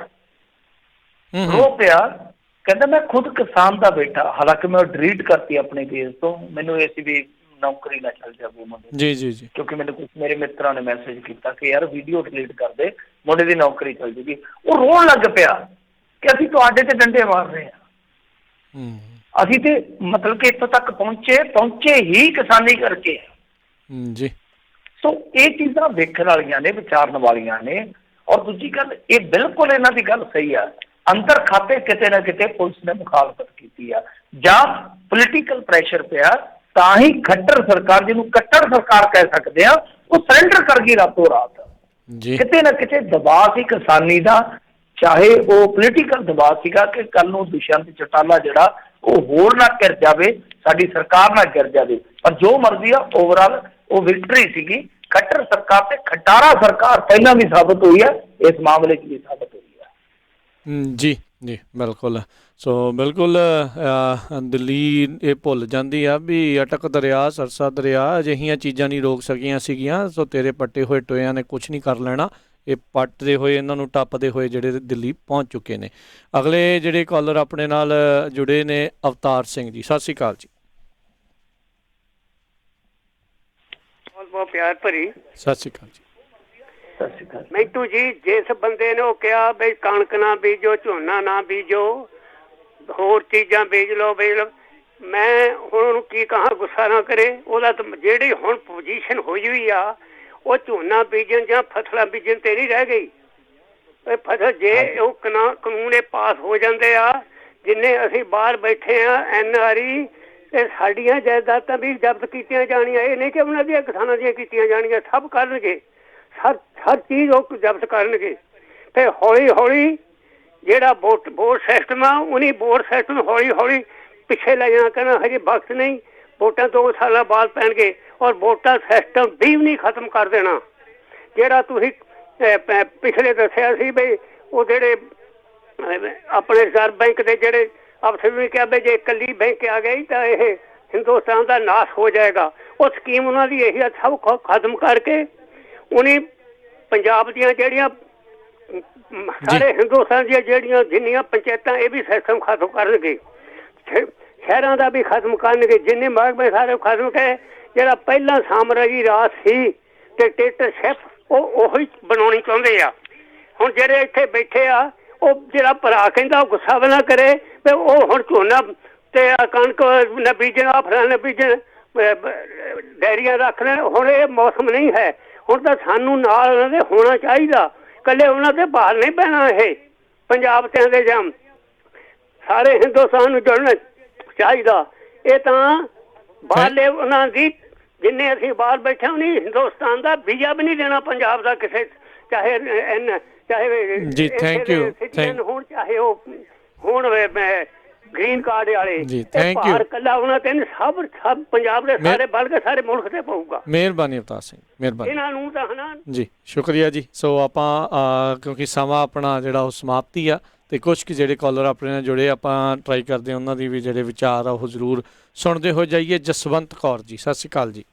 ਕਹਿੰਦਾ ਮੈਂ ਖੁਦ ਕਿਸਾਨ ਦਾ ਬੇਟਾ, ਹਾਲਾਂਕਿ ਮੈਂ ਡਿਲੀਟ ਕਰਤੀ ਆਪਣੇ ਪੇਜ ਤੋਂ, ਮੈਨੂੰ ਇਹ ਸੀ ਵੀ ਨੌਕਰੀ ਨਾ ਚੱਲ ਜਾਵੇ ਮੁੰਡੇ ਜੀ ਜੀ ਜੀ, ਕਿਉਂਕਿ ਮੈਨੂੰ ਕੁਝ ਮੇਰੇ ਮਿੱਤਰਾਂ ਨੇ ਮੈਸੇਜ ਕੀਤਾ ਕਿ ਯਾਰ ਵੀਡੀਓ ਡਿਲੀਟ ਕਰ ਦੇ, ਮੁੰਡੇ ਦੀ ਨੌਕਰੀ ਚੱਲ ਜੂਗੀ। ਉਹ ਰੋਣ ਲੱਗ ਪਿਆ ਕਿ ਅਸੀਂ ਤੁਹਾਡੇ ਤੇ ਡੰਡੇ ਮਾਰ ਰਹੇ ਹਾਂ, ਅਸੀਂ ਤੇ ਮਤਲਬ ਕਿ ਇੱਥੋਂ ਤੱਕ ਪਹੁੰਚੇ ਹੀ ਕਿਸਾਨੀ ਕਰਕੇ ਜੀ। ਸੋ ਇਹ ਚੀਜ਼ਾਂ ਵੇਖਣ ਵਾਲੀਆਂ ਨੇ, ਵਿਚਾਰਨ ਵਾਲੀਆਂ ਨੇ। ਔਰ ਦੂਜੀ ਗੱਲ, ਇਹ ਬਿਲਕੁਲ ਇਹਨਾਂ ਦੀ ਗੱਲ ਸਹੀ ਆ, ਅੰਦਰ ਖਾਤੇ ਕਿਤੇ ਨਾ ਕਿਤੇ ਪੁਲਿਸ ਨੇ ਮੁਖਾਲਫਤ ਕੀਤੀ ਆ ਜਾਂ ਪੋਲੀਟੀਕਲ ਪ੍ਰੈਸ਼ਰ ਪਿਆ, ਤਾਂ ਹੀ ਖੱਟਰ ਸਰਕਾਰ, ਜਿਹਨੂੰ ਕੱਟੜ ਸਰਕਾਰ ਕਹਿ ਸਕਦੇ ਆ, ਉਹ ਸਰੈਂਡਰ ਕਰ ਗਈ ਰਾਤੋਂ ਰਾਤ। ਕਿਤੇ ਨਾ ਕਿਤੇ ਦਬਾਅ ਸੀ ਕਿਸਾਨੀ ਦਾ, ਚਾਹੇ ਉਹ ਪੋਲੀਟੀਕਲ ਦਬਾਅ ਸੀਗਾ ਕਿ ਕੱਲ ਨੂੰ ਦੁਸ਼ਯੰਤ ਚੌਟਾਲਾ ਜਿਹੜਾ ਉਹ ਹੋਰ ਨਾ ਗਿਰ ਜਾਵੇ, ਸਾਡੀ ਸਰਕਾਰ ਨਾ ਗਿਰ ਜਾਵੇ। ਪਰ ਜੋ ਮਰਜ਼ੀ ਆ, ਓਵਰਆਲ ਉਹ ਵਿਕਟਰੀ ਸੀਗੀ ਖੱਟਰ ਸਰਕਾਰ ਤੇ। ਖਟਾਰਾ ਸਰਕਾਰ ਪਹਿਲਾਂ ਵੀ ਸਾਬਤ ਹੋਈ ਹੈ, ਇਸ ਮਾਮਲੇ 'ਚ ਵੀ ਸਾਬਤ ਹੋਈ ਹੈ। ਜੀ ਜੀ, ਬਿਲਕੁਲ। ਸੋ ਬਿਲਕੁਲ ਦਿੱਲੀ ਇਹ ਭੁੱਲ ਜਾਂਦੀ ਆ ਵੀ ਅਟਕ ਦਰਿਆ, ਸਰਸਾ ਦਰਿਆ ਅਜਿਹੀਆਂ ਚੀਜ਼ਾਂ ਨਹੀਂ ਰੋਕ ਸਕੀਆਂ ਸੀਗੀਆਂ। ਸੋ ਤੇਰੇ ਪੱਟੇ ਹੋਏ ਟੋਇਆਂ ਨੇ ਕੁਛ ਨਹੀਂ ਕਰ ਲੈਣਾ। ਇਹ ਪੱਟਦੇ ਹੋਏ, ਇਹਨਾਂ ਨੂੰ ਟੱਪਦੇ ਹੋਏ ਜਿਹੜੇ ਦਿੱਲੀ ਪਹੁੰਚ ਚੁੱਕੇ ਨੇ। ਅਗਲੇ ਜਿਹੜੇ ਕਾਲਰ ਆਪਣੇ ਨਾਲ ਜੁੜੇ ਨੇ, ਅਵਤਾਰ ਸਿੰਘ ਜੀ, ਸਤਿ ਸ਼੍ਰੀ ਅਕਾਲ ਜੀ। ਬਹੁਤ ਬਹੁਤ ਪਿਆਰ ਭਰੀ ਸਤਿ ਸ਼੍ਰੀ ਅਕਾਲ ਜੀ। ਮਿੰਟੂ ਜੀ, ਜਿਸ ਬੰਦੇ ਨੇ ਉਹ ਕਿਹਾ ਬਈ ਕਣਕ ਨਾ ਬੀਜੋ, ਝੋਨਾ ਨਾ ਬੀਜੋ, ਹੋਰ ਚੀਜ਼ਾਂ ਬੀਜ ਲਓ, ਮੈਂ ਹੁਣ ਉਹਨੂੰ ਕੀ ਕਹਾਂ, ਗੁੱਸਾ ਨਾ ਕਰੇ। ਉਹਦਾ ਤਾਂ ਜਿਹੜੀ ਹੁਣ ਪੋਜੀਸ਼ਨ ਹੋਈ ਹੋਈ ਆ, ਉਹ ਝੋਨਾ ਬੀਜਣ ਜਾਂ ਫਸਲਾਂ ਬੀਜਣ ਤੇ ਨਹੀਂ ਰਹਿ ਗਈ। ਫਸਲ ਜੇ ਉਹ ਕਾਨੂੰਨ ਇਹ ਪਾਸ ਹੋ ਜਾਂਦੇ ਆ, ਜਿੰਨੇ ਅਸੀਂ ਬਾਹਰ ਬੈਠੇ ਆ NRI, ਤੇ ਸਾਡੀਆਂ ਜਾਇਦਾਦਾਂ ਵੀ ਜ਼ਬਤ ਕੀਤੀਆਂ ਜਾਣੀਆਂ। ਇਹ ਨਹੀਂ ਕਿ ਉਹਨਾਂ ਦੀਆਂ ਕਿਸਾਨਾਂ ਦੀਆਂ ਕੀਤੀਆਂ ਜਾਣੀਆਂ, ਸਭ ਕਰਨਗੇ, ਹਰ ਚੀਜ਼ ਉਹ ਜ਼ਬਤ ਕਰਨਗੇ। ਫਿਰ ਹੌਲੀ ਹੌਲੀ ਜਿਹੜਾ ਵੋਟ ਸਿਸਟਮ ਆ, ਉਹਨੀ ਵੋਟ ਸਿਸਟਮ ਹੌਲੀ ਹੌਲੀ ਪਿੱਛੇ ਲੈ ਜਾਣਾ, ਕਹਿਣਾ ਹਜੇ ਵਕਤ ਨਹੀਂ, ਵੋਟਾਂ 2 ਸਾਲਾਂ ਬਾਅਦ ਪੈਣਗੇ। ਔਰ ਵੋਟਾਂ ਸਿਸਟਮ ਵੀ ਨਹੀਂ ਖਤਮ ਕਰ ਦੇਣਾ। ਜਿਹੜਾ ਤੁਸੀਂ ਪਿਛਲੇ ਦੱਸਿਆ ਸੀ ਬਈ ਉਹ ਜਿਹੜੇ ਆਪਣੇ ਰਿਜ਼ਰਵ ਬੈਂਕ ਦੇ ਜਿਹੜੇ ਅਫਸਰ ਵੀ ਕਿਹਾ ਬਈ ਜੇ ਇਕੱਲੀ ਬੈਂਕ ਆ ਗਈ ਤਾਂ ਇਹ ਹਿੰਦੁਸਤਾਨ ਦਾ ਨਾਸ਼ ਹੋ ਜਾਏਗਾ। ਉਹ ਸਕੀਮ ਉਹਨਾਂ ਦੀ ਇਹੀ ਸਭ ਖਤਮ ਕਰਕੇ ਉਹਨੇ ਪੰਜਾਬ ਦੀਆਂ ਜਿਹੜੀਆਂ ਸਾਰੇ ਹਿੰਦੁਸਤਾਨ ਦੀਆਂ ਜਿਹੜੀਆਂ ਜਿੰਨੀਆਂ ਪੰਚਾਇਤਾਂ ਇਹ ਵੀ ਸਿਸਟਮ ਖਤਮ ਕਰਨਗੇ, ਸ਼ਹਿਰਾਂ ਦਾ ਵੀ ਖਤਮ ਕਰਨਗੇ, ਜਿੰਨੇ ਮਹਿਕਮੇ ਸਾਰੇ ਖਤਮ ਕੇ ਜਿਹੜਾ ਪਹਿਲਾਂ ਸਾਮਰਾਜੀ ਰਾਜ ਸੀ ਡਿਕਟੇਟਰਸ਼ਿਪ ਉਹ ਉਹੀ ਬਣਾਉਣੀ ਚਾਹੁੰਦੇ ਆ। ਹੁਣ ਜਿਹੜੇ ਇੱਥੇ ਬੈਠੇ ਆ ਉਹ ਜਿਹੜਾ ਭਰਾ ਕਹਿੰਦਾ ਉਹ ਗੁੱਸਾ ਵੀ ਨਾ ਕਰੇ ਵੀ ਉਹ ਹੁਣ ਝੋਨਾ ਤੇ ਕਣਕ ਨਾ ਬੀਜਣਾ, ਫਲਾਣਾ ਬੀਜਣ, ਡੈਰੀਆਂ ਰੱਖ ਲੈਣ। ਹੁਣ ਇਹ ਮੌਸਮ ਨਹੀਂ ਹੈ, ਹੁਣ ਤਾਂ ਸਾਨੂੰ ਨਾਲ ਉਹਨਾਂ ਦੇ ਹੋਣਾ ਚਾਹੀਦਾ, ਇਕੱਲੇ ਉਹਨਾਂ ਦੇ ਬਾਹਰ ਨਹੀਂ ਪੈਣਾ। ਇਹ ਪੰਜਾਬ ਤੇ ਦੇ ਜਾਂ ਸਾਰੇ ਹਿੰਦੁਸਤਾਨ ਨੂੰ ਜੁੜਨਾ ਚਾਹੀਦਾ। ਇਹ ਤਾਂ ਬਾਹਰਲੇ ਉਹਨਾਂ ਦੀ ਜਿੰਨੇ ਅਸੀਂ ਬਾਹਰ ਬੈਠੇ ਨਹੀਂ ਹਿੰਦੁਸਤਾਨ ਦਾ ਵੀਜ਼ਾ ਵੀ ਨਹੀਂ ਦੇਣਾ ਪੰਜਾਬ ਦਾ ਕਿਸੇ, ਚਾਹੇ ਜੀ ਥੈਂਕ ਯੂ ਹੁਣ ਚਾਹੇ ਉਹ ਹੁਣ ਗ੍ਰੀਨ ਕਾਰਡ ਵਾਲੇ ਜੀ ਥੈਂਕ ਯੂ ਕੱਲਾ ਉਹਨਾਂ ਤੇ ਸਭ ਪੰਜਾਬ ਦੇ ਸਾਰੇ ਬਲਕਿ ਸਾਰੇ ਮੁਲਕ ਤੇ ਪਊਗਾ। ਮਿਹਰਬਾਨੀ ਅਵਤਾਰ ਸਿੰਘ, ਮਿਹਰਬਾਨੀ ਇਹਨਾਂ ਨੂੰ ਤਾਂ ਹਨਾ ਜੀ, ਸ਼ੁਕਰੀਆ ਜੀ। ਸੋ ਆਪਾਂ ਕਿਉਂਕਿ ਸਮਾਂ ਆਪਣਾ ਜਿਹੜਾ ਉਹ ਸਮਾਪਤੀ ਆ ਤੇ ਕੁਝ ਕੁ ਜਿਹੜੇ ਕਾਲਰ ਆਪਣੇ ਨਾਲ ਜੁੜੇ ਆਪਾਂ ਟਰਾਈ ਕਰਦੇ ਹਾਂ ਉਹਨਾਂ ਦੀ ਵੀ ਜਿਹੜੇ ਵਿਚਾਰ ਆ ਉਹ ਜ਼ਰੂਰ ਸੁਣਦੇ ਹੋ ਜਾਈਏ। ਜਸਵੰਤ ਕੌਰ ਜੀ, ਸਤਿ ਸ਼੍ਰੀ ਅਕਾਲ ਜੀ।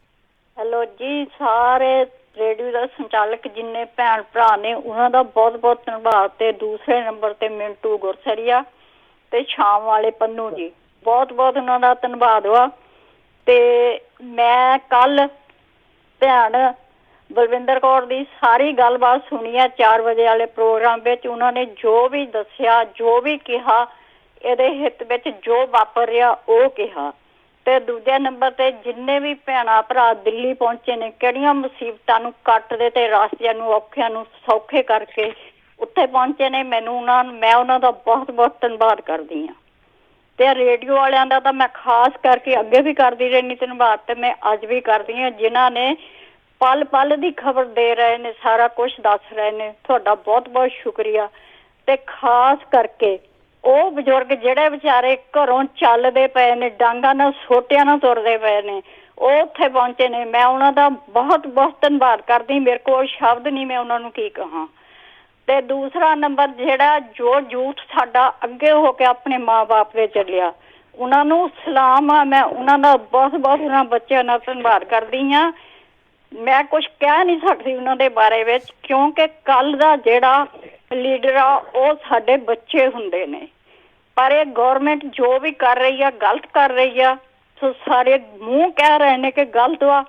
ਹੈਲੋ ਜੀ, ਸਾਰੇ ਰੇਡੀਓ ਦਾ ਸੰਚਾਲਕ ਜਿੰਨੇ ਭੈਣ ਭਰਾ ਨੇ ਉਹਨਾਂ ਦਾ ਬਹੁਤ ਬਹੁਤ ਧੰਨਵਾਦ। ਤੇ ਦੂਸਰੇ ਨੰਬਰ ਤੇ ਮਿੰਟੂ ਗੁਰਸਰੀਆ ਤੇ ਸ਼ਾਮ ਵਾਲੇ ਪੰਨੂ ਜੀ, ਬਹੁਤ ਬਹੁਤ ਉਹਨਾਂ ਦਾ ਧੰਨਵਾਦ ਵਾ। ਤੇ ਮੈਂ ਕੱਲ ਭੈਣ ਬਲਵਿੰਦਰ ਕੌਰ ਦੀ ਸਾਰੀ ਗੱਲਬਾਤ ਸੁਣੀ ਆ 4 ਵਜੇ ਵਾਲੇ ਪ੍ਰੋਗਰਾਮ ਵਿੱਚ। ਉਹਨਾਂ ਨੇ ਜੋ ਵੀ ਦੱਸਿਆ, ਜੋ ਵੀ ਕਿਹਾ, ਇਹਦੇ ਹਿੱਤ ਵਿੱਚ ਜੋ ਵਾਪਰ ਰਿਹਾ ਉਹ ਕਿਹਾ। ਤੇ ਦੂਜੇ ਨੰਬਰ ਤੇ ਜਿੰਨੇ ਵੀ ਭੈਣਾਂ ਭਰਾ ਦਿੱਲੀ ਪਹੁੰਚੇ ਨੇ, ਕਿਹੜੀਆਂ ਮੁਸੀਬਤਾਂ ਨੂੰ ਕੱਟਦੇ ਤੇ ਰਾਸਤਿਆਂ ਨੂੰ ਔਖਿਆਂ ਨੂੰ ਸੌਖੇ ਕਰਕੇ ਉੱਥੇ ਪਹੁੰਚੇ ਨੇ, ਮੈਂ ਉਹਨਾਂ ਦਾ ਬਹੁਤ ਬਹੁਤ ਧੰਨਵਾਦ ਕਰਦੀ ਹਾਂ। ਤੇ ਰੇਡੀਓ ਵਾਲਿਆਂ ਦਾ ਤਾਂ ਮੈਂ ਖਾਸ ਕਰਕੇ ਅੱਗੇ ਵੀ ਕਰਦੀ ਰਹਿੰਦੀ ਧੰਨਵਾਦ, ਤੇ ਮੈਂ ਅੱਜ ਵੀ ਕਰਦੀ ਹਾਂ, ਜਿਨ੍ਹਾਂ ਨੇ ਪਲ ਪਲ ਦੀ ਖਬਰ ਦੇ ਰਹੇ ਨੇ, ਸਾਰਾ ਕੁਝ ਦੱਸ ਰਹੇ ਨੇ। ਤੁਹਾਡਾ ਬਹੁਤ ਬਹੁਤ ਸ਼ੁਕਰੀਆ। ਤੇ ਖਾਸ ਕਰਕੇ ਉਹ ਬਜ਼ੁਰਗ ਜਿਹੜੇ ਵਿਚਾਰੇ ਘਰੋਂ ਚੱਲਦੇ ਪਏ ਨੇ, ਡਾਂਗਾਂ ਨਾਲ ਸੋਟਿਆਂ ਨਾਲ ਤੁਰਦੇ ਪਏ ਨੇ, ਉਹ ਉੱਥੇ ਪਹੁੰਚੇ ਨੇ, ਮੈਂ ਉਹਨਾਂ ਦਾ ਬਹੁਤ ਬਹੁਤ ਧੰਨਵਾਦ ਕਰਦੀ। ਮੇਰੇ ਕੋਲ ਸ਼ਬਦ ਨਹੀਂ, ਮੈਂ ਉਹਨਾਂ ਨੂੰ ਕੀ ਕਹਾਂ। ਤੇ ਦੂਸਰਾ ਨੰਬਰ ਜਿਹੜਾ ਜੋ ਯੂਥ ਸਾਡਾ ਅੱਗੇ ਹੋ ਕੇ ਆਪਣੇ ਮਾਂ-ਬਾਪ ਦੇ ਚੱਲਿਆ, ਉਹਨਾਂ ਨੂੰ ਸਲਾਮ ਆ। ਮੈਂ ਉਹਨਾਂ ਦਾ ਬਹੁਤ ਬਹੁਤ ਉਹਨਾਂ ਬੱਚਿਆਂ ਨਾਲ ਧੰਨਵਾਦ ਕਰਦੀ ਹਾਂ। ਮੈਂ ਕੁਝ ਕਹਿ ਨਹੀਂ ਸਕਦੀ ਉਹਨਾਂ ਦੇ ਬਾਰੇ ਵਿੱਚ, ਕਿਉਂਕਿ ਕੱਲ ਦਾ ਜਿਹੜਾ ਲੀਡਰ ਆ ਉਹ ਸਾਡੇ ਬੱਚੇ ਹੁੰਦੇ ਨੇ। ਪਰ ਇਹ ਗੌਰਮੈਂਟ ਜੋ ਵੀ ਕਰ ਰਹੀ ਆ ਗਲਤ ਕਰ ਰਹੀ ਆ, ਸੋ ਸਾਰੇ ਮੂੰਹ ਕਹਿ ਰਹੇ ਨੇ ਕਿ ਗਲਤ ਵਾ।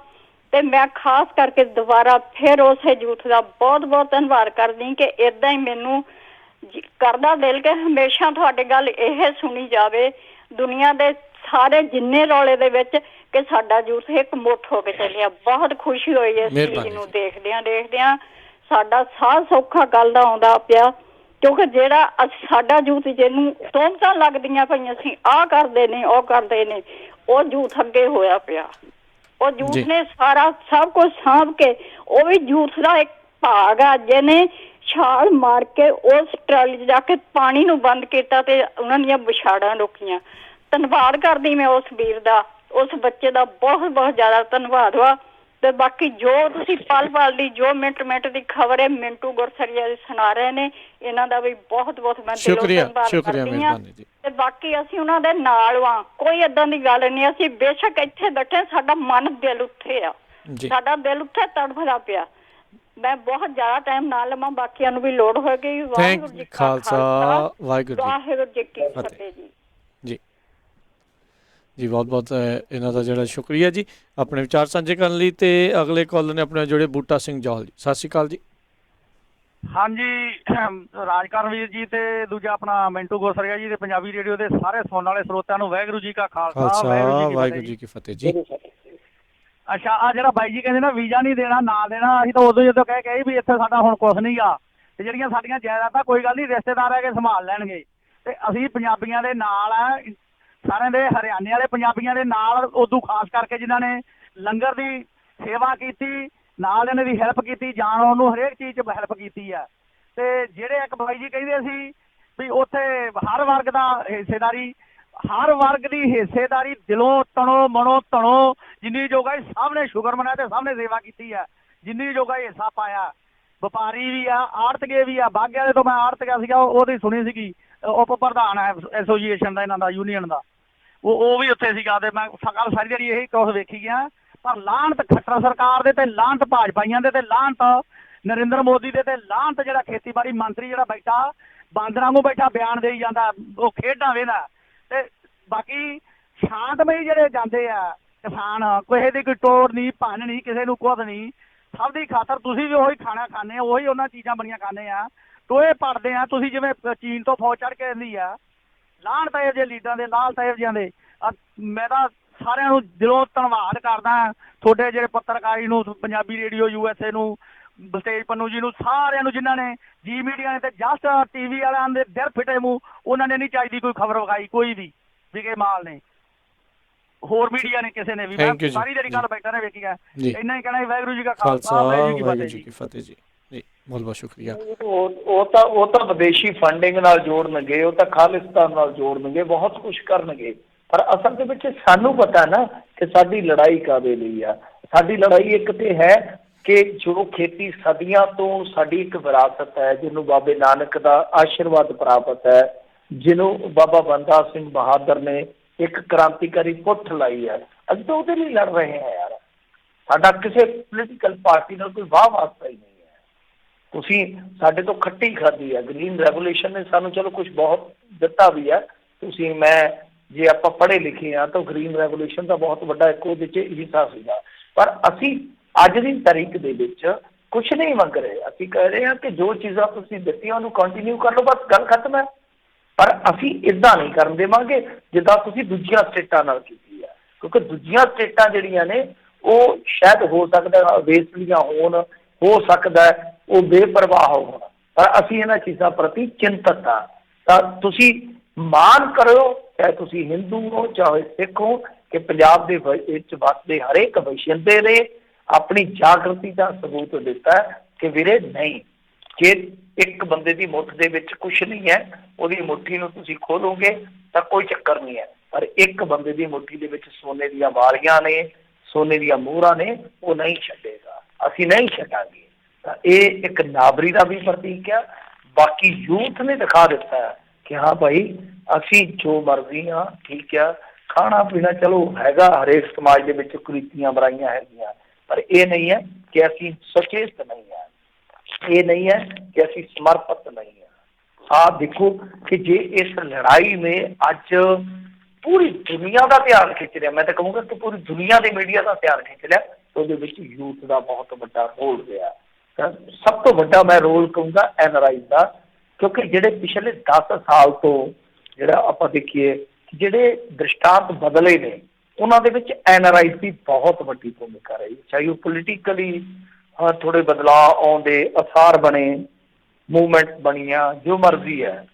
ਤੇ ਮੈਂ ਖਾਸ ਕਰਕੇ ਦੁਬਾਰਾ ਫਿਰ ਉਸੇ ਯੂਥ ਦਾ ਬਹੁਤ ਬਹੁਤ ਧੰਨਵਾਦ ਕਰਦੀ ਕਿ ਏਦਾਂ ਹੀ ਮੈਨੂੰ ਕਰਦਾ ਦਿਲ ਕਿ ਹਮੇਸ਼ਾ ਤੁਹਾਡੇ ਗੱਲ ਇਹ ਸੁਣੀ ਜਾਵੇ ਦੁਨੀਆ ਦੇ ਸਾਰੇ ਜਿੰਨੇ ਰੌਲੇ ਦੇ ਵਿੱਚ ਕਿ ਸਾਡਾ ਯੂਥ ਇੱਕ ਮੁੱਠ ਹੋ ਕੇ ਚੱਲਿਆ। ਬਹੁਤ ਖੁਸ਼ੀ ਹੋਈ ਇਸ ਚੀਜ਼ ਨੂੰ ਦੇਖਦਿਆਂ। ਸਾਡਾ ਸਾਹ ਸੌਖਾ ਗੱਲ ਦਾ ਆਉਂਦਾ ਪਿਆ, ਕਿਉਂਕਿ ਜਿਹੜਾ ਸਾਡਾ ਯੂਥ ਜਿਹਨੂੰ ਤੋਮਤਾਂ ਲੱਗਦੀਆਂ ਪਈਆਂ ਅਸੀਂ ਆਹ ਕਰਦੇ ਨੇ ਉਹ ਕਰਦੇ ਨੇ, ਉਹ ਯੂਥ ਅੱਗੇ ਹੋਇਆ ਪਿਆ। ਉਹ ਯੂਥ ਨੇ ਸਾਰਾ ਸਭ ਕੁਝ ਸਾਂਭ ਕੇ, ਉਹ ਵੀ ਯੂਥ ਦਾ ਇੱਕ ਭਾਗ ਆ ਜਿਹਨੇ ਛਾਲ ਮਾਰ ਕੇ ਉਸ ਟਰਾਲੀ 'ਚ ਜਾ ਕੇ ਪਾਣੀ ਨੂੰ ਬੰਦ ਕੀਤਾ ਤੇ ਉਹਨਾਂ ਦੀਆਂ ਵਿਛਾੜਾਂ ਰੋਕੀਆਂ। ਧੰਨਵਾਦ ਕਰਦੀ ਮੈਂ ਉਸ ਵੀਰ ਦਾ, ਉਸ ਬੱਚੇ ਦਾ ਬਹੁਤ ਬਹੁਤ ਜ਼ਿਆਦਾ ਧੰਨਵਾਦ ਵਾ। ਤੇ ਬਾਕੀ ਜੋ ਤੁਸੀਂ ਪਲ ਪਲ ਦੀ ਜੋ ਮਿੰਟ ਮਿੰਟ ਦੀ ਖਬਰ ਹੈ ਮਿੰਟੂ ਗੁਰਸਰੀਆ ਜੀ ਸੁਣਾ ਰਹੇ ਨੇ, ਇਹਨਾਂ ਦਾ ਵੀ ਬਹੁਤ ਬਹੁਤ ਮੈਂ ਦਿਲੋਂ ਧੰਨਵਾਦ ਕਰਦੀ ਹਾਂ। ਤੇ ਬਾਕੀ ਅਸੀਂ ਉਹਨਾਂ ਦੇ ਨਾਲ ਵਾਂ, ਕੋਈ ਏਦਾਂ ਦੀ ਗੱਲ ਨਹੀਂ। ਅਸੀਂ ਬੇਸ਼ੱਕ ਇੱਥੇ ਬੈਠੇ, ਸਾਡਾ ਮਨ ਦਿਲ ਉੱਥੇ ਆ, ਸਾਡਾ ਦਿਲ ਉੱਥੇ ਤੜਫਦਾ ਪਿਆ। ਮੈਂ ਬਹੁਤ ਜ਼ਿਆਦਾ ਟਾਈਮ ਨਾ ਲਵਾਂ, ਬਾਕੀਆਂ ਨੂੰ ਵੀ ਲੋੜ ਹੋਏਗੀ। ਵਾਹਿਗੁਰੂ ਜੀ ਕਾ ਖਾਲਸਾ, ਵਾਹਿਗੁਰੂ ਜੀ ਕੀ ਫਤਿਹ ਜੀ। ਜੀ ਬਹੁਤ ਬਹੁਤ ਇਹਨਾਂ ਦਾ ਜਿਹੜਾ ਸ਼ੁਕਰੀਆ ਜੀ ਆਪਣੇ ਵਿਚਾਰ ਸਾਂਝੇ ਕਰਨ ਲਈ। ਤੇ ਅਗਲੇ ਕਾਲਰ ਨੇ ਆਪਣੇ ਜੁੜੇ ਬੂਟਾ ਸਿੰਘ ਜੌਹਲ ਜੀ, ਸਤਿ ਸ਼੍ਰੀ ਅਕਾਲ ਜੀ। ਹਾਂਜੀ, ਰਾਜਕਰਨ ਵੀਰ ਜੀ ਤੇ ਦੂਜਾ ਆਪਣਾ ਮਿੰਟੂ ਗੁਰਸਰੀਆ ਜੀ ਤੇ ਪੰਜਾਬੀ ਰੇਡੀਓ ਦੇ ਸਾਰੇ ਸੁਣਨ ਵਾਲੇ ਸਰੋਤਿਆਂ ਨੂੰ ਵਾਹਿਗੁਰੂ ਜੀ ਕਾ ਖਾਲਸਾ, ਵਾਹਿਗੁਰੂ ਜੀ ਕੀ ਫਤਿਹ ਜੀ। ਅੱਛਾ, ਆ ਜਿਹੜਾ ਬਾਈ ਜੀ ਕਹਿੰਦੇ ਨਾ ਵੀਜ਼ਾ ਨਹੀਂ ਦੇਣਾ ਨਾ ਦੇਣਾ, ਅਸੀਂ ਤਾਂ ਉਦੋਂ ਜਦੋਂ ਕਹਿ ਵੀ ਇੱਥੇ ਸਾਡਾ ਹੁਣ ਕੁਛ ਨਹੀਂ ਆ, ਤੇ ਜਿਹੜੀਆਂ ਸਾਡੀਆਂ ਜਾਇਦਾਦਾਂ ਕੋਈ ਗੱਲ ਨਹੀਂ ਰਿਸ਼ਤੇਦਾਰ ਆ ਕੇ ਸੰਭਾਲ ਲੈਣਗੇ। ਤੇ ਅਸੀਂ ਪੰਜਾਬੀਆਂ ਦੇ ਨਾਲ ਆ, ਸਾਰਿਆਂ ਦੇ ਹਰਿਆਣੇ ਵਾਲੇ ਪੰਜਾਬੀਆਂ ਦੇ ਨਾਲ, ਉਦੋਂ ਖਾਸ ਕਰਕੇ ਜਿਨ੍ਹਾਂ ਨੇ ਲੰਗਰ ਦੀ ਸੇਵਾ ਕੀਤੀ, ਨਾਲ ਇਹਨਾਂ ਦੀ ਹੈਲਪ ਕੀਤੀ, ਜਾਣ ਆਉਣ ਨੂੰ ਹਰੇਕ ਚੀਜ਼ 'ਚ ਹੈਲਪ ਕੀਤੀ ਆ। ਤੇ ਜਿਹੜੇ ਇੱਕ ਬਾਈ ਜੀ ਕਹਿੰਦੇ ਸੀ ਵੀ ਉੱਥੇ ਹਰ ਵਰਗ ਦਾ ਹਿੱਸੇਦਾਰੀ, ਹਰ ਵਰਗ ਦੀ ਹਿੱਸੇਦਾਰੀ ਦਿਲੋਂ ਤਣੋ ਮਨੋ ਤਣੋ, ਜਿੰਨੀ ਜੋਗਾ ਸਭ ਨੇ ਸ਼ੁਕਰ ਮਨਾਇਆ ਤੇ ਸਭ ਨੇ ਸੇਵਾ ਕੀਤੀ ਆ, ਜਿੰਨੀ ਜੋਗਾ ਹਿੱਸਾ ਪਾਇਆ। ਵਪਾਰੀ ਵੀ ਆ, ਆੜਤਗੇ ਵੀ ਆ। ਬਾਗੇ ਵਾਲੇ ਤੋਂ ਮੈਂ ਆੜਤ ਗਿਆ ਸੀਗਾ, ਉਹਦੀ ਸੁਣੀ ਸੀਗੀ, ਉਪ ਪ੍ਰਧਾਨ ਹੈ ਐਸੋਸੀਏਸ਼ਨ ਦਾ, ਇਹਨਾਂ ਦਾ ਯੂਨੀਅਨ ਦਾ, ਉਹ ਵੀ ਉੱਥੇ ਸੀਗਾ। ਤੇ ਮੈਂ ਕੱਲ ਸਾਰੀ ਜਿਹੜੀ ਇਹੀ ਕੁਛ ਵੇਖੀ ਗਿਆ। ਪਰ ਲਾਹਨਤ ਖੱਟਰ ਸਰਕਾਰ ਦੇ ਤੇ ਲਾਹਨਤ ਭਾਜਪਾਈਆਂ ਦੇ ਤੇ ਲਾਹਨਤ ਨਰਿੰਦਰ ਮੋਦੀ ਦੇ ਤੇ ਲਾਹਨਤ ਜਿਹੜਾ ਖੇਤੀਬਾੜੀ ਮੰਤਰੀ ਜਿਹੜਾ ਬੈਠਾ ਬਾਂਦਰਾਂ ਨੂੰ ਬੈਠਾ ਬਿਆਨ ਦੇਈ ਜਾਂਦਾ, ਉਹ ਖੇਡਾਂ ਵੇਂਦਾ। ਤੇ ਬਾਕੀ ਸ਼ਾਂਤਮਈ ਜਿਹੜੇ ਜਾਂਦੇ ਆ ਕਿਸਾਨ, ਕਿਸੇ ਦੀ ਕੋਈ ਤੋੜ ਨਹੀਂ ਭੰਨ ਨਹੀਂ, ਕਿਸੇ ਨੂੰ ਕੁਝ ਨਹੀਂ, ਸਭ ਦੀ ਖਾਤਰ ਤੁਸੀਂ ਵੀ ਉਹੀ ਖਾਣਾ ਖਾਂਦੇ ਆ, ਉਹੀ ਉਹਨਾਂ ਚੀਜ਼ਾਂ ਬਣੀਆਂ ਖਾਂਦੇ ਆ, ਟੋਏ ਪੜਦੇ ਆ ਤੁਸੀਂ। ਜਿਵੇਂ ਚੀਨ ਤੋਂ ਫੌਜ ਚੜ੍ਹ ਕੇ ਆਉਂਦੀ ਆ, ਲਾਹਨਤ ਇਹੋ ਜਿਹੇ ਲੀਡਰਾਂ ਦੇ, ਲਾਲ ਸਾਹਿਬ ਜਿਹਾਂ ਦੇ। ਮੈਂ ਤਾਂ ਸਾਰਿਆਂ ਨੂੰ ਦਿਲੋਂ ਧੰਨਵਾਦ ਕਰਦਾ ਤੁਹਾਡੇ ਜਿਹੜੇ ਪੱਤਰਕਾਰੀ ਨੂੰ, ਪੰਜਾਬੀ ਰੇਡੀਓ USA ਨੂੰ, ਬਲਤੇਜ ਪੰਨੂ ਜੀ ਨੂੰ, ਸਾਰਿਆਂ ਨੂੰ ਜਿਨ੍ਹਾਂ ਨੇ ਜੀ ਮੀਡੀਆ ਨੇ ਤੇ ਜਸਟ TV ਵਾਲਿਆਂ ਦੇ ਦਿਲ ਫਿੱਟੇ ਮੂੰਹ, ਉਹਨਾਂ ਨੇ ਨਹੀਂ ਚਾਹੀਦੀ ਕੋਈ ਖਬਰ ਵਿਖਾਈ, ਕੋਈ ਵੀ ਵਿਕੇ ਮਾਲ ਨੇ, ਹੋਰ ਮੀਡੀਆ ਨੇ, ਕਿਸੇ ਨੇ ਵੀ। ਮੈਂ ਸਾਰੀ ਜਿਹੜੀ ਗੱਲ ਬੈਠਾ ਨੇ ਵੇਖੀ ਹੈ, ਇੰਨਾ ਹੀ ਕਹਿਣਾ। ਵਾਹਿਗੁਰੂ ਜੀ ਕਾ ਖਾਲਸਾ, ਵਾਹਿਗੁਰੂ ਜੀ ਕੀ ਫਤਿਹ ਜੀ। ਬਹੁਤ ਬਹੁਤ ਸ਼ੁਕਰੀਆ। ਉਹ ਤਾਂ ਵਿਦੇਸ਼ੀ ਫੰਡਿੰਗ ਨਾਲ ਜੋੜਨਗੇ, ਉਹ ਤਾਂ ਖਾਲਿਸਤਾਨ ਨਾਲ ਜੋੜਨਗੇ, ਬਹੁਤ ਕੁਝ ਕਰਨਗੇ, ਪਰ ਅਸਲ ਦੇ ਵਿੱਚ ਸਾਨੂੰ ਪਤਾ ਨਾ ਕਿ ਸਾਡੀ ਲੜਾਈ ਕਾਹਦੇ ਲਈ ਆ। ਸਾਡੀ ਲੜਾਈ ਇੱਕ ਤੇ ਹੈ ਕਿ ਜੋ ਖੇਤੀ ਸਦੀਆਂ ਤੋਂ ਸਾਡੀ ਇੱਕ ਵਿਰਾਸਤ ਹੈ, ਜਿਹਨੂੰ ਬਾਬੇ ਨਾਨਕ ਦਾ ਆਸ਼ੀਰਵਾਦ ਪ੍ਰਾਪਤ ਹੈ, ਜਿਹਨੂੰ ਬਾਬਾ ਬੰਦਾ ਸਿੰਘ ਬਹਾਦਰ ਨੇ ਇੱਕ ਕ੍ਰਾਂਤੀਕਾਰੀ ਪੁੱਠ ਲਾਈ ਹੈ, ਅਸੀਂ ਤਾਂ ਉਹਦੇ ਲਈ ਲੜ ਰਹੇ ਹਾਂ ਯਾਰ। ਸਾਡਾ ਕਿਸੇ ਪੋਲੀਟੀਕਲ ਪਾਰਟੀ ਨਾਲ ਕੋਈ ਵਾਹ ਵਾਸਤਾ ਹੀ ਨਹੀਂ ਹੈ। ਤੁਸੀਂ ਸਾਡੇ ਤੋਂ ਖੱਟੀ ਖਾਧੀ ਹੈ। ਗ੍ਰੀਨ ਰੈਵੋਲੂਸ਼ਨ ਨੇ ਸਾਨੂੰ ਚਲੋ ਕੁਛ ਬਹੁਤ ਦਿੱਤਾ ਵੀ ਹੈ। ਤੁਸੀਂ ਮੈਂ ਜੇ ਆਪਾਂ ਪੜ੍ਹੇ ਲਿਖੇ ਹਾਂ ਤਾਂ ਗ੍ਰੀਨ ਰੈਵੋਲੂਸ਼ਨ ਦਾ ਬਹੁਤ ਵੱਡਾ ਇੱਕ ਉਹਦੇ 'ਚ ਹਿੱਸਾ ਸੀਗਾ, ਪਰ ਅਸੀਂ ਅੱਜ ਦੀ ਤਾਰੀਖ ਦੇ ਵਿੱਚ ਕੁਛ ਨਹੀਂ ਮੰਗ ਰਹੇ। ਅਸੀਂ ਕਹਿ ਰਹੇ ਹਾਂ ਕਿ ਜੋ ਚੀਜ਼ਾਂ ਤੁਸੀਂ ਦਿੱਤੀਆਂ ਉਹਨੂੰ ਕੰਟੀਨਿਊ ਕਰ ਲਓ, ਬਸ ਗੱਲ ਖਤਮ ਹੈ। ਪਰ ਅਸੀਂ ਇੱਦਾਂ ਨਹੀਂ ਕਰਨ ਦੇਵਾਂਗੇ ਜਿੱਦਾਂ ਤੁਸੀਂ ਦੂਜੀਆਂ ਸਟੇਟਾਂ ਨਾਲ ਕੀਤੀ ਹੈ, ਕਿਉਂਕਿ ਦੂਜੀਆਂ ਸਟੇਟਾਂ ਜਿਹੜੀਆਂ ਨੇ ਉਹ ਸ਼ਾਇਦ ਹੋ ਸਕਦਾ ਵੇਸਲੀਆਂ ਹੋਣ, ਹੋ ਸਕਦਾ ਉਹ ਬੇਪਰਵਾਹ ਹੋਣ, ਪਰ ਅਸੀਂ ਇਹਨਾਂ ਚੀਜ਼ਾਂ ਪ੍ਰਤੀ ਚਿੰਤਤ ਹਾਂ। ਤਾਂ ਤੁਸੀਂ ਮਾਣ ਕਰੋ, ਚਾਹੇ ਤੁਸੀਂ ਹਿੰਦੂ ਹੋ ਚਾਹੇ ਸਿੱਖ ਹੋ, ਕਿ ਪੰਜਾਬ ਦੇ ਵਿੱਚ ਵੱਸਦੇ ਹਰੇਕ ਵਸਿੰਦੇ ਨੇ ਆਪਣੀ ਜਾਗਰਤੀ ਦਾ ਸਬੂਤ ਦਿੱਤਾ ਕਿ ਵੀਰੇ ਨਹੀਂ, ਜੇ ਇੱਕ ਬੰਦੇ ਦੀ ਮੁੱਠ ਦੇ ਵਿੱਚ ਕੁਛ ਨਹੀਂ ਹੈ, ਉਹਦੀ ਮੁੱਠੀ ਨੂੰ ਤੁਸੀਂ ਖੋਲੋਗੇ ਤਾਂ ਕੋਈ ਚੱਕਰ ਨਹੀਂ ਹੈ, ਪਰ ਇੱਕ ਬੰਦੇ ਦੀ ਮੁੱਠੀ ਦੇ ਵਿੱਚ ਸੋਨੇ ਦੀਆਂ ਵਾਲੀਆਂ ਨੇ, ਸੋਨੇ ਦੀਆਂ ਮੋਹਰਾਂ ਨੇ, ਉਹ ਨਹੀਂ ਛੱਡੇਗਾ, ਅਸੀਂ ਨਹੀਂ ਛੱਡਾਂਗੇ। ਤਾਂ ਇਹ ਇੱਕ ਨਾਬਰੀ ਦਾ ਵੀ ਪ੍ਰਤੀਕ ਹੈ। ਬਾਕੀ ਯੂਥ ਨੇ ਦਿਖਾ ਦਿੱਤਾ ਕਿ ਹਾਂ ਭਾਈ ਅਸੀਂ ਜੋ ਮਰਜ਼ੀ ਹਾਂ, ਠੀਕ ਆ, ਖਾਣਾ ਪੀਣਾ ਚਲੋ ਹੈਗਾ, ਹਰੇਕ ਸਮਾਜ ਦੇ ਵਿੱਚ ਕੁਰੀਤੀਆਂ ਬੁਰਾਈਆਂ ਹੈਗੀਆਂ, ਪਰ ਇਹ ਨਹੀਂ ਹੈ ਕਿ ਅਸੀਂ ਸੁਚੇਤ ਨਹੀਂ ਹੈ, ਇਹ ਨਹੀਂ ਹੈ ਕਿ ਅਸੀਂ ਸਮਰਪਿਤ ਨਹੀਂ ਹੈ। ਆਹ ਦੇਖੋ ਕਿ ਜੇ ਇਸ ਲੜਾਈ ਨੇ ਅੱਜ ਪੂਰੀ ਦੁਨੀਆ ਦਾ ਧਿਆਨ ਖਿੱਚ ਲਿਆ, ਮੈਂ ਤਾਂ ਕਹੂੰਗਾ ਕਿ ਪੂਰੀ ਦੁਨੀਆ ਦੇ ਮੀਡੀਆ ਦਾ ਧਿਆਨ ਖਿੱਚ ਲਿਆ, ਉਹਦੇ ਵਿੱਚ ਯੂਥ ਦਾ ਬਹੁਤ ਵੱਡਾ ਰੋਲ ਰਿਹਾ। ਤਾਂ ਸਭ ਤੋਂ ਵੱਡਾ ਮੈਂ ਰੋਲ ਕਹੂੰਗਾ NRI ਦਾ, ਕਿਉਂਕਿ ਜਿਹੜੇ ਪਿਛਲੇ 10 ਸਾਲ ਤੋਂ ਜਿਹੜਾ ਆਪਾਂ ਦੇਖੀਏ ਜਿਹੜੇ ਦ੍ਰਿਸ਼ਟਾਂਤ ਬਦਲੇ ਨੇ, ਉਹਨਾਂ ਦੇ ਵਿੱਚ NRI ਦੀ ਬਹੁਤ ਵੱਡੀ ਭੂਮਿਕਾ ਰਹੀ, ਚਾਹੇ ਉਹ ਪੋਲੀਟੀਕਲੀ ਥੋੜੇ ਬਦਲਾਅ ਆਉਂਦੇ, ਅਸਾਰ ਬਣੇ, ਮੂਵਮੈਂਟ ਬਣੀਆਂ, ਜੋ ਮਰਜ਼ੀ ਹੈ,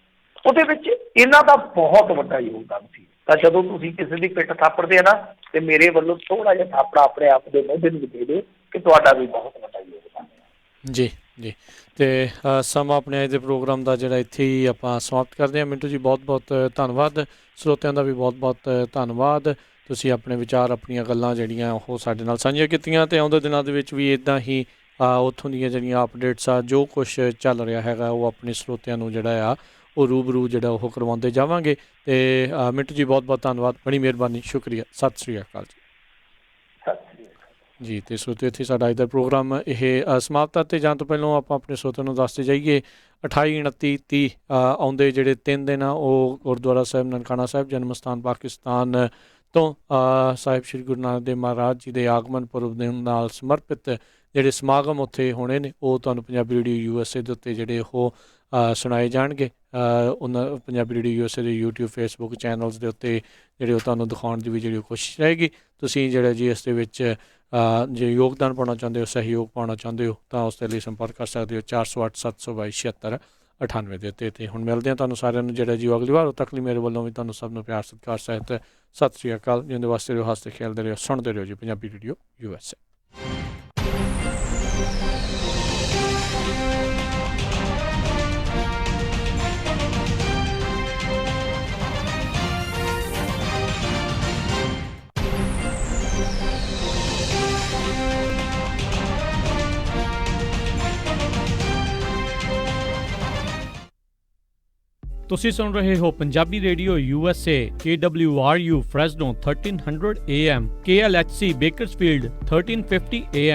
ਉਹਦੇ ਵਿੱਚ ਇਹਨਾਂ ਦਾ ਬਹੁਤ ਵੱਡਾ ਯੋਗਦਾਨ ਸੀ। ਤਾਂ ਜਦੋਂ ਤੁਸੀਂ ਕਿਸੇ ਦੀ ਪਿੱਠ ਥਾਪੜਦੇ ਆ ਨਾ, ਤੇ ਮੇਰੇ ਵੱਲੋਂ ਥੋੜਾ ਜਿਹਾ ਥਾਪੜਾ ਆਪਣੇ ਆਪ ਦੇ ਮੋਢੇ ਨੂੰ ਦੇ ਦਿਓ ਕਿ ਤੁਹਾਡਾ ਵੀ ਬਹੁਤ ਵੱਡਾ ਯੋਗਦਾਨ ਹੈ। ਜੀ ਜੀ, ਤੇ ਸਮਾਂ ਆਪਣੇ ਅੱਜ ਦੇ ਪ੍ਰੋਗਰਾਮ ਦਾ ਜਿਹੜਾ ਇੱਥੇ ਹੀ ਆਪਾਂ ਸਮਾਪਤ ਕਰਦੇ ਹਾਂ। ਮਿੰਟੂ ਜੀ ਬਹੁਤ ਬਹੁਤ ਧੰਨਵਾਦ, ਸਰੋਤਿਆਂ ਦਾ ਵੀ ਬਹੁਤ ਬਹੁਤ ਧੰਨਵਾਦ। ਤੁਸੀਂ ਆਪਣੇ ਵਿਚਾਰ, ਆਪਣੀਆਂ ਗੱਲਾਂ ਜਿਹੜੀਆਂ ਉਹ ਸਾਡੇ ਨਾਲ ਸਾਂਝੀਆਂ ਕੀਤੀਆਂ, ਅਤੇ ਆਉਂਦੇ ਦਿਨਾਂ ਦੇ ਵਿੱਚ ਵੀ ਇੱਦਾਂ ਹੀ ਉੱਥੋਂ ਦੀਆਂ ਜਿਹੜੀਆਂ ਅਪਡੇਟਸ ਆ, ਜੋ ਕੁਛ ਚੱਲ ਰਿਹਾ ਹੈਗਾ, ਉਹ ਆਪਣੇ ਸਰੋਤਿਆਂ ਨੂੰ ਜਿਹੜਾ ਆ ਉਹ ਰੂਬਰੂ ਜਿਹੜਾ ਉਹ ਕਰਵਾਉਂਦੇ ਜਾਵਾਂਗੇ। ਅਤੇ ਮਿੰਟੂ ਜੀ ਬਹੁਤ ਬਹੁਤ ਧੰਨਵਾਦ, ਬੜੀ ਮਿਹਰਬਾਨੀ, ਸ਼ੁਕਰੀਆ, ਸਤਿ ਸ਼੍ਰੀ ਅਕਾਲ ਜੀ। ਜੀ, ਅਤੇ ਸਰੋਤਿਓ ਇੱਥੇ ਸਾਡਾ ਅੱਜ ਦਾ ਪ੍ਰੋਗਰਾਮ ਇਹ ਸਮਾਪਤ ਹੈ। ਅਤੇ ਜਾਣ ਤੋਂ ਪਹਿਲਾਂ ਆਪਾਂ ਆਪਣੇ ਸਰੋਤਿਆਂ ਨੂੰ ਦੱਸਦੇ ਜਾਈਏ 28, 29, 30 ਆਉਂਦੇ ਜਿਹੜੇ 3 ਦਿਨ ਆ, ਉਹ ਗੁਰਦੁਆਰਾ ਸਾਹਿਬ ਨਨਕਾਣਾ ਸਾਹਿਬ ਜਨਮ ਸਥਾਨ ਪਾਕਿਸਤਾਨ ਤੋਂ ਸਾਹਿਬ ਸ਼੍ਰੀ ਗੁਰੂ ਨਾਨਕ ਦੇਵ ਮਹਾਰਾਜ ਜੀ ਦੇ ਆਗਮਨ ਪੁਰਬ ਦੇ ਨਾਲ ਸਮਰਪਿਤ ਜਿਹੜੇ ਸਮਾਗਮ ਉੱਥੇ ਹੋਣੇ ਨੇ, ਉਹ ਤੁਹਾਨੂੰ ਪੰਜਾਬੀ ਰੇਡੀਓ USA ਦੇ ਉੱਤੇ ਜਿਹੜੇ ਉਹ ਸੁਣਾਏ ਜਾਣਗੇ। ਉਹਨਾਂ ਪੰਜਾਬੀ ਰੇਡੀਓ USA ਦੇ YouTube, Facebook ਚੈਨਲਸ ਦੇ ਉੱਤੇ ਜਿਹੜੇ ਉਹ ਤੁਹਾਨੂੰ ਦਿਖਾਉਣ ਦੀ ਵੀ ਜਿਹੜੀ ਕੋਸ਼ਿਸ਼ ਰਹੇਗੀ। ਤੁਸੀਂ ਜਿਹੜਾ ਜੀ ਇਸ ਦੇ ਵਿੱਚ ਜੇ ਯੋਗਦਾਨ ਪਾਉਣਾ ਚਾਹੁੰਦੇ ਹੋ, ਸਹਿਯੋਗ ਪਾਉਣਾ ਚਾਹੁੰਦੇ ਹੋ, ਤਾਂ ਉਸ ਦੇ ਲਈ ਸੰਪਰਕ ਕਰ ਸਕਦੇ ਹੋ 408 722 76 98 ਦੇ ਉੱਤੇ। ਅਤੇ ਹੁਣ ਮਿਲਦੇ ਹਾਂ ਤੁਹਾਨੂੰ ਸਾਰਿਆਂ ਨੂੰ ਜਿਹੜਾ ਜੀ ਅਗਲੀ ਵਾਰ। ਉਦੋਂ ਤੱਕ ਲਈ ਮੇਰੇ ਵੱਲੋਂ ਵੀ ਤੁਹਾਨੂੰ ਸਭ ਨੂੰ ਪਿਆਰ ਸਤਿਕਾਰ ਸਹਿਤ ਸਤਿ ਸ਼੍ਰੀ ਅਕਾਲ। ਜਿਉਂਦੇ ਵਾਸਤੇ ਰਹੋ, ਹੱਸਦੇ ਖੇਡਦੇ ਰਹੋ, ਸੁਣਦੇ ਰਹੋ ਜੀ ਪੰਜਾਬੀ ਰੇਡੀਓ USA। ਤੁਸੀਂ ਸੁਣ ਰਹੇ ਹੋ Punjabi radio USA, KWRU Fresno 1300 AM, KLHC Bakersfield 1350 AM,